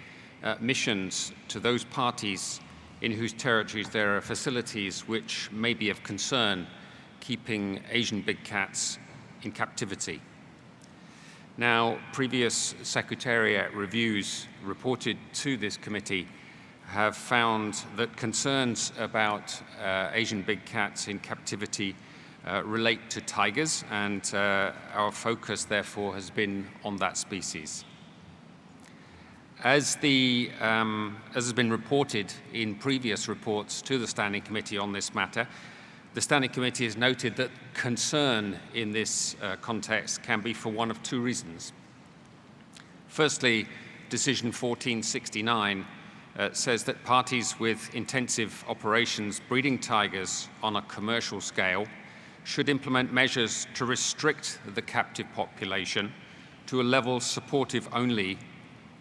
missions to those parties in whose territories there are facilities which may be of concern keeping Asian big cats in captivity. Now, previous Secretariat reviews reported to this committee have found that concerns about Asian big cats in captivity relate to tigers, and our focus, therefore, has been on that species. As has been reported in previous reports to the Standing Committee on this matter, the Standing Committee has noted that concern in this context can be for one of two reasons. Firstly, Decision 1469 says that parties with intensive operations breeding tigers on a commercial scale should implement measures to restrict the captive population to a level supportive only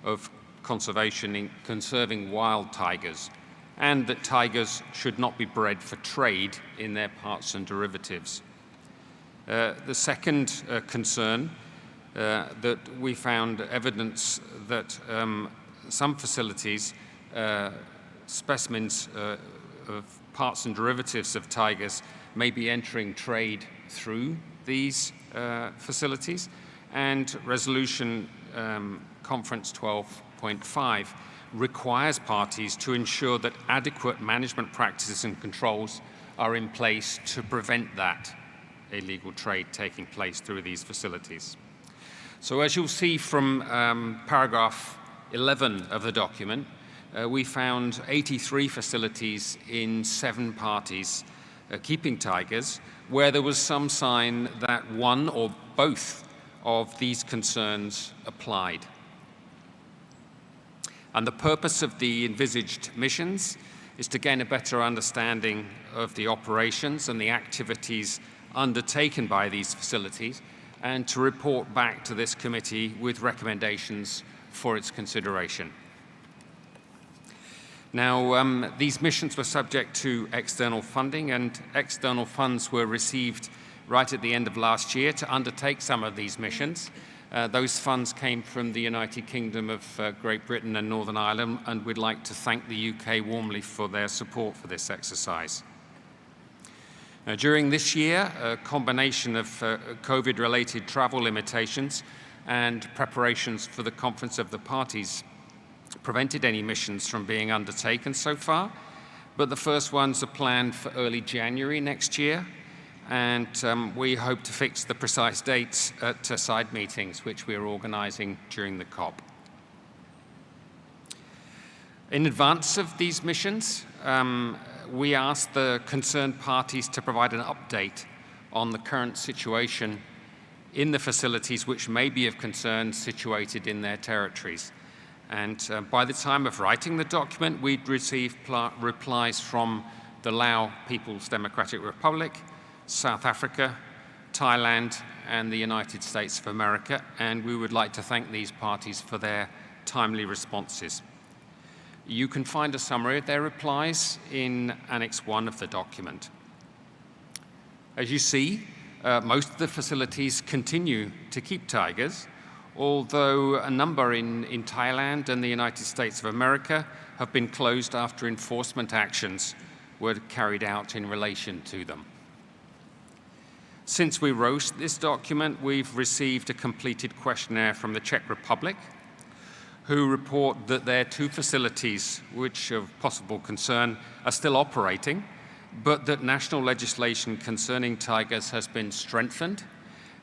of conserving wild tigers, and that tigers should not be bred for trade in their parts and derivatives. The second concern that we found evidence that some facilities, specimens of parts and derivatives of tigers may be entering trade through these facilities, and Resolution Conference 12.5 requires parties to ensure that adequate management practices and controls are in place to prevent that illegal trade taking place through these facilities. So as you'll see from paragraph 11 of the document, we found 83 facilities in 7 parties keeping tigers, where there was some sign that one or both of these concerns applied. And the purpose of the envisaged missions is to gain a better understanding of the operations and the activities undertaken by these facilities, and to report back to this committee with recommendations for its consideration. Now, these missions were subject to external funding, and external funds were received right at the end of last year to undertake some of these missions. Those funds came from the United Kingdom of Great Britain and Northern Ireland, and we'd like to thank the UK warmly for their support for this exercise. During this year, a combination of COVID-related travel limitations and preparations for the Conference of the Parties prevented any missions from being undertaken so far, but the first ones are planned for early January next year, and we hope to fix the precise dates at side meetings, which we are organizing during the COP. In advance of these missions, we asked the concerned parties to provide an update on the current situation in the facilities which may be of concern situated in their territories. And by the time of writing the document, we'd received replies from the Lao People's Democratic Republic, South Africa, Thailand, and the United States of America, and we would like to thank these parties for their timely responses. You can find a summary of their replies in Annex 1 of the document. As you see, most of the facilities continue to keep tigers, although a number in Thailand and the United States of America have been closed after enforcement actions were carried out in relation to them. Since we wrote this document, we've received a completed questionnaire from the Czech Republic, who report that their 2 facilities, which of possible concern, are still operating, but that national legislation concerning tigers has been strengthened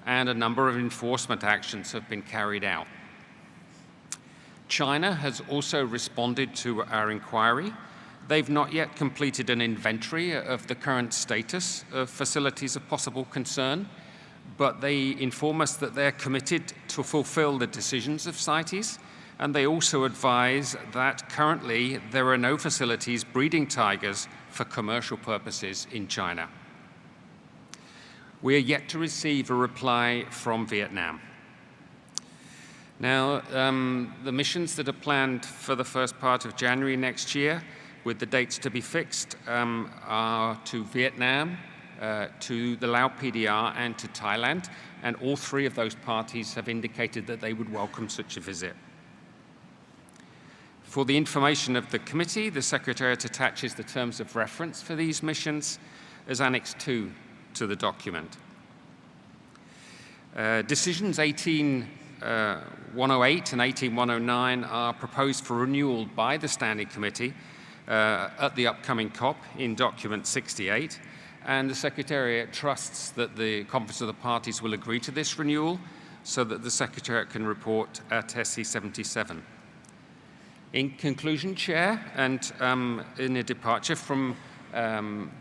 and a number of enforcement actions have been carried out. China has also responded to our inquiry. They've not yet completed an inventory of the current status of facilities of possible concern, but they inform us that they're committed to fulfill the decisions of CITES, and they also advise that currently there are no facilities breeding tigers for commercial purposes in China. We are yet to receive a reply from Vietnam. Now, the missions that are planned for the first part of January next year, with the dates to be fixed, are to Vietnam, to the Lao PDR, and to Thailand, and all 3 of those parties have indicated that they would welcome such a visit. For the information of the committee, the Secretariat attaches the terms of reference for these missions as Annex 2 to the document. Decisions 18.108 and 18.109 are proposed for renewal by the Standing Committee at the upcoming COP in document 68, and the Secretariat trusts that the Conference of the Parties will agree to this renewal so that the Secretariat can report at SC 77. In conclusion, Chair, and in a departure from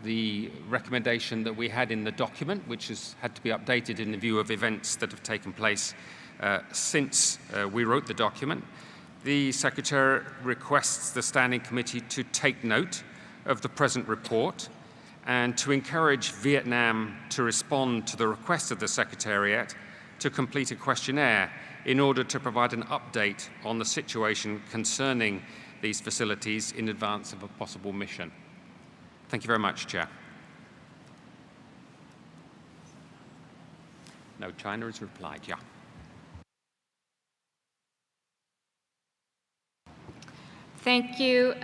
the recommendation that we had in the document, which has had to be updated in the view of events that have taken place since we wrote the document, the Secretary requests the Standing Committee to take note of the present report and to encourage Vietnam to respond to the request of the Secretariat to complete a questionnaire in order to provide an update on the situation concerning these facilities in advance of a possible mission. Thank you very much, Chair. No, China has replied, yeah. Thank you,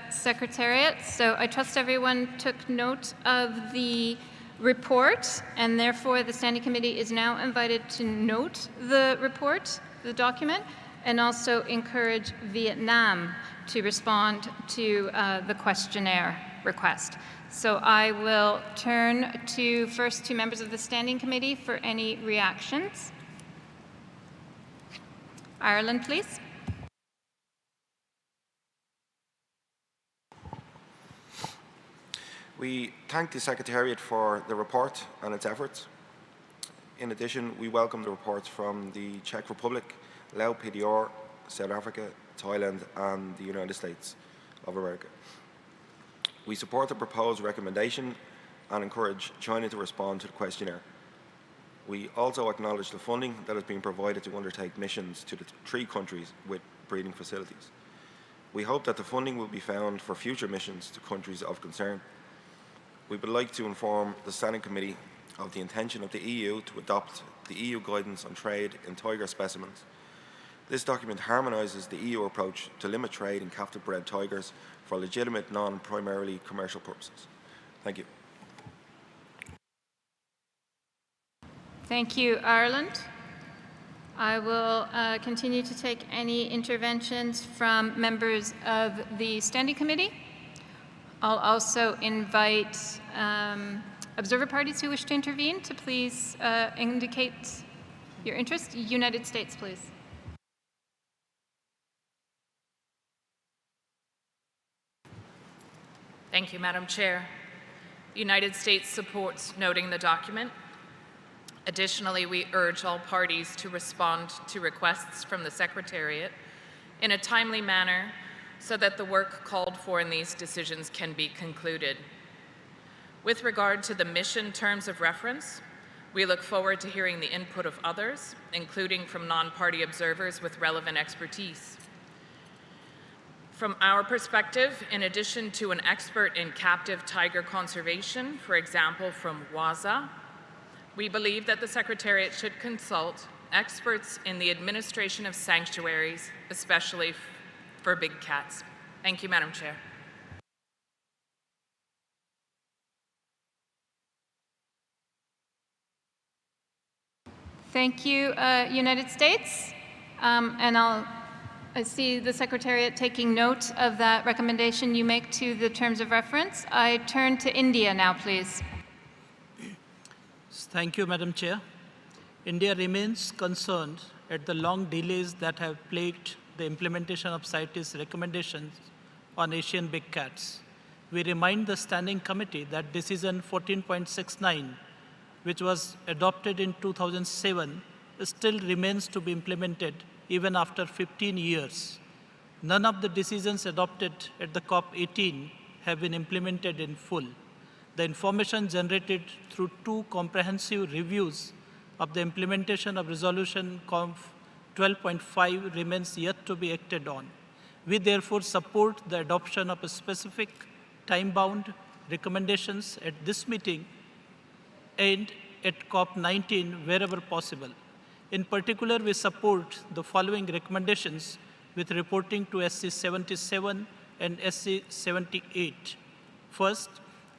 Secretariat. So I trust everyone took note of the report, and therefore the Standing Committee is now invited to note the report, the document, and also encourage Vietnam to respond to the questionnaire request. So I will turn first to members of the Standing Committee for any reactions. Ireland, please. We thank the Secretariat for the report and its efforts. In addition, we welcome the reports from the Czech Republic, Lao PDR, South Africa, Thailand, and the United States of America. We support the proposed recommendation and encourage China to respond to the questionnaire. We also acknowledge the funding that is being provided to undertake missions to the 3 countries with breeding facilities. We hope that the funding will be found for future missions to countries of concern. We would like to inform the Standing Committee of the intention of the EU to adopt the EU guidance on trade in tiger specimens. This document harmonises the EU approach to limit trade in captive-bred tigers for legitimate, non-primarily commercial purposes. Thank you. Thank you, Ireland. I will continue to take any interventions from members of the Standing Committee. I'll also invite observer parties who wish to intervene to please indicate your interest. United States, please. Thank you, Madam Chair. The United States supports noting the document. Additionally, we urge all parties to respond to requests from the Secretariat in a timely manner so that the work called for in these decisions can be concluded. With regard to the mission terms of reference, we look forward to hearing the input of others, including from non-party observers with relevant expertise. From our perspective, in addition to an expert in captive tiger conservation, for example from WASA, we believe that the Secretariat should consult experts in the administration of sanctuaries, especially for big cats. Thank you, Madam Chair. Thank you, United States. I see the Secretariat taking note of that recommendation you make to the terms of reference. I turn to India now, please. Thank you, Madam Chair. India remains concerned at the long delays that have plagued the implementation of CITES recommendations on Asian big cats. We remind the Standing Committee that Decision 14.69, which was adopted in 2007, still remains to be implemented even after 15 years. None of the decisions adopted at the COP18 have been implemented in full. The information generated through 2 comprehensive reviews of the implementation of Resolution Conf 12.5 remains yet to be acted on. We therefore support the adoption of a specific time-bound recommendations at this meeting and at COP19 wherever possible. In particular, we support the following recommendations with reporting to SC 77 and SC 78. First,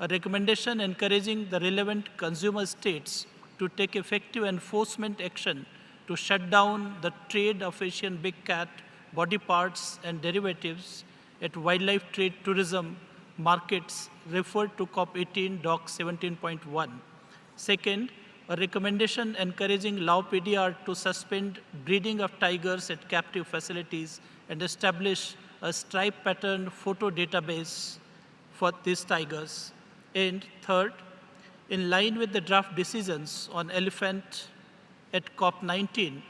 a recommendation encouraging the relevant consumer states to take effective enforcement action to shut down the trade of Asian big cat body parts and derivatives at wildlife trade tourism markets referred to COP18 Doc 17.1. Second, a recommendation encouraging Lao PDR to suspend breeding of tigers at captive facilities and establish a stripe pattern photo database for these tigers. And third, in line with the draft decisions on elephant at COP19,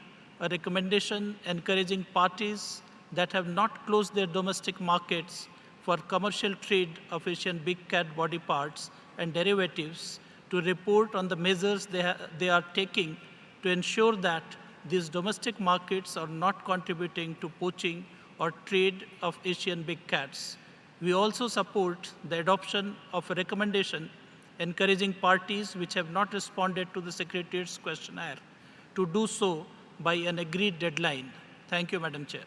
a recommendation encouraging parties that have not closed their domestic markets for commercial trade of Asian big cat body parts and derivatives to report on the measures they are taking to ensure that these domestic markets are not contributing to poaching or trade of Asian big cats. We also support the adoption of a recommendation encouraging parties which have not responded to the Secretariat's questionnaire to do so by an agreed deadline. Thank you, Madam Chair.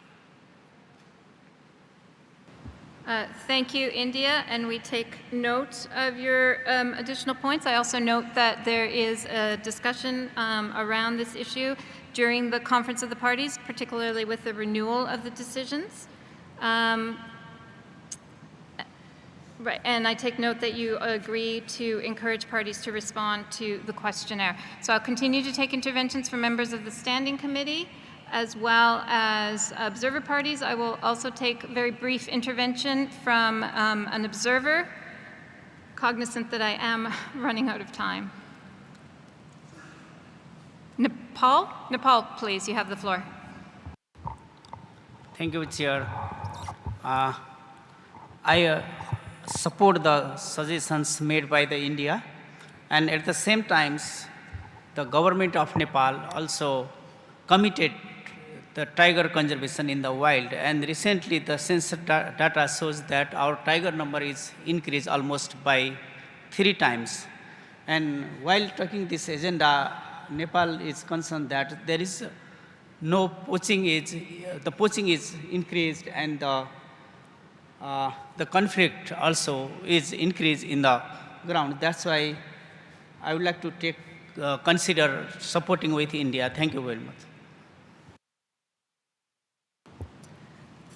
Thank you, India, and we take note of your additional points. I also note that there is a discussion around this issue during the Conference of the Parties, particularly with the renewal of the decisions. Right, and I take note that you agree to encourage parties to respond to the questionnaire. So I'll continue to take interventions from members of the Standing Committee as well as observer parties. I will also take a very brief intervention from an observer, cognizant that I am running out of time. Nepal? Nepal, please, you have the floor. Thank you, Chair. I support the suggestions made by the India, and at the same time, the government of Nepal also committed the tiger conservation in the wild, and recently the census data shows that our tiger number is increased almost by 3 times. And while talking this agenda, Nepal is concerned that there is no poaching, the poaching is increased, and the conflict also is increased in the ground. That's why I would like to consider supporting with India. Thank you very much.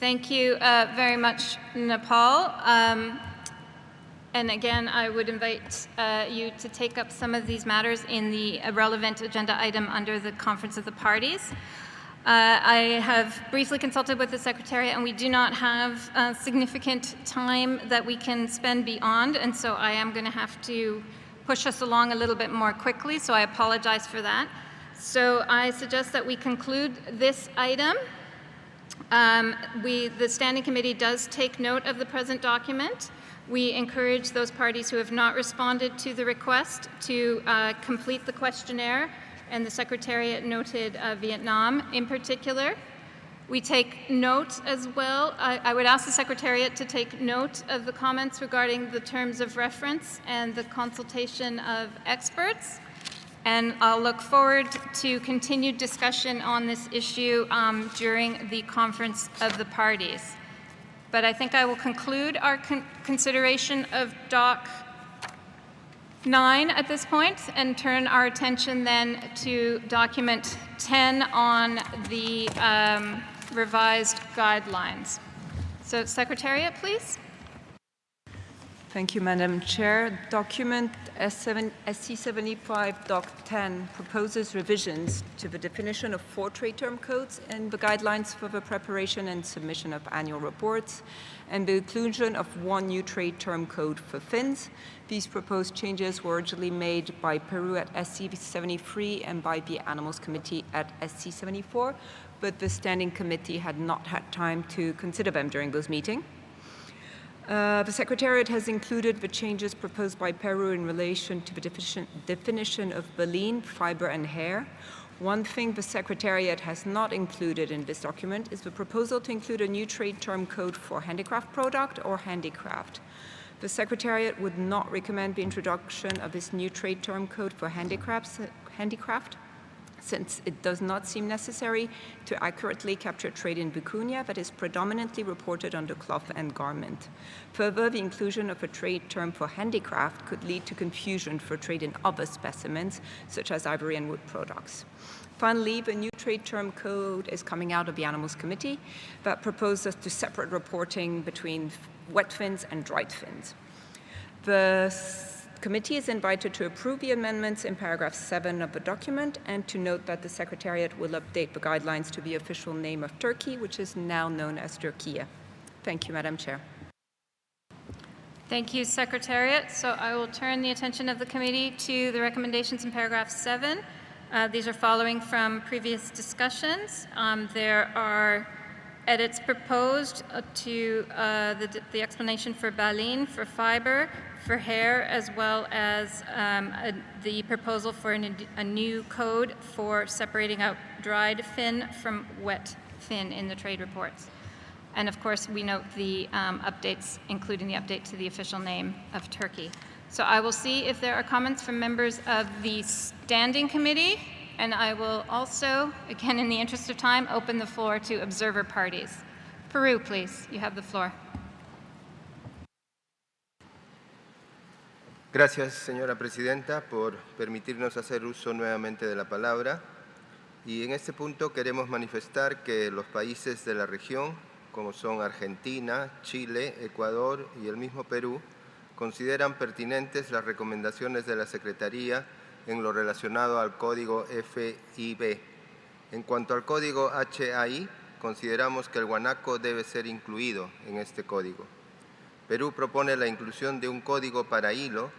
Thank you very much, Nepal. And again, I would invite you to take up some of these matters in the relevant agenda item under the Conference of the Parties. I have briefly consulted with the Secretariat, and we do not have significant time that we can spend beyond, and so I am going to have to push us along a little bit more quickly, so I apologize for that. So I suggest that we conclude this item. The Standing Committee does take note of the present document. We encourage those parties who have not responded to the request to complete the questionnaire, and the Secretariat noted Vietnam in particular. We take note as well. I would ask the Secretariat to take note of the comments regarding the terms of reference and the consultation of experts. And I'll look forward to continued discussion on this issue during the Conference of the Parties. But I think I will conclude our consideration of Doc 9 at this point and turn our attention then to document 10 on the revised guidelines. So, Secretariat, please. Thank you, Madam Chair. Document SC75 Doc 10 proposes revisions to the definition of 4 trade term codes and the guidelines for the preparation and submission of annual reports, and the inclusion of 1 new trade term code for fins. These proposed changes were originally made by Peru at SC73 and by the Animals Committee at SC74, but the Standing Committee had not had time to consider them during those meetings. The Secretariat has included the changes proposed by Peru in relation to the definition of baleen, fiber, and hair. One thing the Secretariat has not included in this document is the proposal to include a new trade term code for handicraft product or handicraft. The Secretariat would not recommend the introduction of this new trade term code for handicraft, since it does not seem necessary to accurately capture trade in vicuña that is predominantly reported under cloth and garment. Further, the inclusion of a trade term for handicraft could lead to confusion for trade in other specimens, such as ivory and wood products. Finally, the new trade term code is coming out of the Animals Committee that proposes to separate reporting between wet fins and dried fins. The committee is invited to approve the amendments in paragraph 7 of the document and to note that the Secretariat will update the guidelines to the official name of Turkey, which is now known as Turkey. Thank you, Madam Chair. Thank you, Secretariat. So I will turn the attention of the committee to the recommendations in paragraph 7. These are following from previous discussions. There are edits proposed to the explanation for baleen, for fiber, for hair, as well as the proposal for a new code for separating out dried fin from wet fin in the trade reports. And of course, we note the updates, including the update to the official name of Turkey. So I will see if there are comments from members of the Standing Committee, and I will also, again in the interest of time, open the floor to observer parties. Peru, please, you have the floor. Gracias, señora presidenta, por permitirnos hacer uso nuevamente de la palabra. Y en este punto queremos manifestar que los países de la región, como son Argentina, Chile, Ecuador y el mismo Perú, consideran pertinentes las recomendaciones de la Secretaría en lo relacionado al código FIB. En cuanto al código HAI, consideramos que el guanaco debe ser incluido en este código. Perú propone la inclusión de un código para hilo,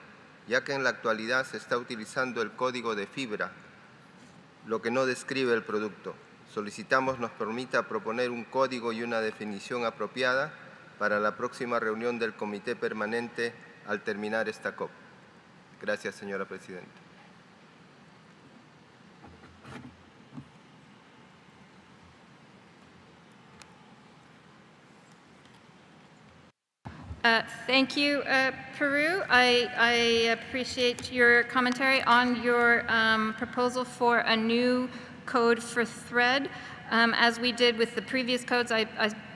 ya que en la actualidad se está utilizando el código de fibra, lo que no describe el producto. Solicitamos nos permita proponer un código y una definición apropiada para la próxima reunión del Comité Permanente al terminar esta COP. Gracias, señora presidenta. Thank you, Peru. I appreciate your commentary on your proposal for a new code for thread. As we did with the previous codes, I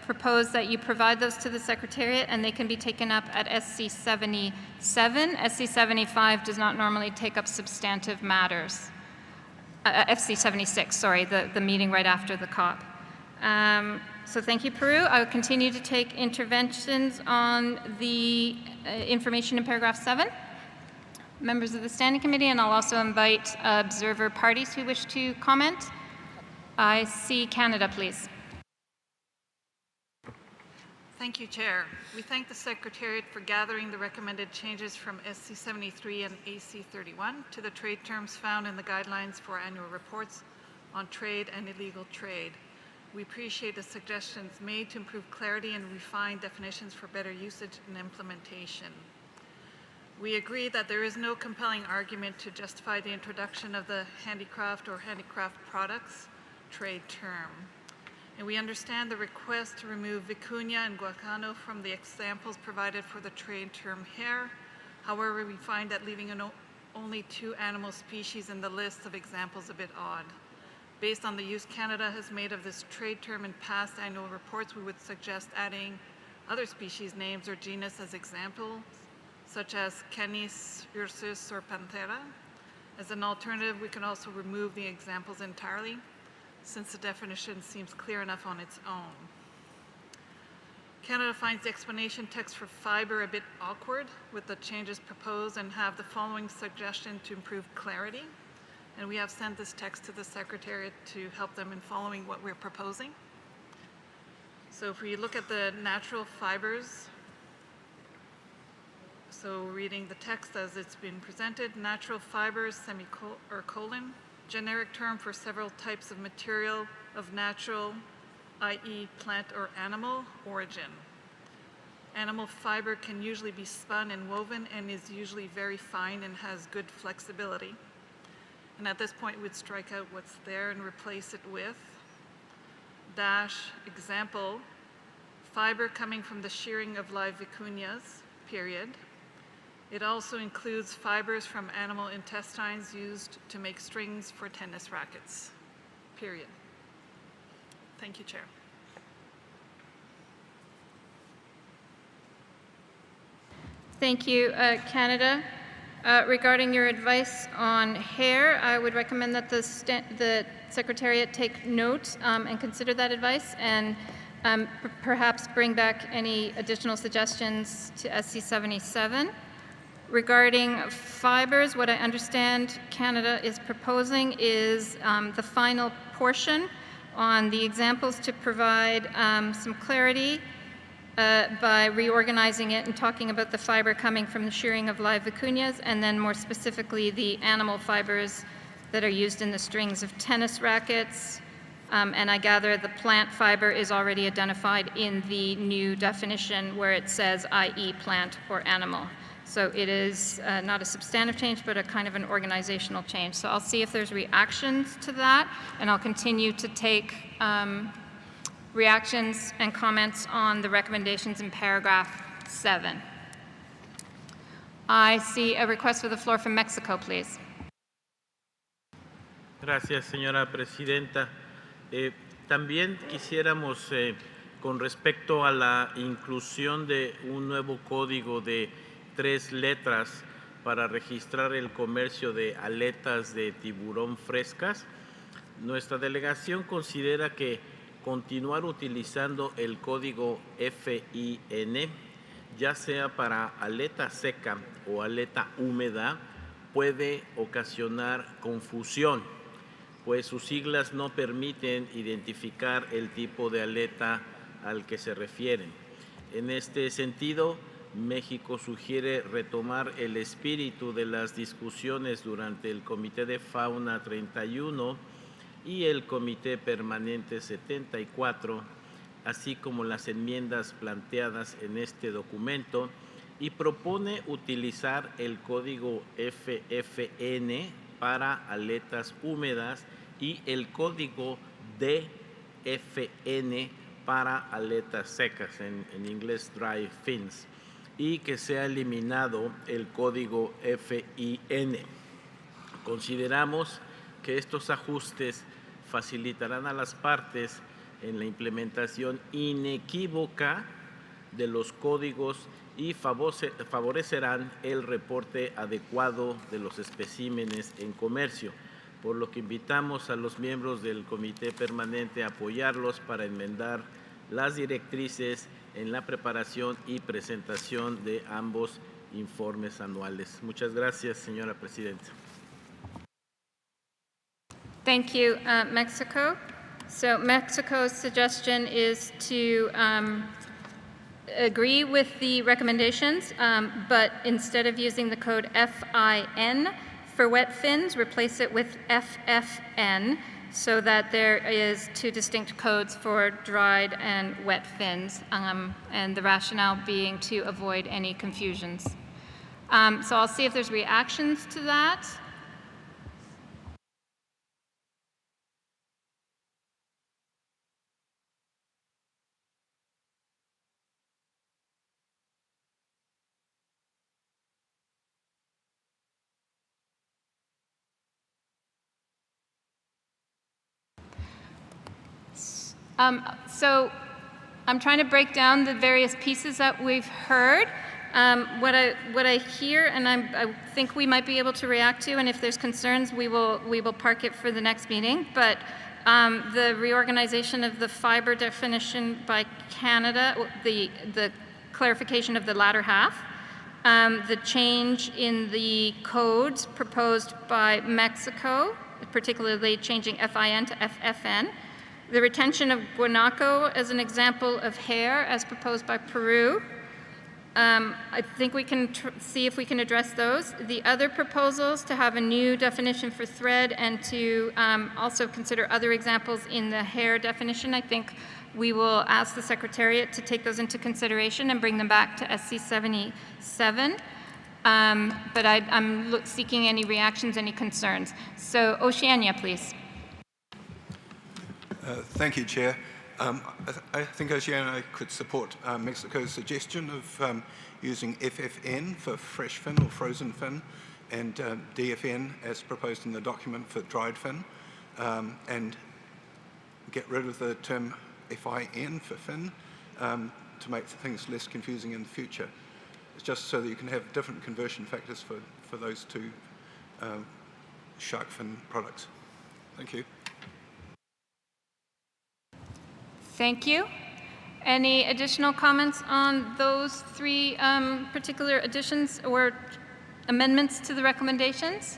propose that you provide those to the Secretariat and they can be taken up at SC 77. SC 75 does not normally take up substantive matters. FC 76, sorry, the meeting right after the COP. So thank you, Peru. I will continue to take interventions on the information in paragraph 7. Members of the Standing Committee, and I'll also invite observer parties who wish to comment. I see Canada, please. Thank you, Chair. We thank the Secretariat for gathering the recommended changes from SC 73 and AC 31 to the trade terms found in the guidelines for annual reports on trade and illegal trade. We appreciate the suggestions made to improve clarity and refine definitions for better usage and implementation. We agree that there is no compelling argument to justify the introduction of the handicraft or handicraft products trade term. And we understand the request to remove vicuña and guacano from the examples provided for the trade term hair. However, we find that leaving an only 2 animal species in the list of examples a bit odd. Based on the use Canada has made of this trade term in past annual reports, we would suggest adding other species names or genus as examples, such as Canis, Ursus, or Panthera. As an alternative, we can also remove the examples entirely, since the definition seems clear enough on its own. Canada finds the explanation text for fiber a bit awkward with the changes proposed and have the following suggestion to improve clarity. And we have sent this text to the Secretariat to help them in following what we're proposing. So if we look at the natural fibers, so reading the text as it's been presented, natural fibers, semicolon, generic term for several types of material of natural, i.e. plant or animal, origin. Animal fiber can usually be spun and woven and is usually very fine and has good flexibility. And at this point, we'd strike out what's there and replace it with dash example, fiber coming from the shearing of live vicuñas, period. It also includes fibers from animal intestines used to make strings for tennis rackets, period. Thank you, Chair. Thank you, Canada. Regarding your advice on hair, I would recommend that the Secretariat take note and consider that advice and perhaps bring back any additional suggestions to SC 77. Regarding fibers, what I understand Canada is proposing is the final portion on the examples to provide some clarity by reorganizing it and talking about the fiber coming from the shearing of live vicuñas, and then more specifically the animal fibers that are used in the strings of tennis rackets. And I gather the plant fiber is already identified in the new definition where it says i.e. plant or animal. So it is not a substantive change, but a kind of an organizational change. So I'll see if there's reactions to that, and I'll continue to take reactions and comments on the recommendations in paragraph 7. I see a request for the floor from Mexico, please. Gracias, señora presidenta. También quisiéramos, con respecto a la inclusión de un nuevo código de 3 letras para registrar el comercio de aletas de tiburón frescas, nuestra delegación considera que continuar utilizando el código FIN, ya sea para aleta seca o aleta húmeda, puede ocasionar confusión, pues sus siglas no permiten identificar el tipo de aleta al que se refieren. En este sentido, México sugiere retomar el espíritu de las discusiones durante el Comité de Fauna 31 y el Comité Permanente 74, así como las enmiendas planteadas en este documento, y propone utilizar el código FFN para aletas húmedas y el código DFN para aletas secas, en inglés dry fins, y que sea eliminado el código FIN. Consideramos que estos ajustes facilitarán a las partes en la implementación inequívoca de los códigos y favorecerán el reporte adecuado de los especímenes en comercio, por lo que invitamos a los miembros del Comité Permanente a apoyarlos para enmendar las directrices en la preparación y presentación de ambos informes anuales. Muchas gracias, señora presidenta. Thank you, Mexico. So Mexico's suggestion is to agree with the recommendations, but instead of using the code FIN for wet fins, replace it with FFN so that there is 2 distinct codes for dried and wet fins, and the rationale being to avoid any confusions. So I'll see if there's reactions to that. So I'm trying to break down the various pieces that we've heard. What I hear, and I think we might be able to react to, and if there's concerns, we will park it for the next meeting. But the reorganization of the fiber definition by Canada, the clarification of the latter half, the change in the codes proposed by Mexico, particularly changing FIN to FFN, the retention of guanaco as an example of hair as proposed by Peru. I think we can see if we can address those. The other proposals to have a new definition for thread and to also consider other examples in the hair definition, I think we will ask the Secretariat to take those into consideration and bring them back to SC 77. But I'm seeking any reactions, any concerns. So Oceania, please. Thank you, Chair. I think Oceania could support Mexico's suggestion of using FFN for fresh fin or frozen fin and DFN as proposed in the document for dried fin, and get rid of the term FIN for fin to make things less confusing in the future. It's just so that you can have different conversion factors for those two shark fin products. Thank you. Thank you. Any additional comments on those three particular additions or amendments to the recommendations?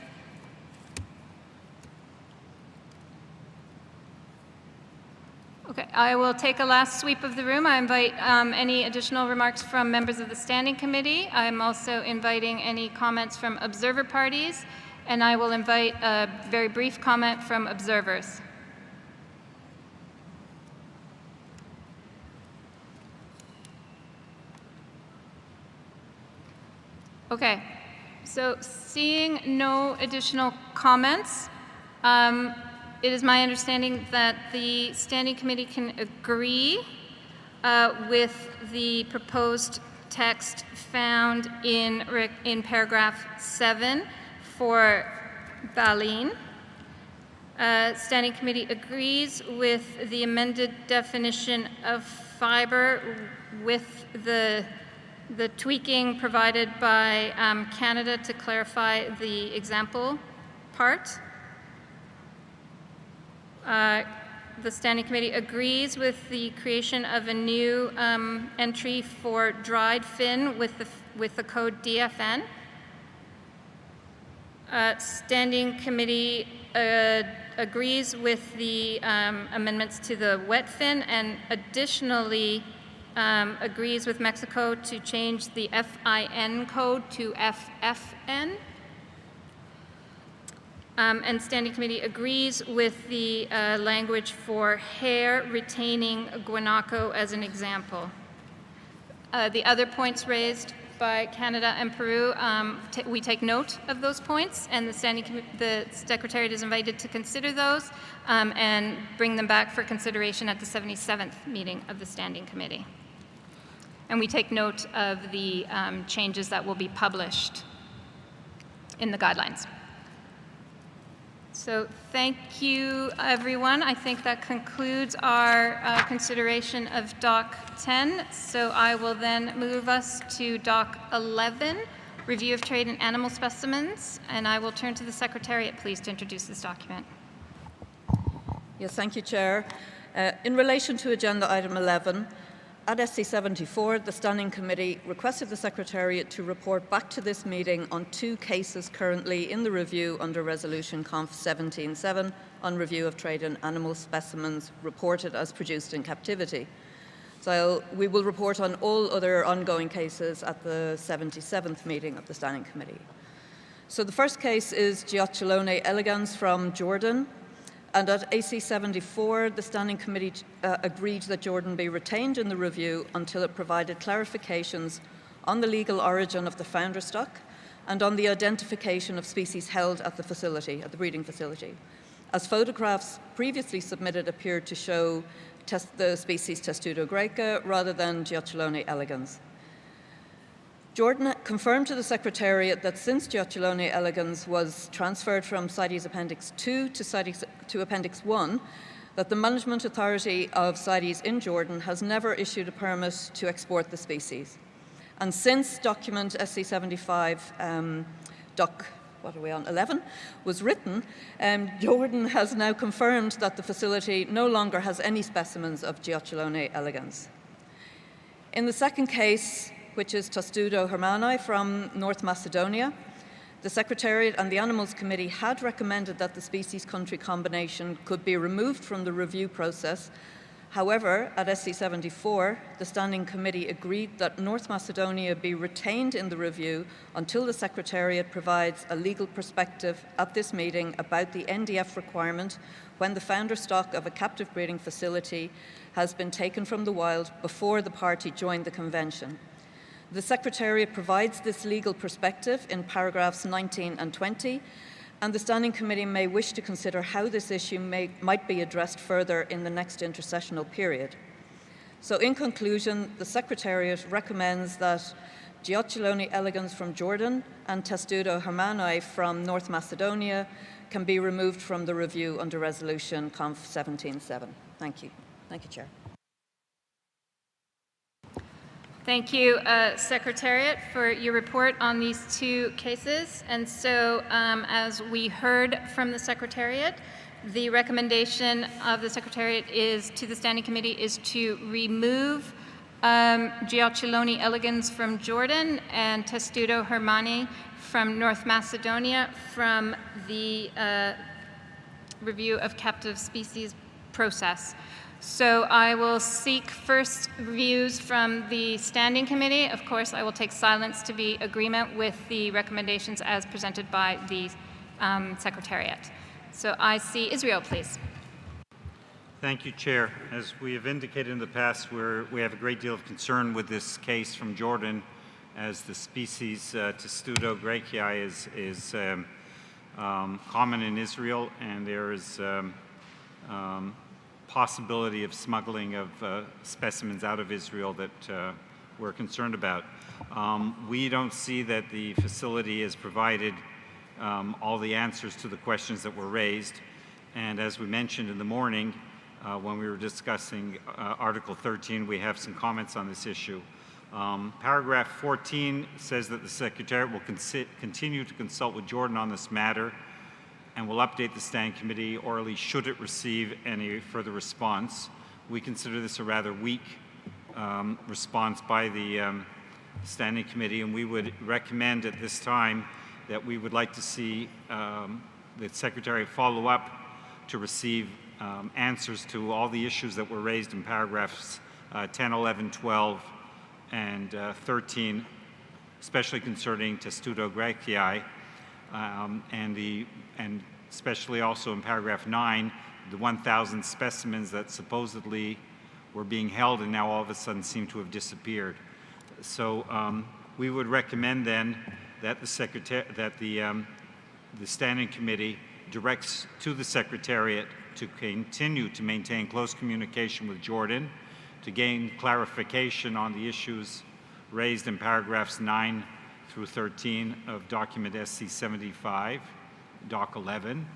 Okay, I will take a last sweep of the room. I invite any additional remarks from members of the Standing Committee. I'm also inviting any comments from observer parties, and I will invite a very brief comment from observers. Okay, so seeing no additional comments, it is my understanding that the Standing Committee can agree with the proposed text found in paragraph 7 for baleen. Standing Committee agrees with the amended definition of fiber with the tweaking provided by Canada to clarify the example part. The Standing Committee agrees with the creation of a new entry for dried fin with the code DFN. Standing Committee agrees with the amendments to the wet fin and additionally agrees with Mexico to change the FIN code to FFN. And Standing Committee agrees with the language for hair retaining guanaco as an example. The other points raised by Canada and Peru, we take note of those points, and the Secretariat is invited to consider those and bring them back for consideration at the 77th meeting of the Standing Committee. And we take note of the changes that will be published in the guidelines. So thank you, everyone. I think that concludes our consideration of Doc 10. So I will then move us to Doc 11, Review of Trade in Animal Specimens, and I will turn to the Secretariat, please, to introduce this document. Yes, thank you, Chair. In relation to Agenda Item 11, at SC 74, the Standing Committee requested the Secretariat to report back to this meeting on 2 cases currently in the review under Resolution Conf 17.7 on review of trade in animal specimens reported as produced in captivity. So we will report on all other ongoing cases at the 77th meeting of the Standing Committee. So the first case is Giacchilone elegans from Jordan. And at AC 74, the Standing Committee agreed that Jordan be retained in the review until it provided clarifications on the legal origin of the founder stock and on the identification of species held at the facility, at the breeding facility, as photographs previously submitted appeared to show the species Testudo greca rather than Giacchilone elegans. Jordan confirmed to the Secretariat that since Giacchilone elegans was transferred from CITES Appendix 2 to Appendix 1, that the Management Authority of CITES in Jordan has never issued a permit to export the species. And since document SC75 what are we on, 11, was written, Jordan has now confirmed that the facility no longer has any specimens of Giotulone elegans. In the second case, which is Testudo hermani from North Macedonia, the Secretariat and the Animals Committee had recommended that the species-country combination could be removed from the review process. However, at SC74, the Standing Committee agreed that North Macedonia be retained in the review until the Secretariat provides a legal perspective at this meeting about the NDF requirement when the founder stock of a captive breeding facility has been taken from the wild before the party joined the Convention. The Secretariat provides this legal perspective in paragraphs 19 and 20, and the Standing Committee may wish to consider how this issue might be addressed further in the next intersessional period. So in conclusion, the Secretariat recommends that Giotulone elegans from Jordan and Testudo hermani from North Macedonia can be removed from the review under Resolution Conf 17.7. Thank you. Thank you, Chair. Thank you, Secretariat, for your report on these two cases. And so, as we heard from the Secretariat, the recommendation of the Secretariat is to the Standing Committee is to remove Giotulone elegans from Jordan and Testudo hermani from North Macedonia from the review of captive species process. So I will seek first views from the Standing Committee. Of course, I will take silence to be agreement with the recommendations as presented by the Secretariat. So I see Israel, please. Thank you, Chair. As we have indicated in the past, we have a great deal of concern with this case from Jordan, as the species Testudo graecii is common in Israel, and there is possibility of smuggling of specimens out of Israel that we're concerned about. We don't see that the facility has provided all the answers to the questions that were raised. And as we mentioned in the morning, when we were discussing Article 13, we have some comments on this issue. Paragraph 14 says that the Secretariat will continue to consult with Jordan on this matter and will update the Standing Committee orally should it receive any further response. We consider this a rather weak response by the Standing Committee, and we would recommend at this time that we would like to see the Secretary follow up to receive answers to all the issues that were raised in paragraphs 10, 11, 12, and 13, especially concerning Testudo graecii, and especially also in paragraph 9, the 1,000 specimens that supposedly were being held and now all of a sudden seem to have disappeared. So we would recommend then that the Standing Committee directs to the Secretariat to continue to maintain close communication with Jordan to gain clarification on the issues raised in paragraphs 9 through 13 of document SC75, Doc 11,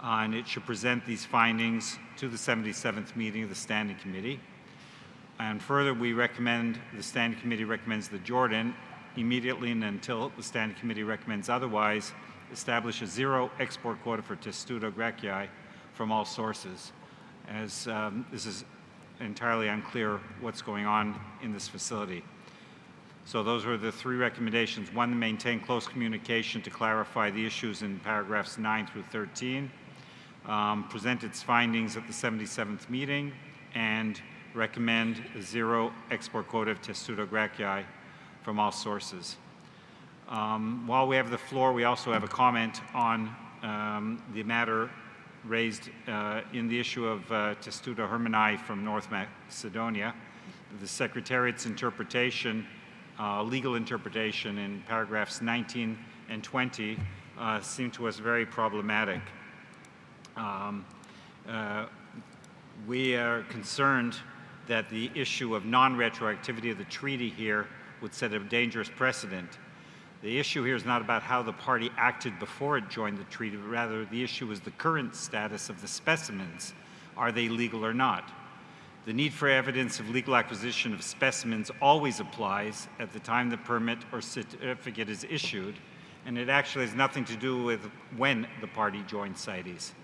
and it should present these findings to the 77th meeting of the Standing Committee. And further, we recommend, the Standing Committee recommends that Jordan, immediately and until the Standing Committee recommends otherwise, establish a zero export quota for Testudo graecii from all sources, as this is entirely unclear what's going on in this facility. So those were the three recommendations. One, maintain close communication to clarify the issues in paragraphs 9 through 13, present its findings at the 77th meeting, and recommend a zero export quota of Testudo graecii from all sources. While we have the floor, we also have a comment on the matter raised in the issue of Testudo hermani from North Macedonia. The Secretariat's interpretation, legal interpretation in paragraphs 19 and 20 seem to us very problematic. We are concerned that the issue of non-retroactivity of the treaty here would set a dangerous precedent. The issue here is not about how the party acted before it joined the treaty, but rather the issue is the current status of the specimens are they legal or not? The need for evidence of legal acquisition of specimens always applies at the time the permit or certificate is issued, and it actually has nothing to do with when the party joins CITES.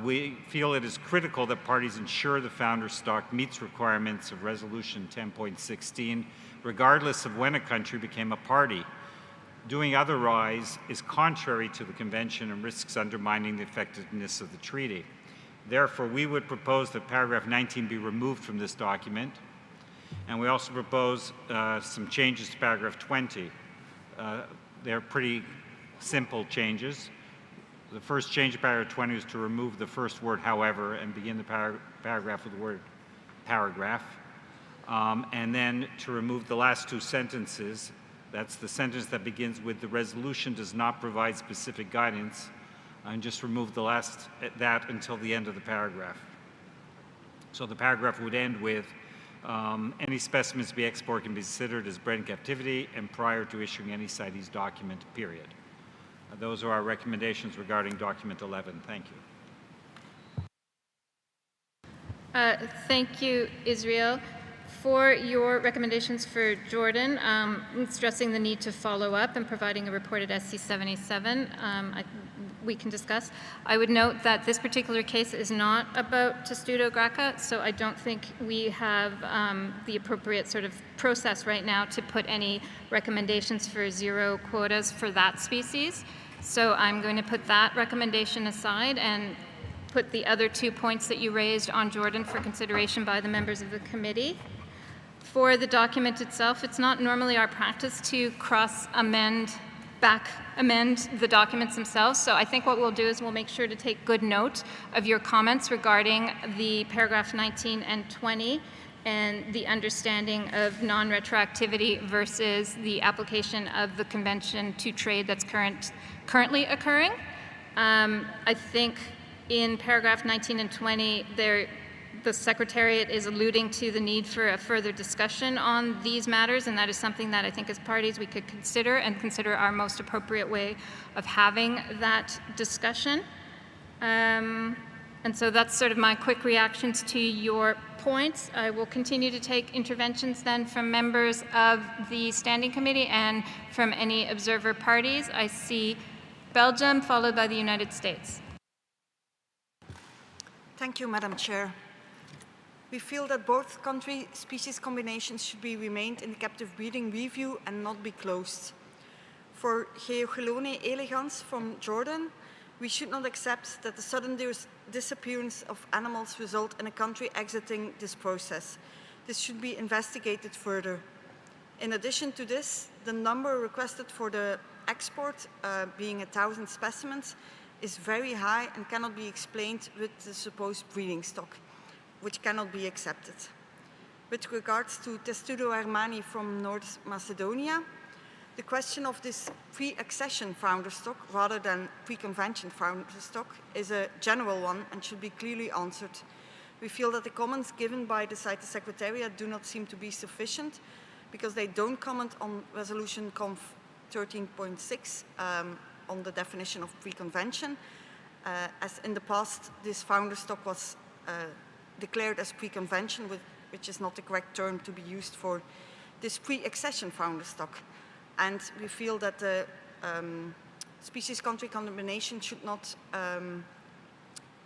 We feel it is critical that parties ensure the founder stock meets requirements of Resolution 10.16, regardless of when a country became a party. Doing otherwise is contrary to the Convention and risks undermining the effectiveness of the treaty. Therefore, we would propose that paragraph 19 be removed from this document, and we also propose some changes to paragraph 20. They're pretty simple changes. The first change to paragraph 20 is to remove the first word, however, and begin the paragraph with the word paragraph. And then to remove the last two sentences. That's the sentence that begins with "the resolution does not provide specific guidance," and just remove the last that until the end of the paragraph. So the paragraph would end with any specimens to be exported can be considered as bred in captivity and prior to issuing any CITES document, period. Those are our recommendations regarding document 11. Thank you. Thank you, Israel. For your recommendations for Jordan, stressing the need to follow up and providing a report at SC 77, we can discuss. I would note that this particular case is not about testudo graca, so I don't think we have the appropriate sort of process right now to put any recommendations for zero quotas for that species. So I'm going to put that recommendation aside and put the other 2 points that you raised on Jordan for consideration by the members of the committee. For the document itself, it's not normally our practice to back amend the documents themselves. So I think what we'll do is we'll make sure to take good note of your comments regarding the paragraph 19 and 20 and the understanding of non-retroactivity versus the application of the Convention to trade that's currently occurring. I think in paragraph 19 and 20, the Secretariat is alluding to the need for a further discussion on these matters, and that is something that I think as parties we could consider and consider our most appropriate way of having that discussion. And so that's sort of my quick reactions to your points. I will continue to take interventions then from members of the Standing Committee and from any observer parties. I see Belgium followed by the United States. Thank you, Madam Chair. We feel that both country species combinations should be remained in the captive breeding review and not be closed. For Geochelone elegans from Jordan, we should not accept that the sudden disappearance of animals result in a country exiting this process. This should be investigated further. In addition to this, the number requested for the export, being 1,000 specimens, is very high and cannot be explained with the supposed breeding stock, which cannot be accepted. With regards to Testudo armani from North Macedonia, the question of this pre-accession founder stock rather than pre-convention founder stock is a general one and should be clearly answered. We feel that the comments given by the CITES Secretariat do not seem to be sufficient because they don't comment on Resolution Conf 13.6 on the definition of pre-convention. As in the past, this founder stock was declared as pre-convention, which is not the correct term to be used for this pre-accession founder stock. And we feel that the species country combination should not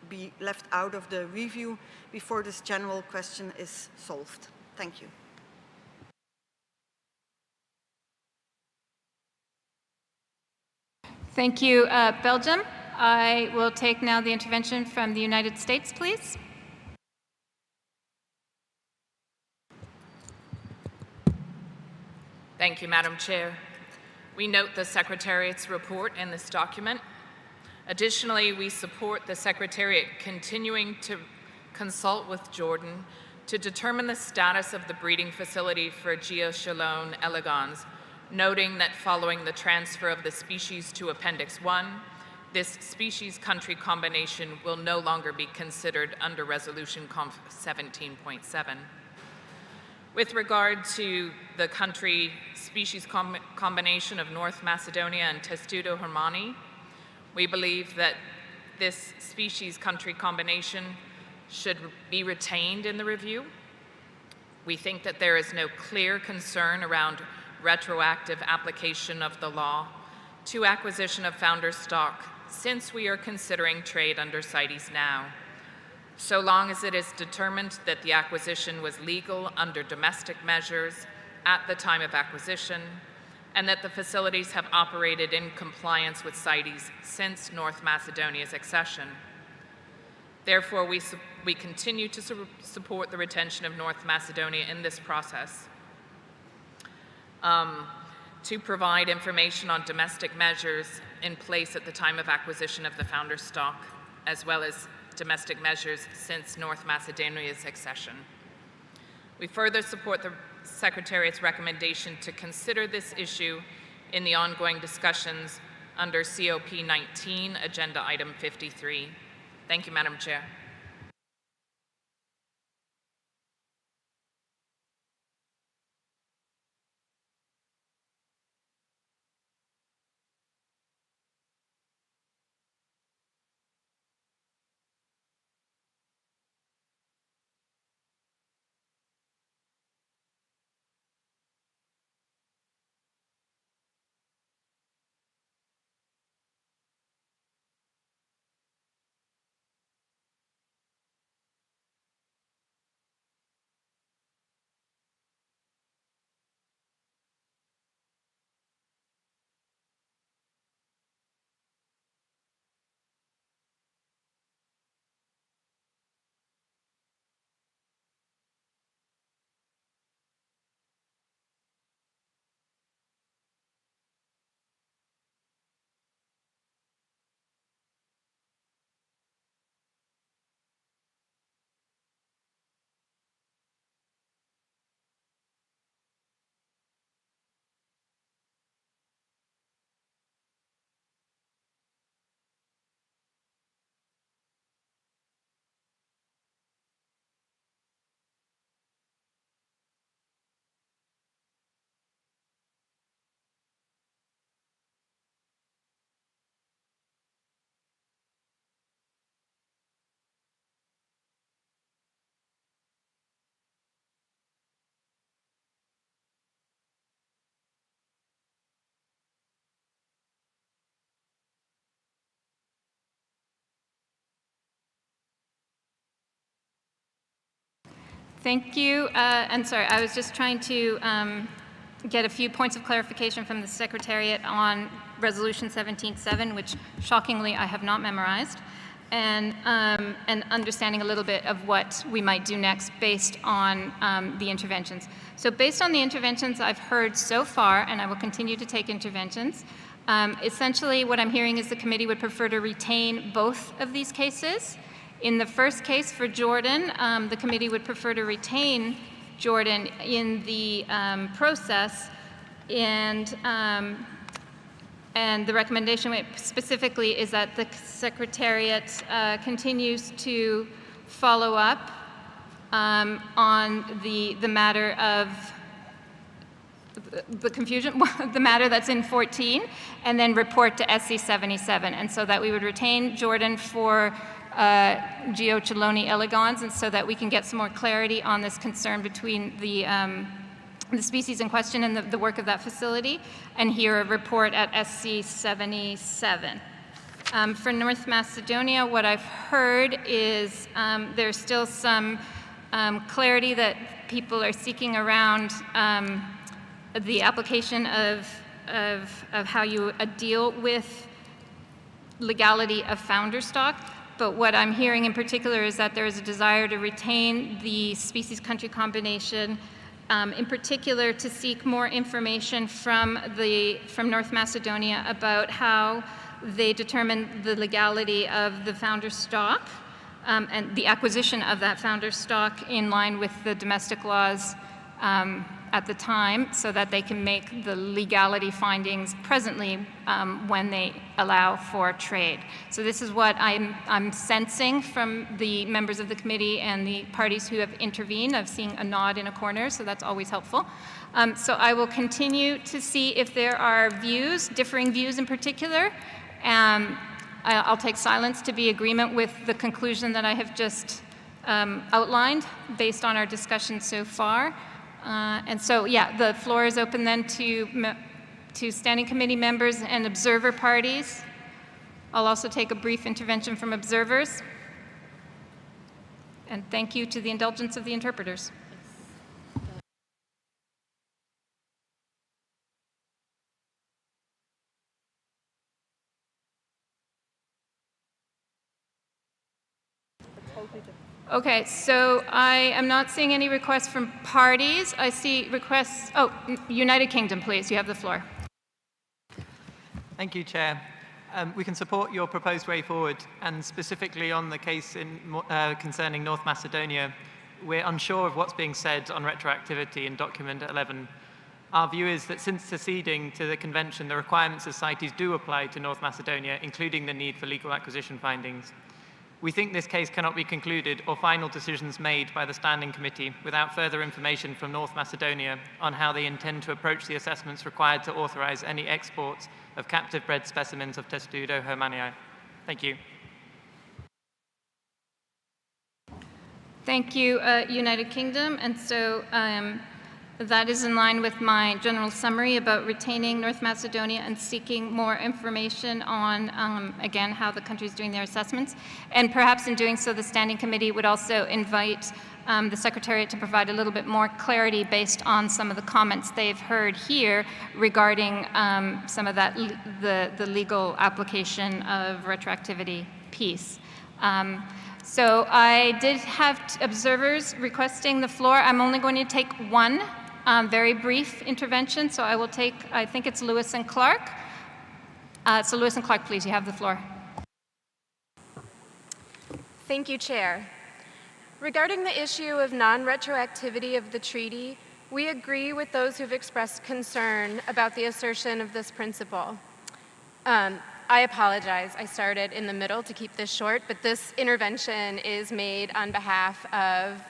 be left out of the review before this general question is solved. Thank you. Thank you, Belgium. I will take now the intervention from the United States, please. Thank you, Madam Chair. We note the Secretariat's report in this document. Additionally, we support the Secretariat continuing to consult with Jordan to determine the status of the breeding facility for Geochelone elegans, noting that following the transfer of the species to Appendix 1, this species country combination will no longer be considered under Resolution Conf 17.7. With regard to the country species combination of North Macedonia and Testudo armani, we believe that this species country combination should be retained in the review. We think that there is no clear concern around retroactive application of the law to acquisition of founder stock, since we are considering trade under CITES now, so long as it is determined that the acquisition was legal under domestic measures at the time of acquisition, and that the facilities have operated in compliance with CITES since North Macedonia's accession. Therefore, we continue to support the retention of North Macedonia in this process. To provide information on domestic measures in place at the time of acquisition of the founder stock, as well as domestic measures since North Macedonia's accession. We further support the Secretariat's recommendation to consider this issue in the ongoing discussions under COP19, Agenda Item 53. Thank you, Madam Chair. Thank you. And sorry, I was just trying to get a few points of clarification from the Secretariat on Resolution 17.7, which shockingly I have not memorized, and understanding a little bit of what we might do next based on the interventions. So based on the interventions I've heard so far, and I will continue to take interventions, essentially what I'm hearing is the committee would prefer to retain both of these cases. In the first case for Jordan, the committee would prefer to retain Jordan in the process, and the recommendation specifically is that the Secretariat continues to follow up on the matter of the confusion, the matter that's in 14, and then report to SC 77, and so that we would retain Jordan for Geochelone elegans, and so that we can get some more clarity on this concern between the species in question and the work of that facility, and hear a report at SC 77. For North Macedonia, what I've heard is there's still some clarity that people are seeking around the application of how you deal with legality of founder stock. But what I'm hearing in particular is that there is a desire to retain the species country combination, in particular to seek more information from North Macedonia about how they determine the legality of the founder stock and the acquisition of that founder stock in line with the domestic laws at the time, so that they can make the legality findings presently when they allow for trade. So this is what I'm sensing from the members of the committee and the parties who have intervened. I'm seeing a nod in a corner, so that's always helpful. So I will continue to see if there are views, differing views in particular. I'll take silence to be agreement with the conclusion that I have just outlined based on our discussion so far. And so, yeah, the floor is open then to standing committee members and observer parties. I'll also take a brief intervention from observers. And thank you to the indulgence of the interpreters. Okay, so I am not seeing any requests from parties. I see requests, oh, United Kingdom, please, you have the floor. Thank you, Chair. We can support your proposed way forward, and specifically on the case concerning North Macedonia, we're unsure of what's being said on retroactivity in document 11. Our view is that since seceding to the convention, the requirements of CITES do apply to North Macedonia, including the need for legal acquisition findings. We think this case cannot be concluded or final decisions made by the Standing Committee without further information from North Macedonia on how they intend to approach the assessments required to authorize any exports of captive-bred specimens of Testudo hermannii. Thank you. Thank you, United Kingdom. And so that is in line with my general summary about retaining North Macedonia and seeking more information on, again, how the country is doing their assessments. And perhaps in doing so, the Standing Committee would also invite the Secretariat to provide a little bit more clarity based on some of the comments they've heard here regarding some of that, the legal application of retroactivity piece. So I did have observers requesting the floor. I'm only going to take one very brief intervention, so I will take, I think it's Lewis and Clark. So Lewis and Clark, please, you have the floor. Thank you, Chair. Regarding the issue of non-retroactivity of the treaty, we agree with those who've expressed concern about the assertion of this principle. I apologize, I started in the middle to keep this short, but this intervention is made on behalf of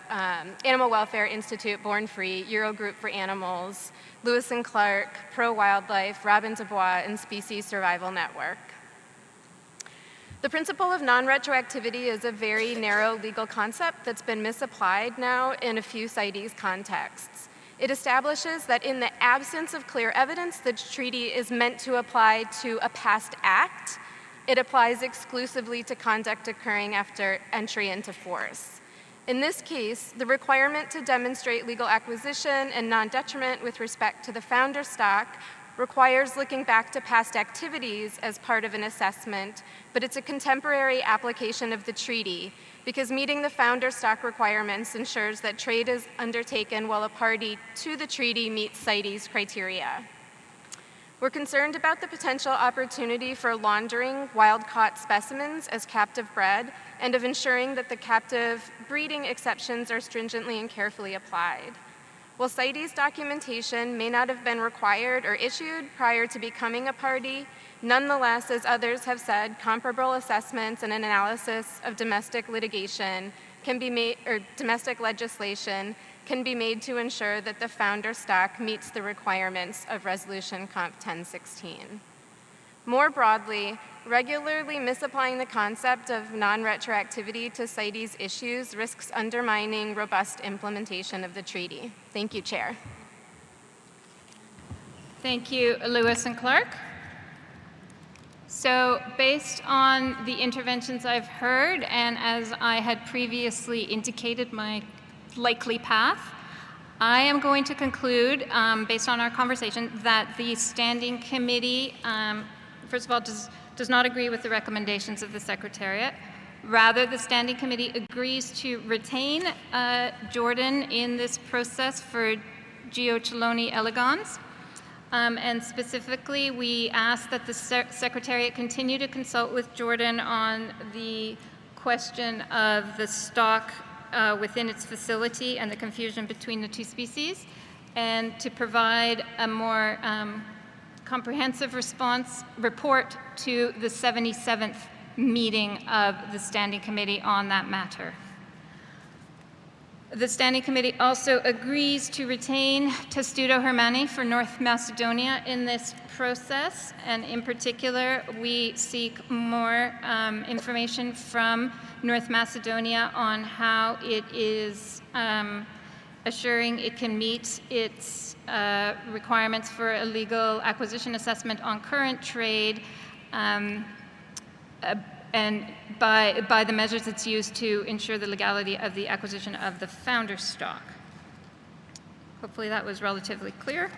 Animal Welfare Institute, Born Free, Eurogroup for Animals, Lewis and Clark, Pro Wildlife, Robin du Bois, and Species Survival Network. The principle of non-retroactivity is a very narrow legal concept that's been misapplied now in a few CITES contexts. It establishes that in the absence of clear evidence, the treaty is meant to apply to a past act. It applies exclusively to conduct occurring after entry into force. In this case, the requirement to demonstrate legal acquisition and non-detriment with respect to the founder stock requires looking back to past activities as part of an assessment, but it's a contemporary application of the treaty because meeting the founder stock requirements ensures that trade is undertaken while a party to the treaty meets CITES criteria. We're concerned about the potential opportunity for laundering wild-caught specimens as captive-bred and of ensuring that the captive breeding exceptions are stringently and carefully applied. While CITES documentation may not have been required or issued prior to becoming a party, nonetheless, as others have said, comparable assessments and an analysis of domestic litigation can be made, or domestic legislation can be made to ensure that the founder stock meets the requirements of Resolution Comp 1016. More broadly, regularly misapplying the concept of non-retroactivity to CITES issues risks undermining robust implementation of the treaty. Thank you, Chair. Thank you, Lewis and Clark. So based on the interventions I've heard, and as I had previously indicated my likely path, I am going to conclude, based on our conversation, that the Standing Committee, first of all, does not agree with the recommendations of the Secretariat. Rather, the Standing Committee agrees to retain Jordan in this process for Geochelone elegans. And specifically, we ask that the Secretariat continue to consult with Jordan on the question of the stock within its facility and the confusion between the two species, and to provide a more comprehensive report to the 77th meeting of the Standing Committee on that matter. The Standing Committee also agrees to retain Testudo Hermanni for North Macedonia in this process, and in particular, we seek more information from North Macedonia on how it is assuring it can meet its requirements for a legal acquisition assessment on current trade, and by the measures it's used to ensure the legality of the acquisition of the founder stock. Hopefully that was relatively clear.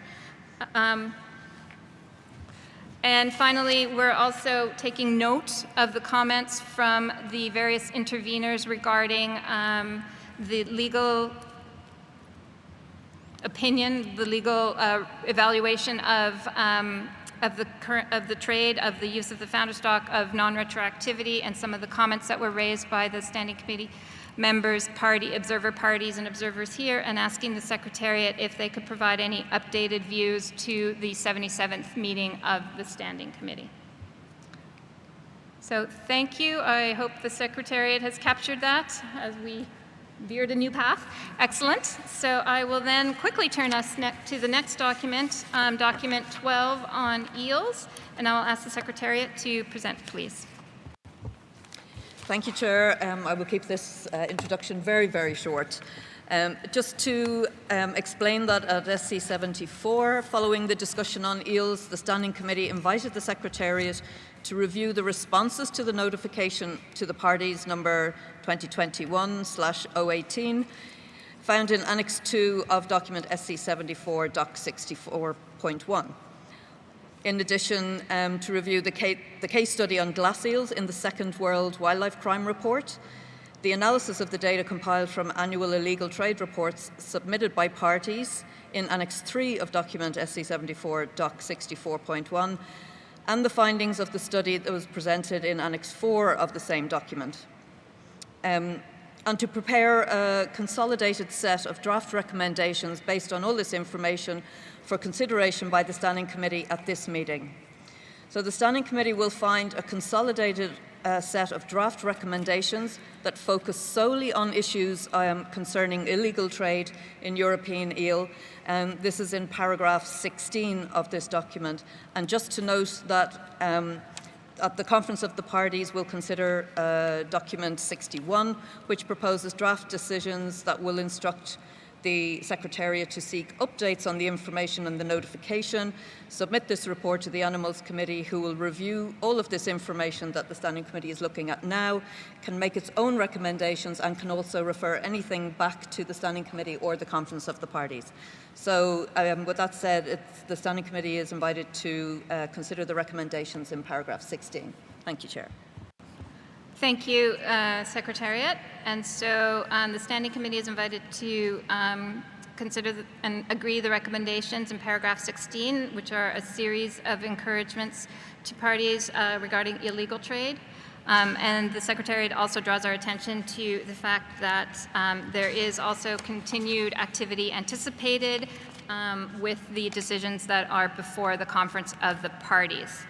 And finally, we're also taking note of the comments from the various interveners regarding the legal opinion, the legal evaluation of the trade, of the use of the founder stock, of non-retroactivity, and some of the comments that were raised by the Standing Committee members, observer parties, and observers here, and asking the Secretariat if they could provide any updated views to the 77th meeting of the Standing Committee. So thank you. I hope the Secretariat has captured that as we veered a new path. Excellent. So I will then quickly turn us to the next document, document 12 on eels, and I will ask the Secretariat to present, please. Thank you, Chair. I will keep this introduction very, very short. Just to explain that at SC 74, following the discussion on eels, the Standing Committee invited the Secretariat to review the responses to the notification to the parties number 2021/018, found in Annex 2 of document SC 74, Doc 64.1. In addition, to review the case study on glass eels in the Second World Wildlife Crime Report, the analysis of the data compiled from annual illegal trade reports submitted by parties in Annex 3 of document SC 74, Doc 64.1, and the findings of the study that was presented in Annex 4 of the same document. And to prepare a consolidated set of draft recommendations based on all this information for consideration by the Standing Committee at this meeting. So the Standing Committee will find a consolidated set of draft recommendations that focus solely on issues concerning illegal trade in European eel. This is in paragraph 16 of this document. And just to note that at the Conference of the Parties, we'll consider document 61, which proposes draft decisions that will instruct the Secretariat to seek updates on the information and the notification, submit this report to the Animals Committee, who will review all of this information that the Standing Committee is looking at now, can make its own recommendations, and can also refer anything back to the Standing Committee or the Conference of the Parties. So with that said, the Standing Committee is invited to consider the recommendations in paragraph 16. Thank you, Chair. Thank you, Secretariat. And so the Standing Committee is invited to consider and agree the recommendations in paragraph 16, which are a series of encouragements to parties regarding illegal trade. And the Secretariat also draws our attention to the fact that there is also continued activity anticipated with the decisions that are before the Conference of the Parties.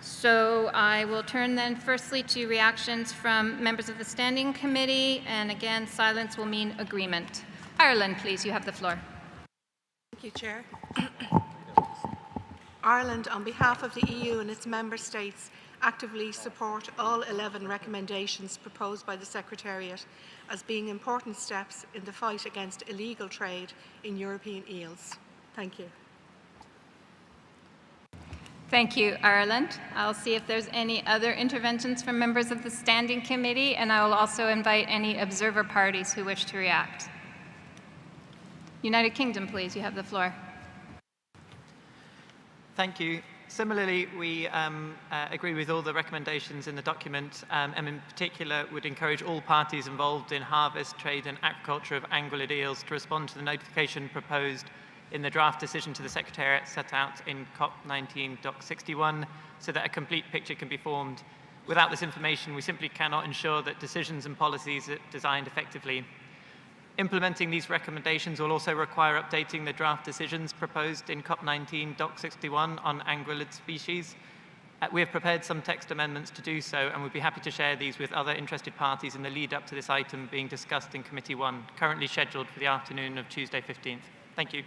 So I will turn then firstly to reactions from members of the Standing Committee, and again, silence will mean agreement. Ireland, please, you have the floor. Thank you, Chair. Ireland, on behalf of the EU and its member states, actively support all 11 recommendations proposed by the Secretariat as being important steps in the fight against illegal trade in European eels. Thank you. Thank you, Ireland. I'll see if there's any other interventions from members of the Standing Committee, and I will also invite any observer parties who wish to react. United Kingdom, please, you have the floor. Thank you. Similarly, we agree with all the recommendations in the document, and in particular would encourage all parties involved in harvest, trade and agriculture of angulid eels to respond to the notification proposed in the draft decision to the Secretariat set out in COP19 Doc 61, so that a complete picture can be formed. Without this information, we simply cannot ensure that decisions and policies are designed effectively. Implementing these recommendations will also require updating the draft decisions proposed in COP19 Doc 61 on angulid species. We have prepared some text amendments to do so, and we'd be happy to share these with other interested parties in the lead up to this item being discussed in Committee 1, currently scheduled for the afternoon of Tuesday 15th. Thank you.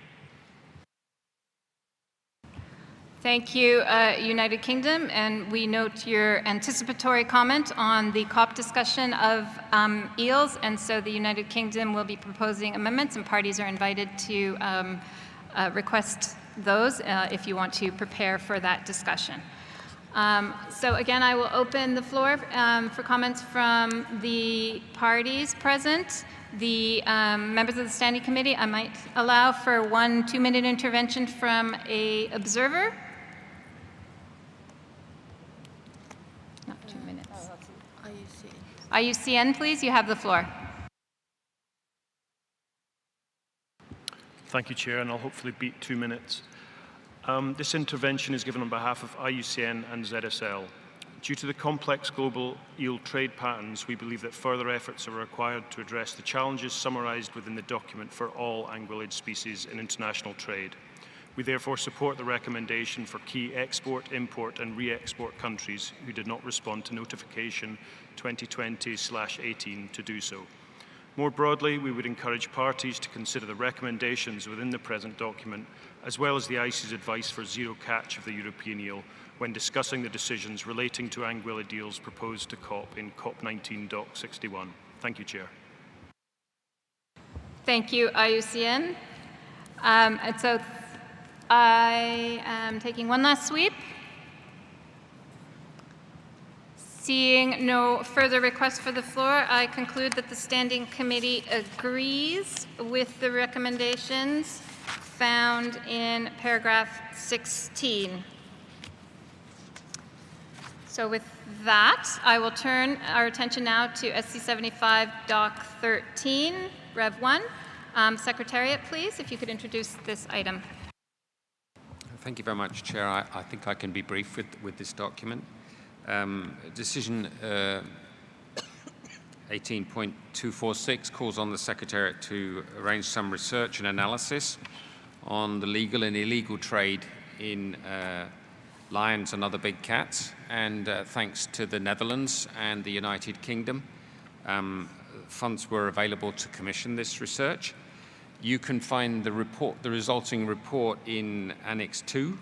Thank you, United Kingdom, and we note your anticipatory comment on the COP discussion of eels, and so the United Kingdom will be proposing amendments, and parties are invited to request those if you want to prepare for that discussion. So again, I will open the floor for comments from the parties present. The members of the Standing Committee, I might allow for 1 2-minute intervention from an observer. Not 2 minutes. IUCN, please, you have the floor. Thank you, Chair, and I'll hopefully beat 2 minutes. This intervention is given on behalf of IUCN and ZSL. Due to the complex global eel trade patterns, we believe that further efforts are required to address the challenges summarised within the document for all anguillid species in international trade. We therefore support the recommendation for key export, import and re-export countries who did not respond to notification 2020/18 to do so. More broadly, we would encourage parties to consider the recommendations within the present document, as well as the ICES advice for zero catch of the European eel when discussing the decisions relating to anguillid eels proposed to COP in COP19 Doc 61. Thank you, Chair. Thank you, IUCN. And so I am taking one last sweep. Seeing no further requests for the floor, I conclude that the Standing Committee agrees with the recommendations found in paragraph 16. So with that, I will turn our attention now to SC 75 Doc 13, Rev 1. Secretariat, please, if you could introduce this item. Thank you very much, Chair. I think I can be brief with this document. Decision 18.246 calls on the Secretariat to arrange some research and analysis on the legal and illegal trade in lions and other big cats, and thanks to the Netherlands and the United Kingdom, funds were available to commission this research. You can find the resulting report in Annex 2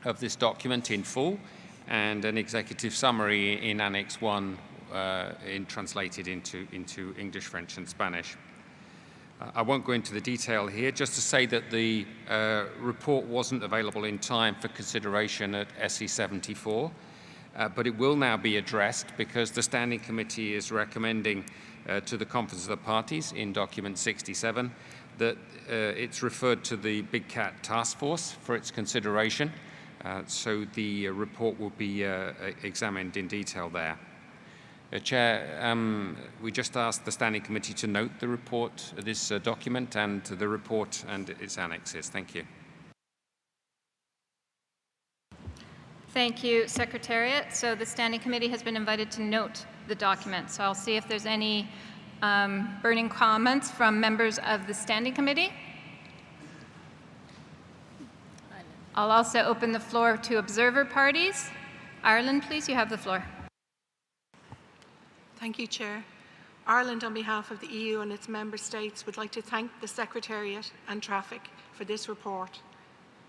of this document in full, and an executive summary in Annex 1 translated into English, French and Spanish. I won't go into the detail here, just to say that the report wasn't available in time for consideration at SE 74, but it will now be addressed because the Standing Committee is recommending to the Conference of the Parties in document 67 that it's referred to the Big Cat Task Force for its consideration. So the report will be examined in detail there. Chair, we just asked the Standing Committee to note the report, this document, and the report and its annexes. Thank you. Thank you, Secretariat. So the Standing Committee has been invited to note the document. So I'll see if there's any burning comments from members of the Standing Committee. I'll also open the floor to observer parties. Ireland, please, you have the floor. Thank you, Chair. Ireland, on behalf of the EU and its member states, would like to thank the Secretariat and Traffic for this report.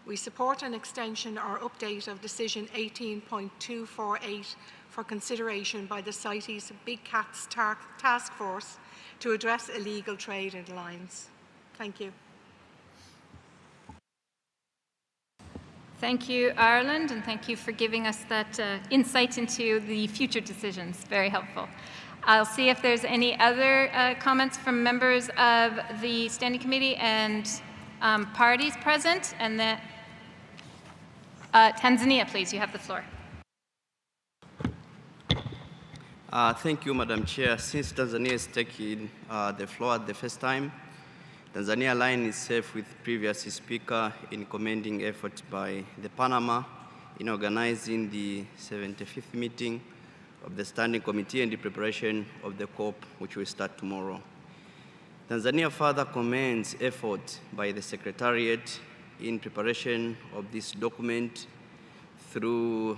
We support an extension or update of Decision 18.248 for consideration by the CITES Big Cats Task Force to address illegal trade in lions. Thank you. Thank you, Ireland, and thank you for giving us that insight into the future decisions. Very helpful. I'll see if there's any other comments from members of the Standing Committee and parties present. And then Tanzania, please, you have the floor. Thank you, Madam Chair. Since Tanzania is taking the floor at the first time, Tanzania aligns itself with previous speaker in commending efforts by the Panama in organizing the 75th meeting of the Standing Committee and the preparation of the COP, which will start tomorrow. Tanzania further commends effort by the Secretariat in preparation of this document through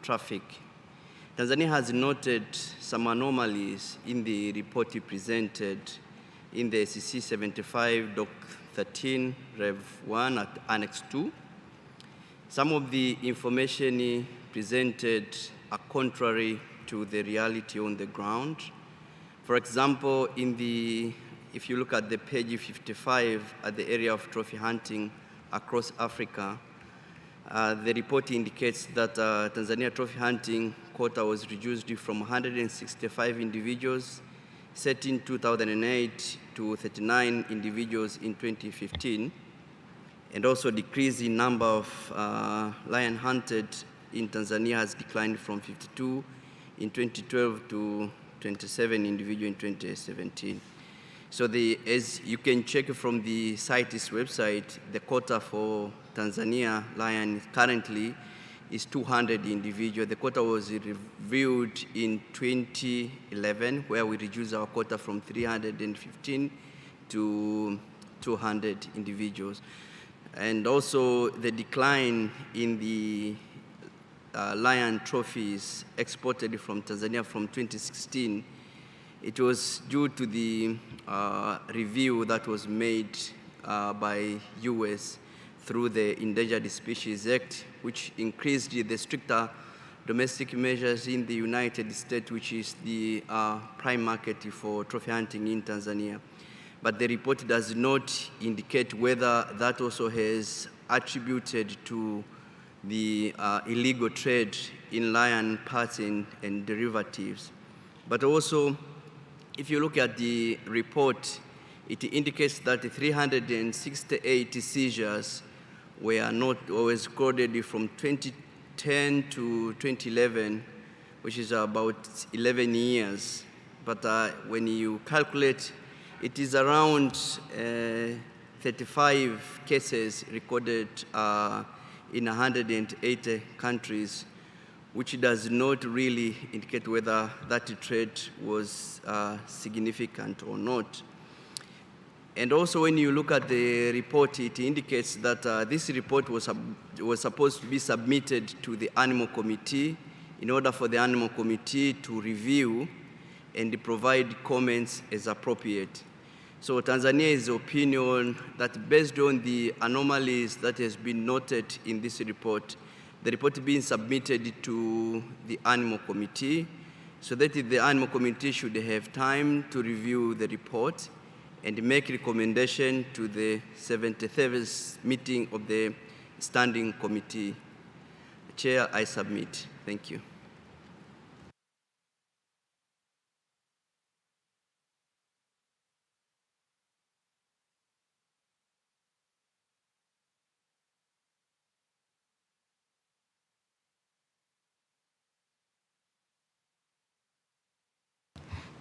traffic. Tanzania has noted some anomalies in the report presented in the SEC 75 Doc 13 Rev 1 at Annex 2. Some of the information presented are contrary to the reality on the ground. For example, if you look at the page 55 at the area of trophy hunting across Africa, the report indicates that Tanzania trophy hunting quota was reduced from 165 individuals set in 2008 to 39 individuals in 2015, and also decrease in number of lion hunted in Tanzania has declined from 52 in 2012 to 27 individuals in 2017. So as you can check from the CITES website, the quota for Tanzania lion currently is 200 individuals. The quota was reviewed in 2011, where we reduced our quota from 315 to 200 individuals. And also the decline in the lion trophies exported from Tanzania from 2016, it was due to the review that was made by US through the Endangered Species Act, which increased the stricter domestic measures in the United States, which is the prime market for trophy hunting in Tanzania. But the report does not indicate whether that also has attributed to the illegal trade in lion parts and derivatives. But also, if you look at the report, it indicates that 368 seizures were not always recorded from 2010 to 2011, which is about 11 years. But when you calculate, it is around 35 cases recorded in 180 countries, which does not really indicate whether that trade was significant or not. And also when you look at the report, it indicates that this report was supposed to be submitted to the Animal Committee in order for the Animal Committee to review and provide comments as appropriate. So Tanzania's opinion that based on the anomalies that has been noted in this report, the report being submitted to the Animal Committee, so that the Animal Committee should have time to review the report and make recommendation to the 73rd meeting of the Standing Committee. Chair, I submit. Thank you.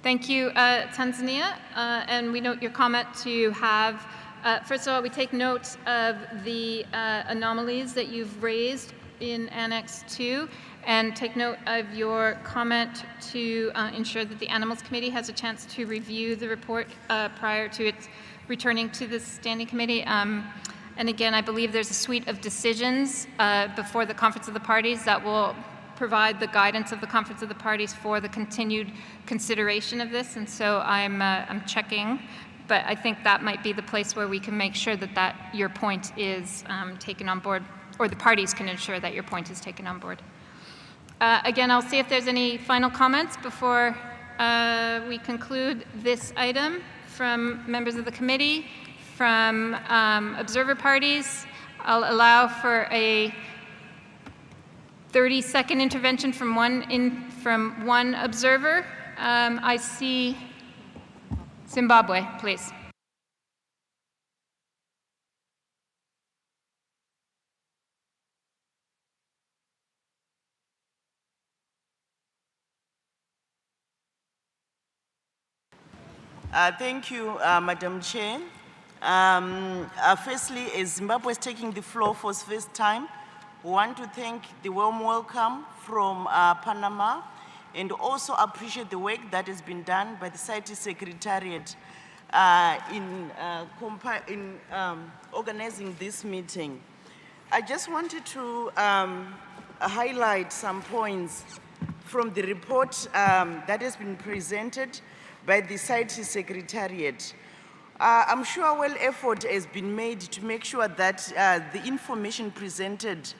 Thank you, Tanzania. And we note your comment to have, first of all, we take note of the anomalies that you've raised in Annex 2, and take note of your comment to ensure that the Animals Committee has a chance to review the report prior to its returning to the Standing Committee. And again, I believe there's a suite of decisions before the Conference of the Parties that will provide the guidance of the Conference of the Parties for the continued consideration of this, and so I'm checking, but I think that might be the place where we can make sure that your point is taken on board, or the parties can ensure that your point is taken on board. Again, I'll see if there's any final comments before we conclude this item from members of the committee, from observer parties. I'll allow for a 30-second intervention from one observer. I see Zimbabwe, please. Thank you, Madam Chair. Firstly, as Zimbabwe is taking the floor for the first time, we want to thank the warm welcome from Panama, and also appreciate the work that has been done by the CITES Secretariat in organizing this meeting. I just wanted to highlight some points from the report that has been presented by the CITES Secretariat. I'm sure well effort has been made to make sure that the information presented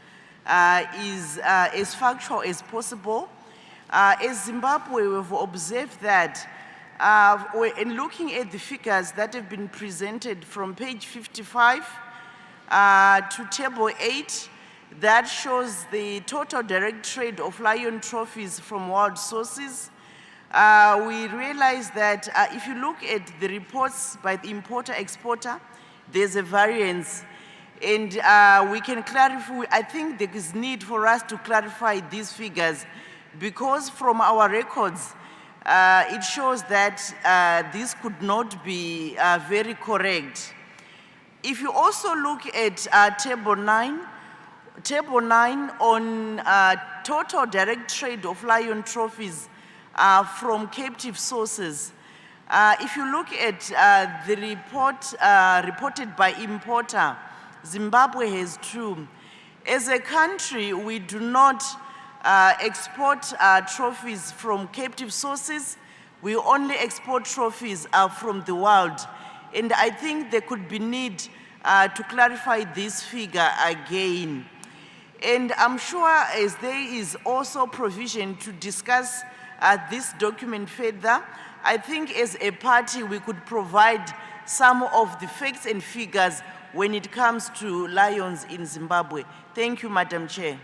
is as factual as possible. As Zimbabwe, we've observed that in looking at the figures that have been presented from page 55 to table 8, that shows the total direct trade of lion trophies from wild sources. We realize that if you look at the reports by the importer-exporter, there's a variance. And we can clarify, I think there is need for us to clarify these figures because from our records, it shows that this could not be very correct. If you also look at table 9 on total direct trade of lion trophies from captive sources, if you look at the report reported by importer, Zimbabwe has two. As a country, we do not export trophies from captive sources. We only export trophies from the wild. And I think there could be need to clarify this figure again. And I'm sure as there is also provision to discuss this document further, I think as a party we could provide some of the facts and figures when it comes to lions in Zimbabwe. Thank you, Madam Chair.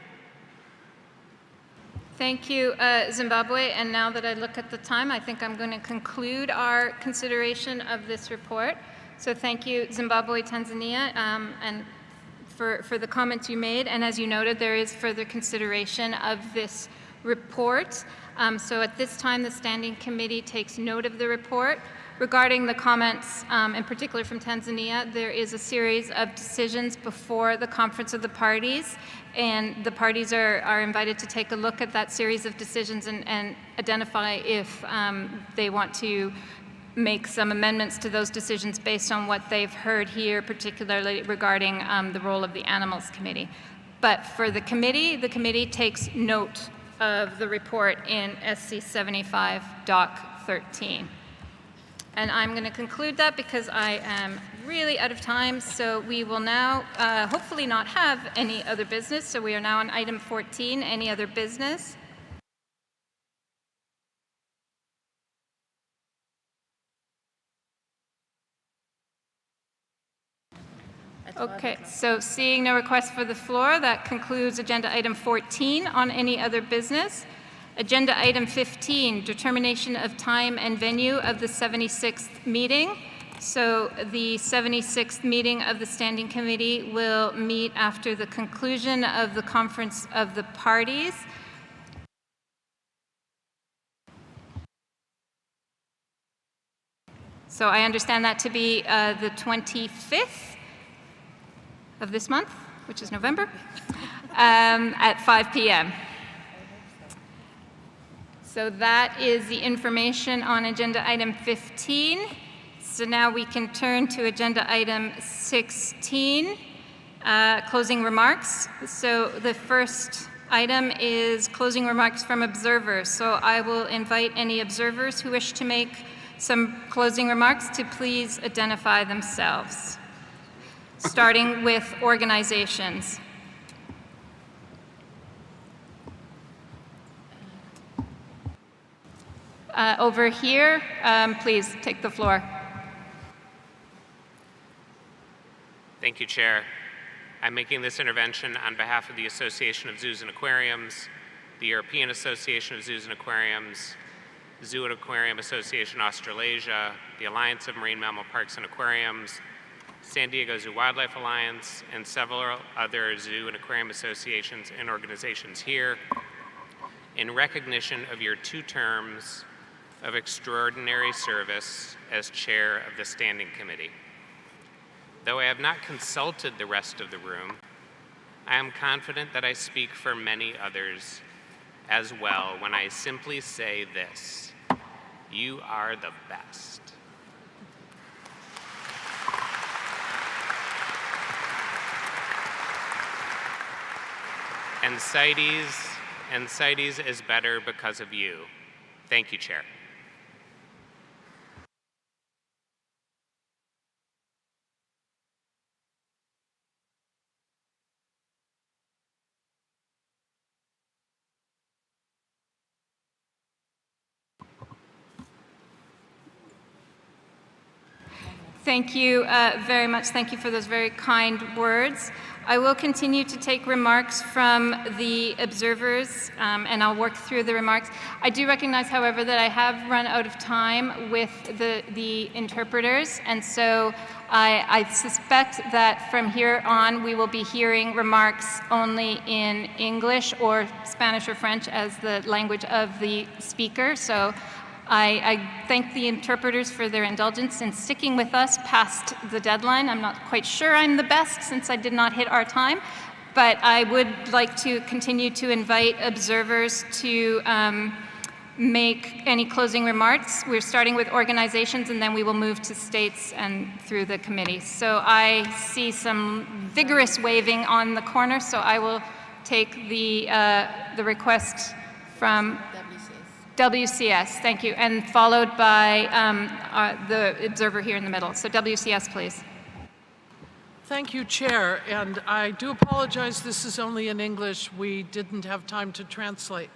Thank you, Zimbabwe. And now that I look at the time, I think I'm going to conclude our consideration of this report. So thank you, Zimbabwe, Tanzania, and for the comments you made. And as you noted, there is further consideration of this report. So at this time, the Standing Committee takes note of the report. Regarding the comments, in particular from Tanzania, there is a series of decisions before the Conference of the Parties, and the parties are invited to take a look at that series of decisions and identify if they want to make some amendments to those decisions based on what they've heard here, particularly regarding the role of the Animals Committee. But for the committee takes note of the report in SC 75 Doc 13. And I'm going to conclude that because I am really out of time. So we will now hopefully not have any other business. So we are now on item 14, any other business. Okay, so seeing no requests for the floor, that concludes agenda item 14 on any other business. Agenda item 15, determination of time and venue of the 76th meeting. So the 76th meeting of the Standing Committee will meet after the conclusion of the Conference of the Parties. So I understand that to be the 25th of this month, which is November, at 5 p.m. So that is the information on agenda item 15. So now we can turn to agenda item 16, closing remarks. So the first item is closing remarks from observers. So I will invite any observers who wish to make some closing remarks to please identify themselves, starting with organizations. Over here, please take the floor. Thank you, Chair. I'm making this intervention on behalf of the Association of Zoos and Aquariums, the European Association of Zoos and Aquariums, Zoo and Aquarium Association Australasia, the Alliance of Marine Mammal Parks and Aquariums, San Diego Zoo Wildlife Alliance, and several other zoo and aquarium associations and organizations here in recognition of your 2 terms of extraordinary service as chair of the Standing Committee. Though I have not consulted the rest of the room, I am confident that I speak for many others as well when I simply say this: you are the best. and CITES is better because of you. Thank you, Chair. Thank you very much. Thank you for those very kind words. I will continue to take remarks from the observers, and I'll work through the remarks. I do recognize, however, that I have run out of time with the interpreters, and so I suspect that from here on we will be hearing remarks only in English or Spanish or French as the language of the speaker. So I thank the interpreters for their indulgence in sticking with us past the deadline. I'm not quite sure I'm the best since I did not hit our time, but I would like to continue to invite observers to make any closing remarks. We're starting with organizations and then we will move to states and through the committee. So I see some vigorous waving on the corner, so I will take the request from WCS, thank you, and followed by the observer here in the middle. So WCS, please. Thank you, Chair, and I do apologize, this is only in English. We didn't have time to translate.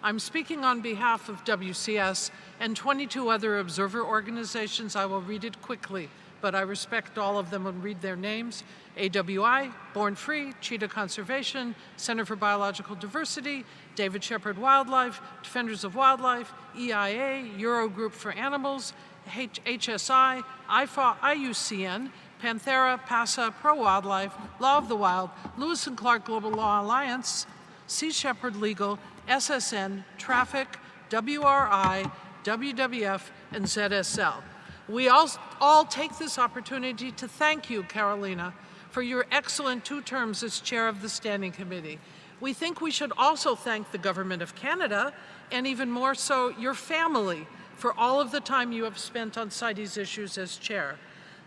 I'm speaking on behalf of WCS and 22 other observer organizations. I will read it quickly, but I respect all of them and read their names. AWI, Born Free, Cheetah Conservation, Center for Biological Diversity, David Shepherd Wildlife, Defenders of Wildlife, EIA, Eurogroup for Animals, HSI, IFA, IUCN, Panthera, PASA, Pro Wildlife, Law of the Wild, Lewis and Clark Global Law Alliance, Sea Shepherd Legal, SSN, Traffic, WRI, WWF, and ZSL. We all take this opportunity to thank you, Carolina, for your excellent 2 terms as chair of the Standing Committee. We think we should also thank the Government of Canada, and even more so your family, for all of the time you have spent on CITES issues as chair.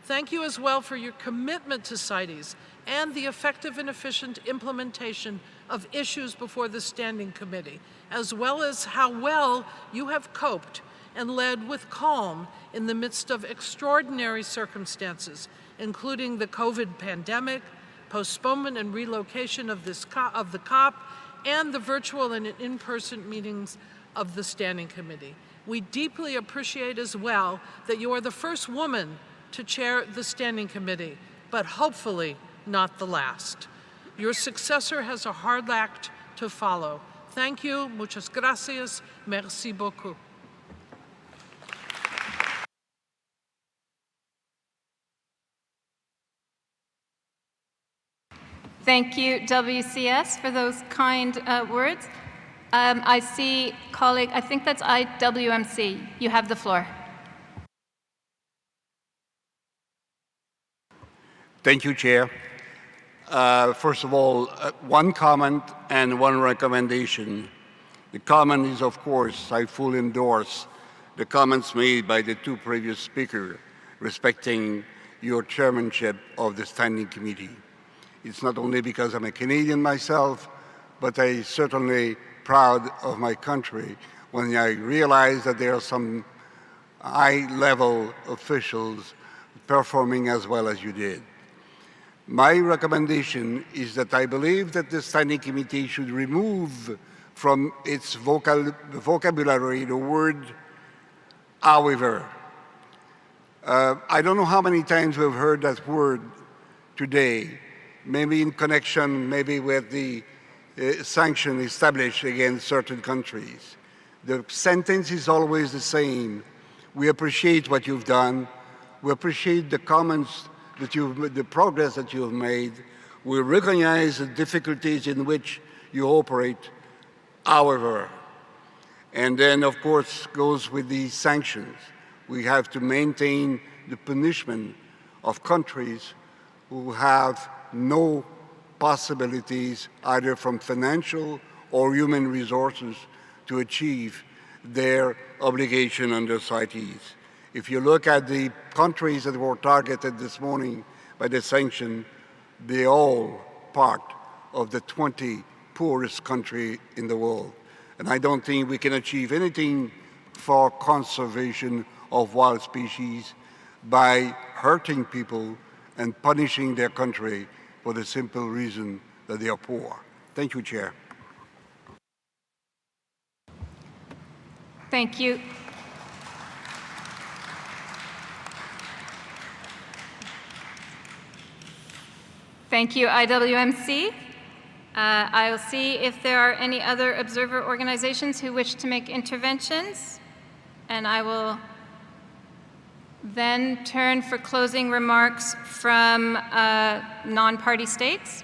Thank you as well for your commitment to CITES and the effective and efficient implementation of issues before the Standing Committee, as well as how well you have coped and led with calm in the midst of extraordinary circumstances, including the COVID pandemic, postponement and relocation of the COP, and the virtual and in-person meetings of the Standing Committee. We deeply appreciate as well that you are the first woman to chair the Standing Committee, but hopefully not the last. Your successor has a hard act to follow. Thank you, muchas gracias, merci beaucoup. Thank you, WCS, for those kind words. I see colleague, I think that's IWMC. You have the floor. Thank you, Chair. First of all, one comment and one recommendation. The comment is, of course, I fully endorse the comments made by the 2 previous speakers respecting your chairmanship of the Standing Committee. It's not only because I'm a Canadian myself, but I'm certainly proud of my country when I realize that there are some high-level officials performing as well as you did. My recommendation is that I believe that the Standing Committee should remove from its vocabulary the word however. I don't know how many times we've heard that word today, maybe in connection maybe with the sanction established against certain countries. The sentence is always the same. We appreciate what you've done. We appreciate the comments that the progress that you've made. We recognize the difficulties in which you operate, however. And then, of course, goes with the sanctions. We have to maintain the punishment of countries who have no possibilities, either from financial or human resources, to achieve their obligation under CITES. If you look at the countries that were targeted this morning by the sanction, they're all part of the 20 poorest country in the world. And I don't think we can achieve anything for conservation of wild species by hurting people and punishing their country for the simple reason that they are poor. Thank you, Chair. Thank you. Thank you, IWMC. I will see if there are any other observer organizations who wish to make interventions, and I will then turn for closing remarks from non-party states.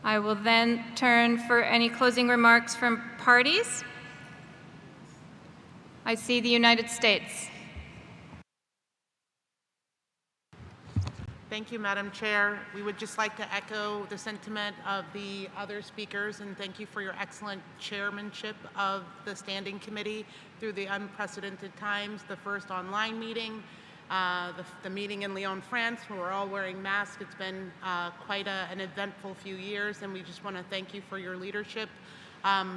I will then turn for any closing remarks from parties. I see the United States. Thank you, Madam Chair. We would just like to echo the sentiment of the other speakers and thank you for your excellent chairmanship of the Standing Committee through the unprecedented times, the first online meeting, the meeting in Lyon, France, where we're all wearing masks. It's been quite an eventful few years, and we just want to thank you for your leadership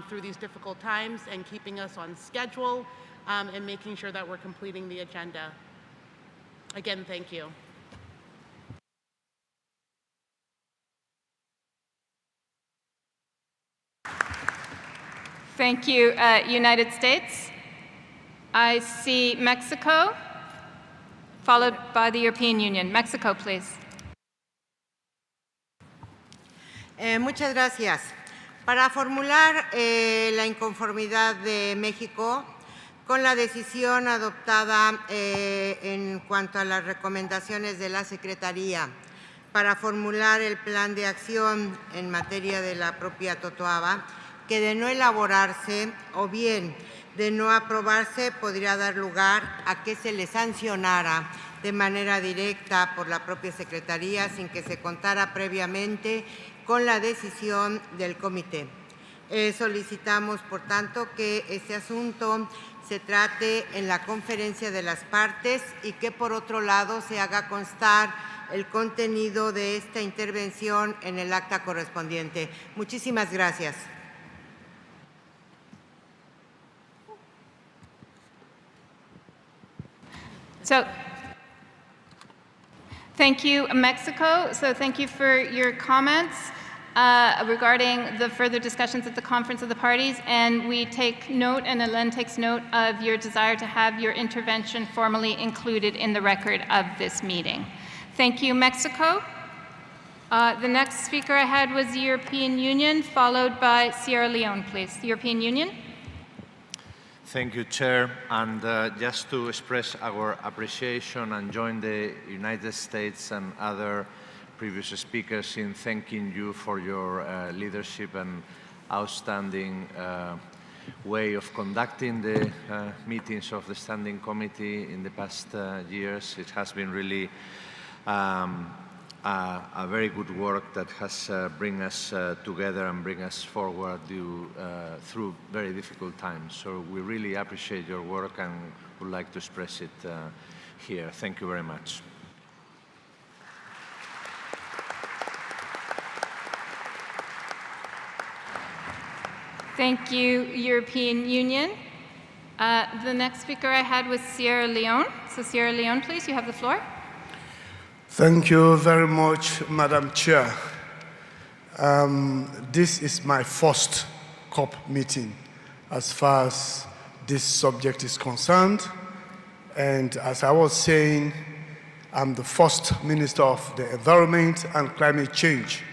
through these difficult times and keeping us on schedule and making sure that we're completing the agenda. Again, thank you. Thank you, United States. I see Mexico, followed by the European Union. Mexico, please. Muchas gracias. Para formular la inconformidad de México con la decisión adoptada en cuanto a las recomendaciones de la Secretaría para formular el plan de acción en materia de la propia Totowa, que de no elaborarse o bien de no aprobarse podría dar lugar a que se le sancionara de manera directa por la propia Secretaría sin que se contara previamente con la decisión del comité. Solicitamos, por tanto, que este asunto se trate en la conferencia de las partes y que, por otro lado, se haga constar el contenido de esta intervención en el acta correspondiente. Muchísimas gracias. So, thank you, Mexico. So thank you for your comments regarding the further discussions at the Conference of the Parties. And we take note, and Hélène takes note of your desire to have your intervention formally included in the record of this meeting. Thank you, Mexico. The next speaker I had was the European Union, followed by Sierra Leone, please. European Union. Thank you, Chair. And just to express our appreciation and join the United States and other previous speakers in thanking you for your leadership and outstanding way of conducting the meetings of the Standing Committee in the past years. It has been really a very good work that has bring us together and bring us forward through very difficult times. So we really appreciate your work and would like to express it here. Thank you very much. Thank you, European Union. The next speaker I had was Sierra Leone. So Sierra Leone, please, you have the floor. Thank you very much, Madam Chair. This is my first COP meeting as far as this subject is concerned. And as I was saying, I'm the first Minister of the Environment and Climate Change.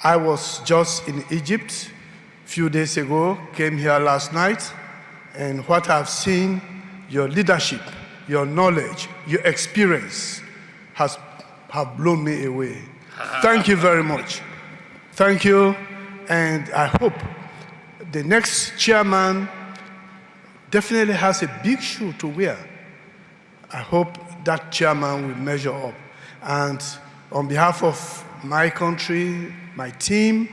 I was just in Egypt a few days ago, came here last night, and what I've seen, your leadership, your knowledge, your experience have blown me away. Thank you very much. Thank you, and I hope the next chairman definitely has a big shoe to wear. I hope that chairman will measure up. And on behalf of my country, my team,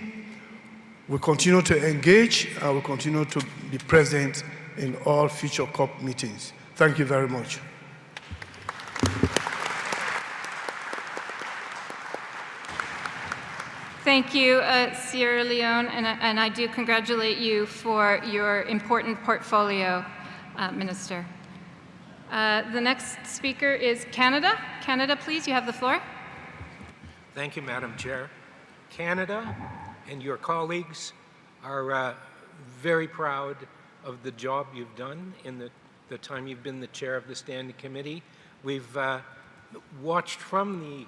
we continue to engage and we continue to be present in all future COP meetings. Thank you very much. thank you, Sierra Leone, and I do congratulate you for your important portfolio, Minister. The next speaker is Canada. Canada, please, you have the floor. Thank you, Madam Chair. Canada and your colleagues are very proud of the job you've done in the time you've been the chair of the Standing Committee. We've watched from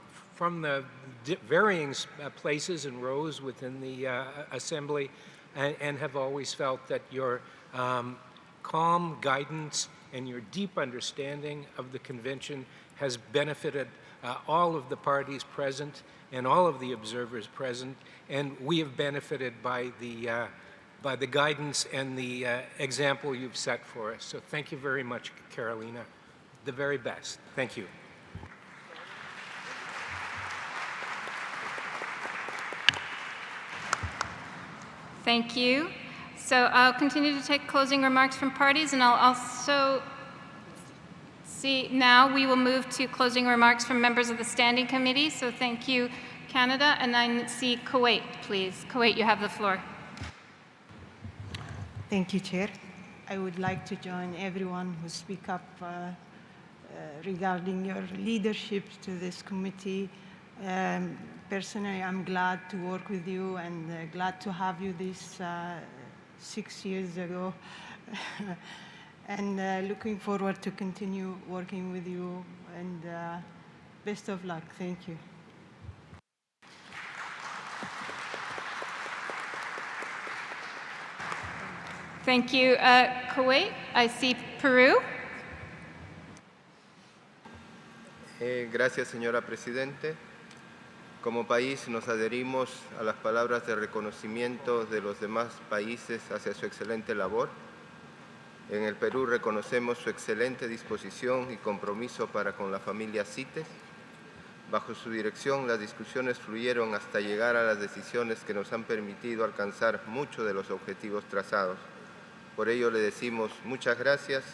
the varying places and rows within the Assembly and have always felt that your calm guidance and your deep understanding of the Convention has benefited all of the parties present and all of the observers present, and we have benefited by the guidance and the example you've set for us. So thank you very much, Carolina. The very best. Thank you. Thank you. So I'll continue to take closing remarks from parties, and I'll also see now we will move to closing remarks from members of the Standing Committee. So thank you, Canada, and I see Kuwait, please. Kuwait, you have the floor. Thank you, Chair. I would like to join everyone who speak up regarding your leadership to this committee. Personally, I'm glad to work with you and glad to have you this 6 years ago. And looking forward to continue working with you, and best of luck. Thank you. Thank you, Kuwait. I see Peru. Gracias, señora Presidente. Como país nos adherimos a las palabras de reconocimiento de los demás países hacia su excelente labor. En el Perú reconocemos su excelente disposición y compromiso para con la familia CITES. Bajo su dirección, las discusiones fluyeron hasta llegar a las decisiones que nos han permitido alcanzar muchos de los objetivos trazados. Por ello le decimos muchas gracias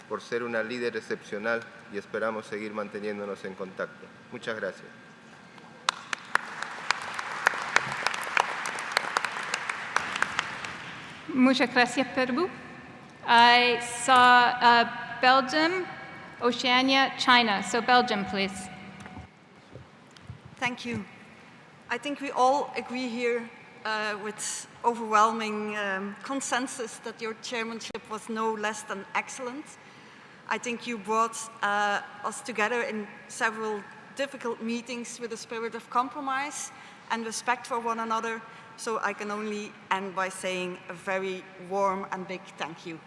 por ser una líder excepcional y esperamos seguir manteniéndonos en contacto. Muchas gracias. Muchas gracias, Peru. I saw Belgium, Oceania, China. So Belgium, please. Thank you. I think we all agree here with overwhelming consensus that your chairmanship was no less than excellent. I think you brought us together in several difficult meetings with a spirit of compromise and respect for one another. So I can only end by saying a very warm and big thank you.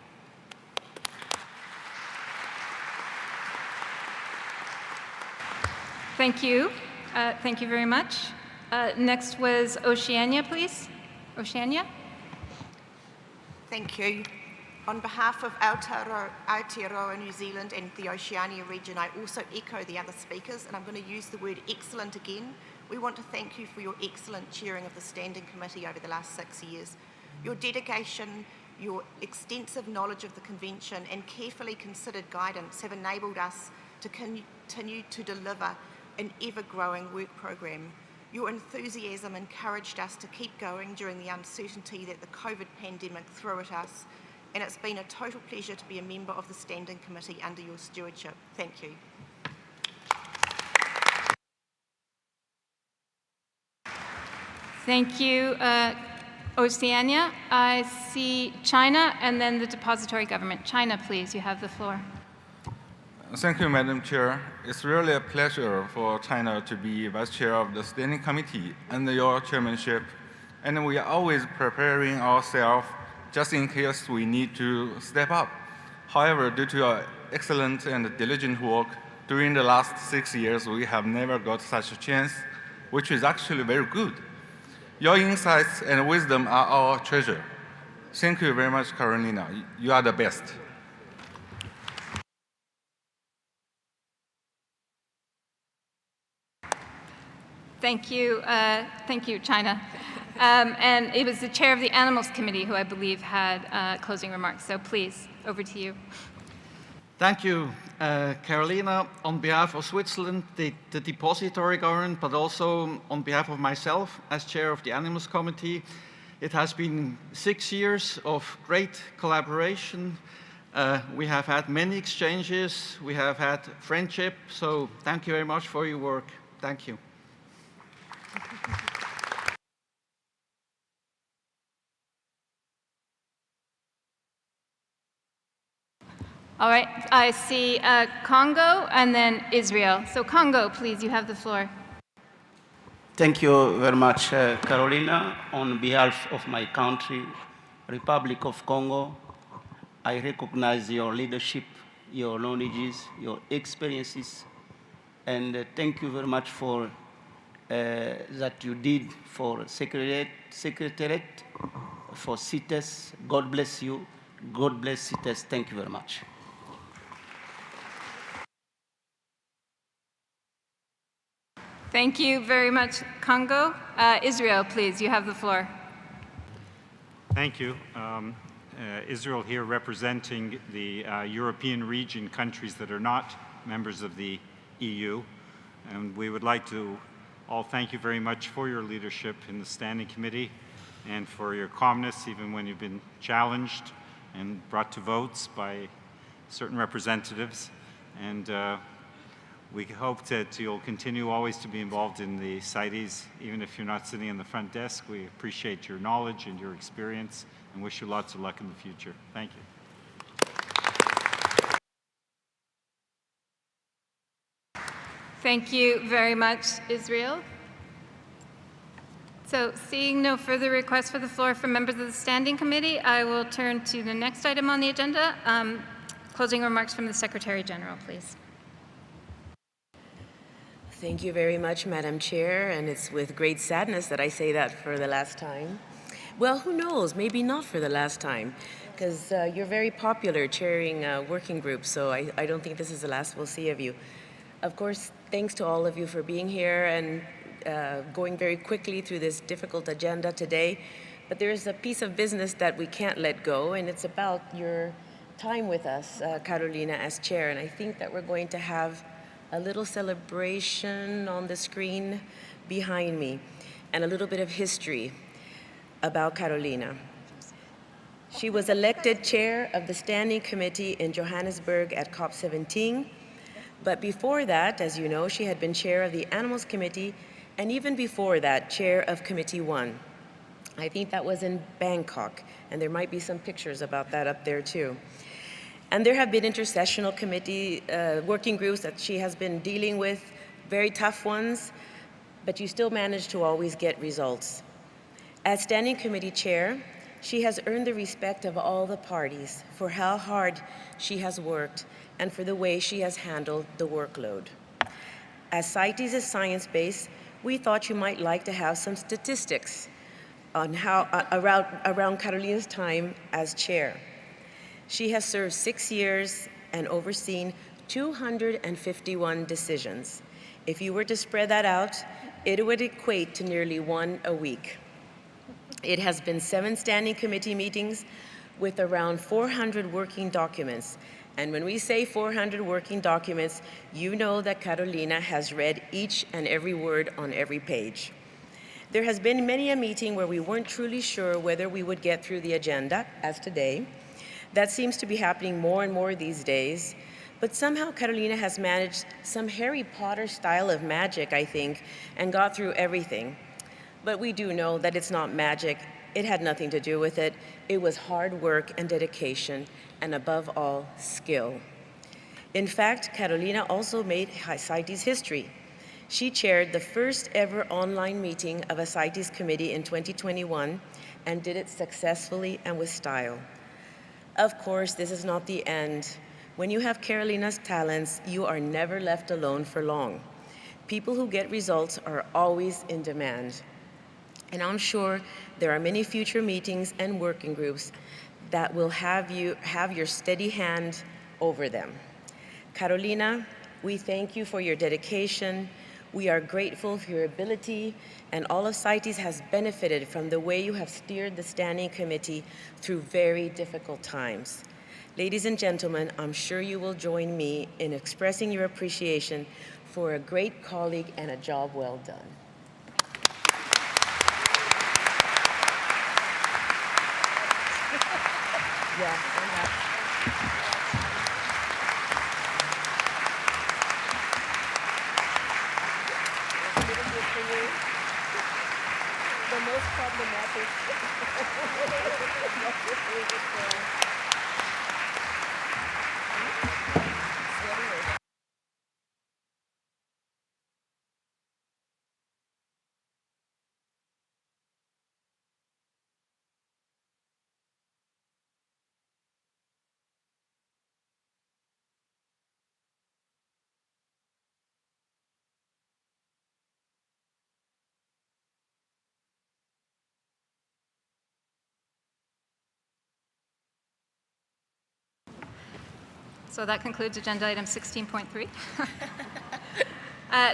Thank you. Thank you very much. Next was Oceania, please. Oceania. Thank you. On behalf of Aotearoa, New Zealand and the Oceania region, I also echo the other speakers, and I'm going to use the word excellent again. We want to thank you for your excellent chairing of the Standing Committee over the last 6 years. Your dedication, your extensive knowledge of the Convention and carefully considered guidance have enabled us to continue to deliver an ever-growing work program. Your enthusiasm encouraged us to keep going during the uncertainty that the COVID pandemic threw at us, and it's been a total pleasure to be a member of the Standing Committee under your stewardship. Thank you. Thank you, Oceania. I see China and then the depository government. China, please, you have the floor. Thank you, Madam Chair. It's really a pleasure for China to be Vice Chair of the Standing Committee under your chairmanship. And we are always preparing ourselves just in case we need to step up. However, due to your excellent and diligent work, during the last 6 years, we have never got such a chance, which is actually very good. Your insights and wisdom are our treasure. Thank you very much, Carolina. You are the best. Thank you, China. And it was the chair of the Animals Committee who I believe had closing remarks. So please, over to you. Thank you, Carolina. On behalf of Switzerland, the depository government, but also on behalf of myself as chair of the Animals Committee, it has been 6 years of great collaboration. We have had many exchanges, we have had friendship, so thank you very much for your work. Thank you. All right, I see Congo and then Israel. So Congo, please, you have the floor. Thank you very much, Carolina. On behalf of my country, Republic of Congo, I recognize your leadership, your knowledges, your experiences, and thank you very much for that you did for Secretariat, for CITES. God bless you. God bless CITES. Thank you very much. Thank you very much, Congo. Israel, please, you have the floor. Thank you. Israel here representing the European region countries that are not members of the EU. And we would like to all thank you very much for your leadership in the Standing Committee and for your calmness even when you've been challenged and brought to votes by certain representatives. And we hope that you'll continue always to be involved in the CITES, even if you're not sitting in the front desk. We appreciate your knowledge and your experience and wish you lots of luck in the future. Thank you. Thank you very much, Israel. So seeing no further requests for the floor from members of the Standing Committee, I will turn to the next item on the agenda. Closing remarks from the Secretary General, please. Thank you very much, Madam Chair, and it's with great sadness that I say that for the last time. Well, who knows, maybe not for the last time, because you're very popular chairing working groups, so I don't think this is the last we'll see of you. Of course, thanks to all of you for being here and going very quickly through this difficult agenda today, but there is a piece of business that we can't let go, and it's about your time with us, Carolina, as chair, and I think that we're going to have a little celebration on the screen behind me, and a little bit of history about Carolina. She was elected chair of the Standing Committee in Johannesburg at COP17, but before that, as you know, she had been chair of the Animals Committee, and even before that, chair of Committee 1. I think that was in Bangkok, and there might be some pictures about that up there too. And there have been intercessional committee working groups that she has been dealing with, very tough ones, but you still manage to always get results. As Standing Committee Chair, she has earned the respect of all the parties for how hard she has worked and for the way she has handled the workload. As CITES is science-based, we thought you might like to have some statistics on how around Carolina's time as chair. She has served 6 years and overseen 251 decisions. If you were to spread that out, it would equate to nearly one a week. It has been 7 standing committee meetings with around 400 working documents. And when we say 400 working documents, you know that Carolina has read each and every word on every page. There has been many a meeting where we weren't truly sure whether we would get through the agenda, as today. That seems to be happening more and more these days. But somehow Carolina has managed some Harry Potter style of magic, I think, and got through everything. But we do know that it's not magic. It had nothing to do with it. It was hard work and dedication, and above all, skill. In fact, Carolina also made CITES history. She chaired the first ever online meeting of a CITES committee in 2021 and did it successfully and with style. Of course, this is not the end. When you have Carolina's talents, you are never left alone for long. People who get results are always in demand. And I'm sure there are many future meetings and working groups that will have your steady hand over them. Carolina, we thank you for your dedication. We are grateful for your ability, and all of CITES has benefited from the way you have steered the Standing Committee through very difficult times. Ladies and gentlemen, I'm sure you will join me in expressing your appreciation for a great colleague and a job well done. The most problematic. So that concludes agenda item 16.3.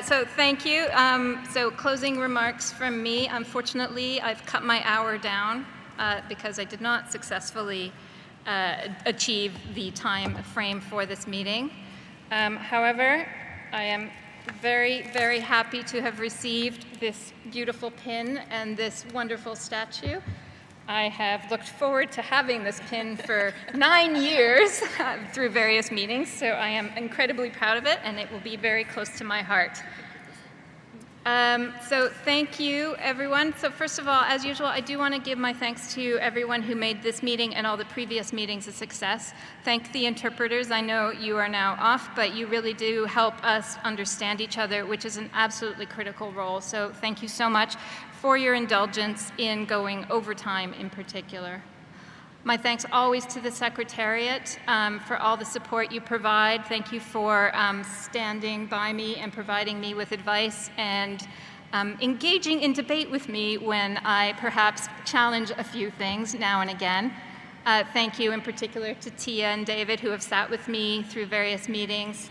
So thank you. So closing remarks from me. Unfortunately, I've cut my hour down because I did not successfully achieve the time frame for this meeting. However, I am very, very happy to have received this beautiful pin and this wonderful statue. I have looked forward to having this pin for 9 years through various meetings, so I am incredibly proud of it, and it will be very close to my heart. So thank you, everyone. So first of all, as usual, I do want to give my thanks to everyone who made this meeting and all the previous meetings a success. Thank the interpreters. I know you are now off, but you really do help us understand each other, which is an absolutely critical role. So thank you so much for your indulgence in going overtime in particular. My thanks always to the Secretariat for all the support you provide. Thank you for standing by me and providing me with advice and engaging in debate with me when I perhaps challenge a few things now and again. Thank you in particular to Tia and David, who have sat with me through various meetings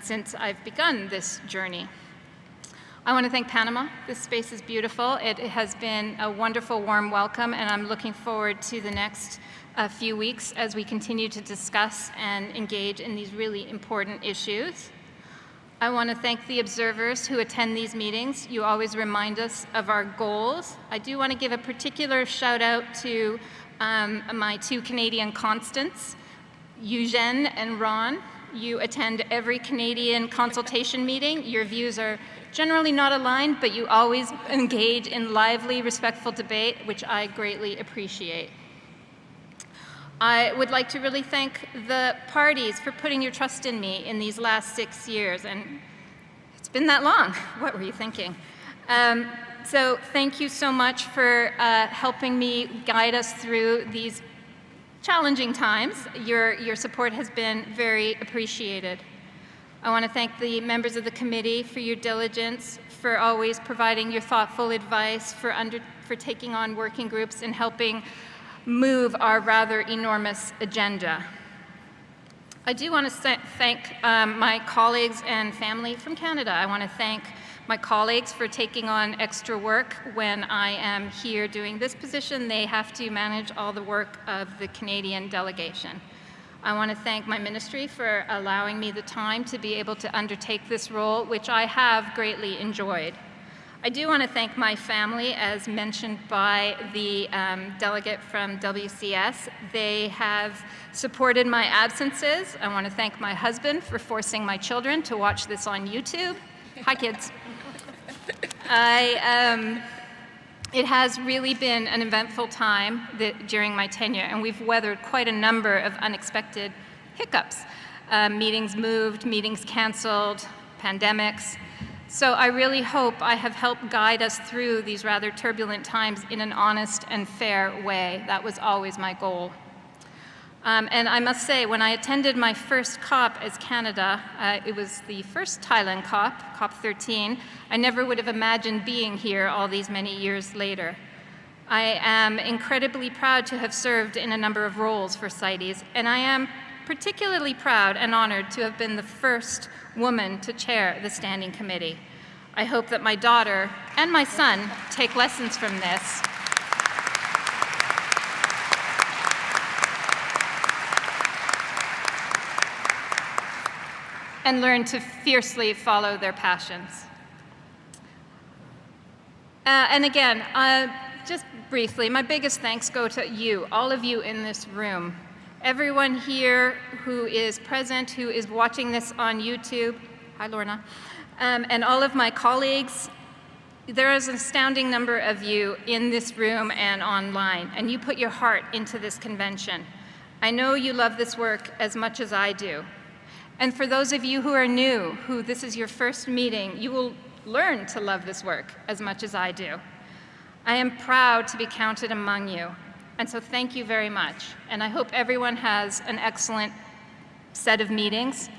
since I've begun this journey. I want to thank Panama. This space is beautiful. It has been a wonderful, warm welcome, and I'm looking forward to the next few weeks as we continue to discuss and engage in these really important issues. I want to thank the observers who attend these meetings. You always remind us of our goals. I do want to give a particular shout out to my two Canadian constants, Eugene and Ron. You attend every Canadian consultation meeting. Your views are generally not aligned, but you always engage in lively, respectful debate, which I greatly appreciate. I would like to really thank the parties for putting your trust in me in these last 6 years, and it's been that long. What were you thinking? So thank you so much for helping me guide us through these challenging times. Your support has been very appreciated. I want to thank the members of the committee for your diligence, for always providing your thoughtful advice, for taking on working groups and helping move our rather enormous agenda. I do want to thank my colleagues and family from Canada. I want to thank my colleagues for taking on extra work. When I am here doing this position, they have to manage all the work of the Canadian delegation. I want to thank my ministry for allowing me the time to be able to undertake this role, which I have greatly enjoyed. I do want to thank my family, as mentioned by the delegate from WCS. They have supported my absences. I want to thank my husband for forcing my children to watch this on YouTube. Hi, kids. It has really been an eventful time during my tenure, and we've weathered quite a number of unexpected hiccups. Meetings moved, meetings canceled, pandemics. So I really hope I have helped guide us through these rather turbulent times in an honest and fair way. That was always my goal. And I must say, when I attended my first COP as Canada, it was the first Thailand COP, COP13, I never would have imagined being here all these many years later. I am incredibly proud to have served in a number of roles for CITES, and I am particularly proud and honored to have been the first woman to chair the Standing Committee. I hope that my daughter and my son take lessons from this. and learn to fiercely follow their passions. And again, just briefly, my biggest thanks go to you, all of you in this room. Everyone here who is present, who is watching this on YouTube, hi Lorna, and all of my colleagues. There is an astounding number of you in this room and online, and you put your heart into this convention. I know you love this work as much as I do. And for those of you who are new, who this is your first meeting, you will learn to love this work as much as I do. I am proud to be counted among you, and so thank you very much. And I hope everyone has an excellent set of meetings.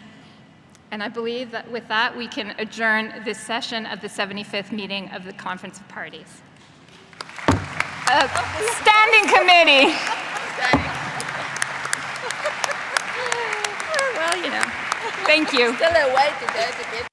And I believe that with that, we can adjourn this session of the 75th meeting of the Conference of Parties. Standing Committee. Well, you know, thank you. Still a way to go to get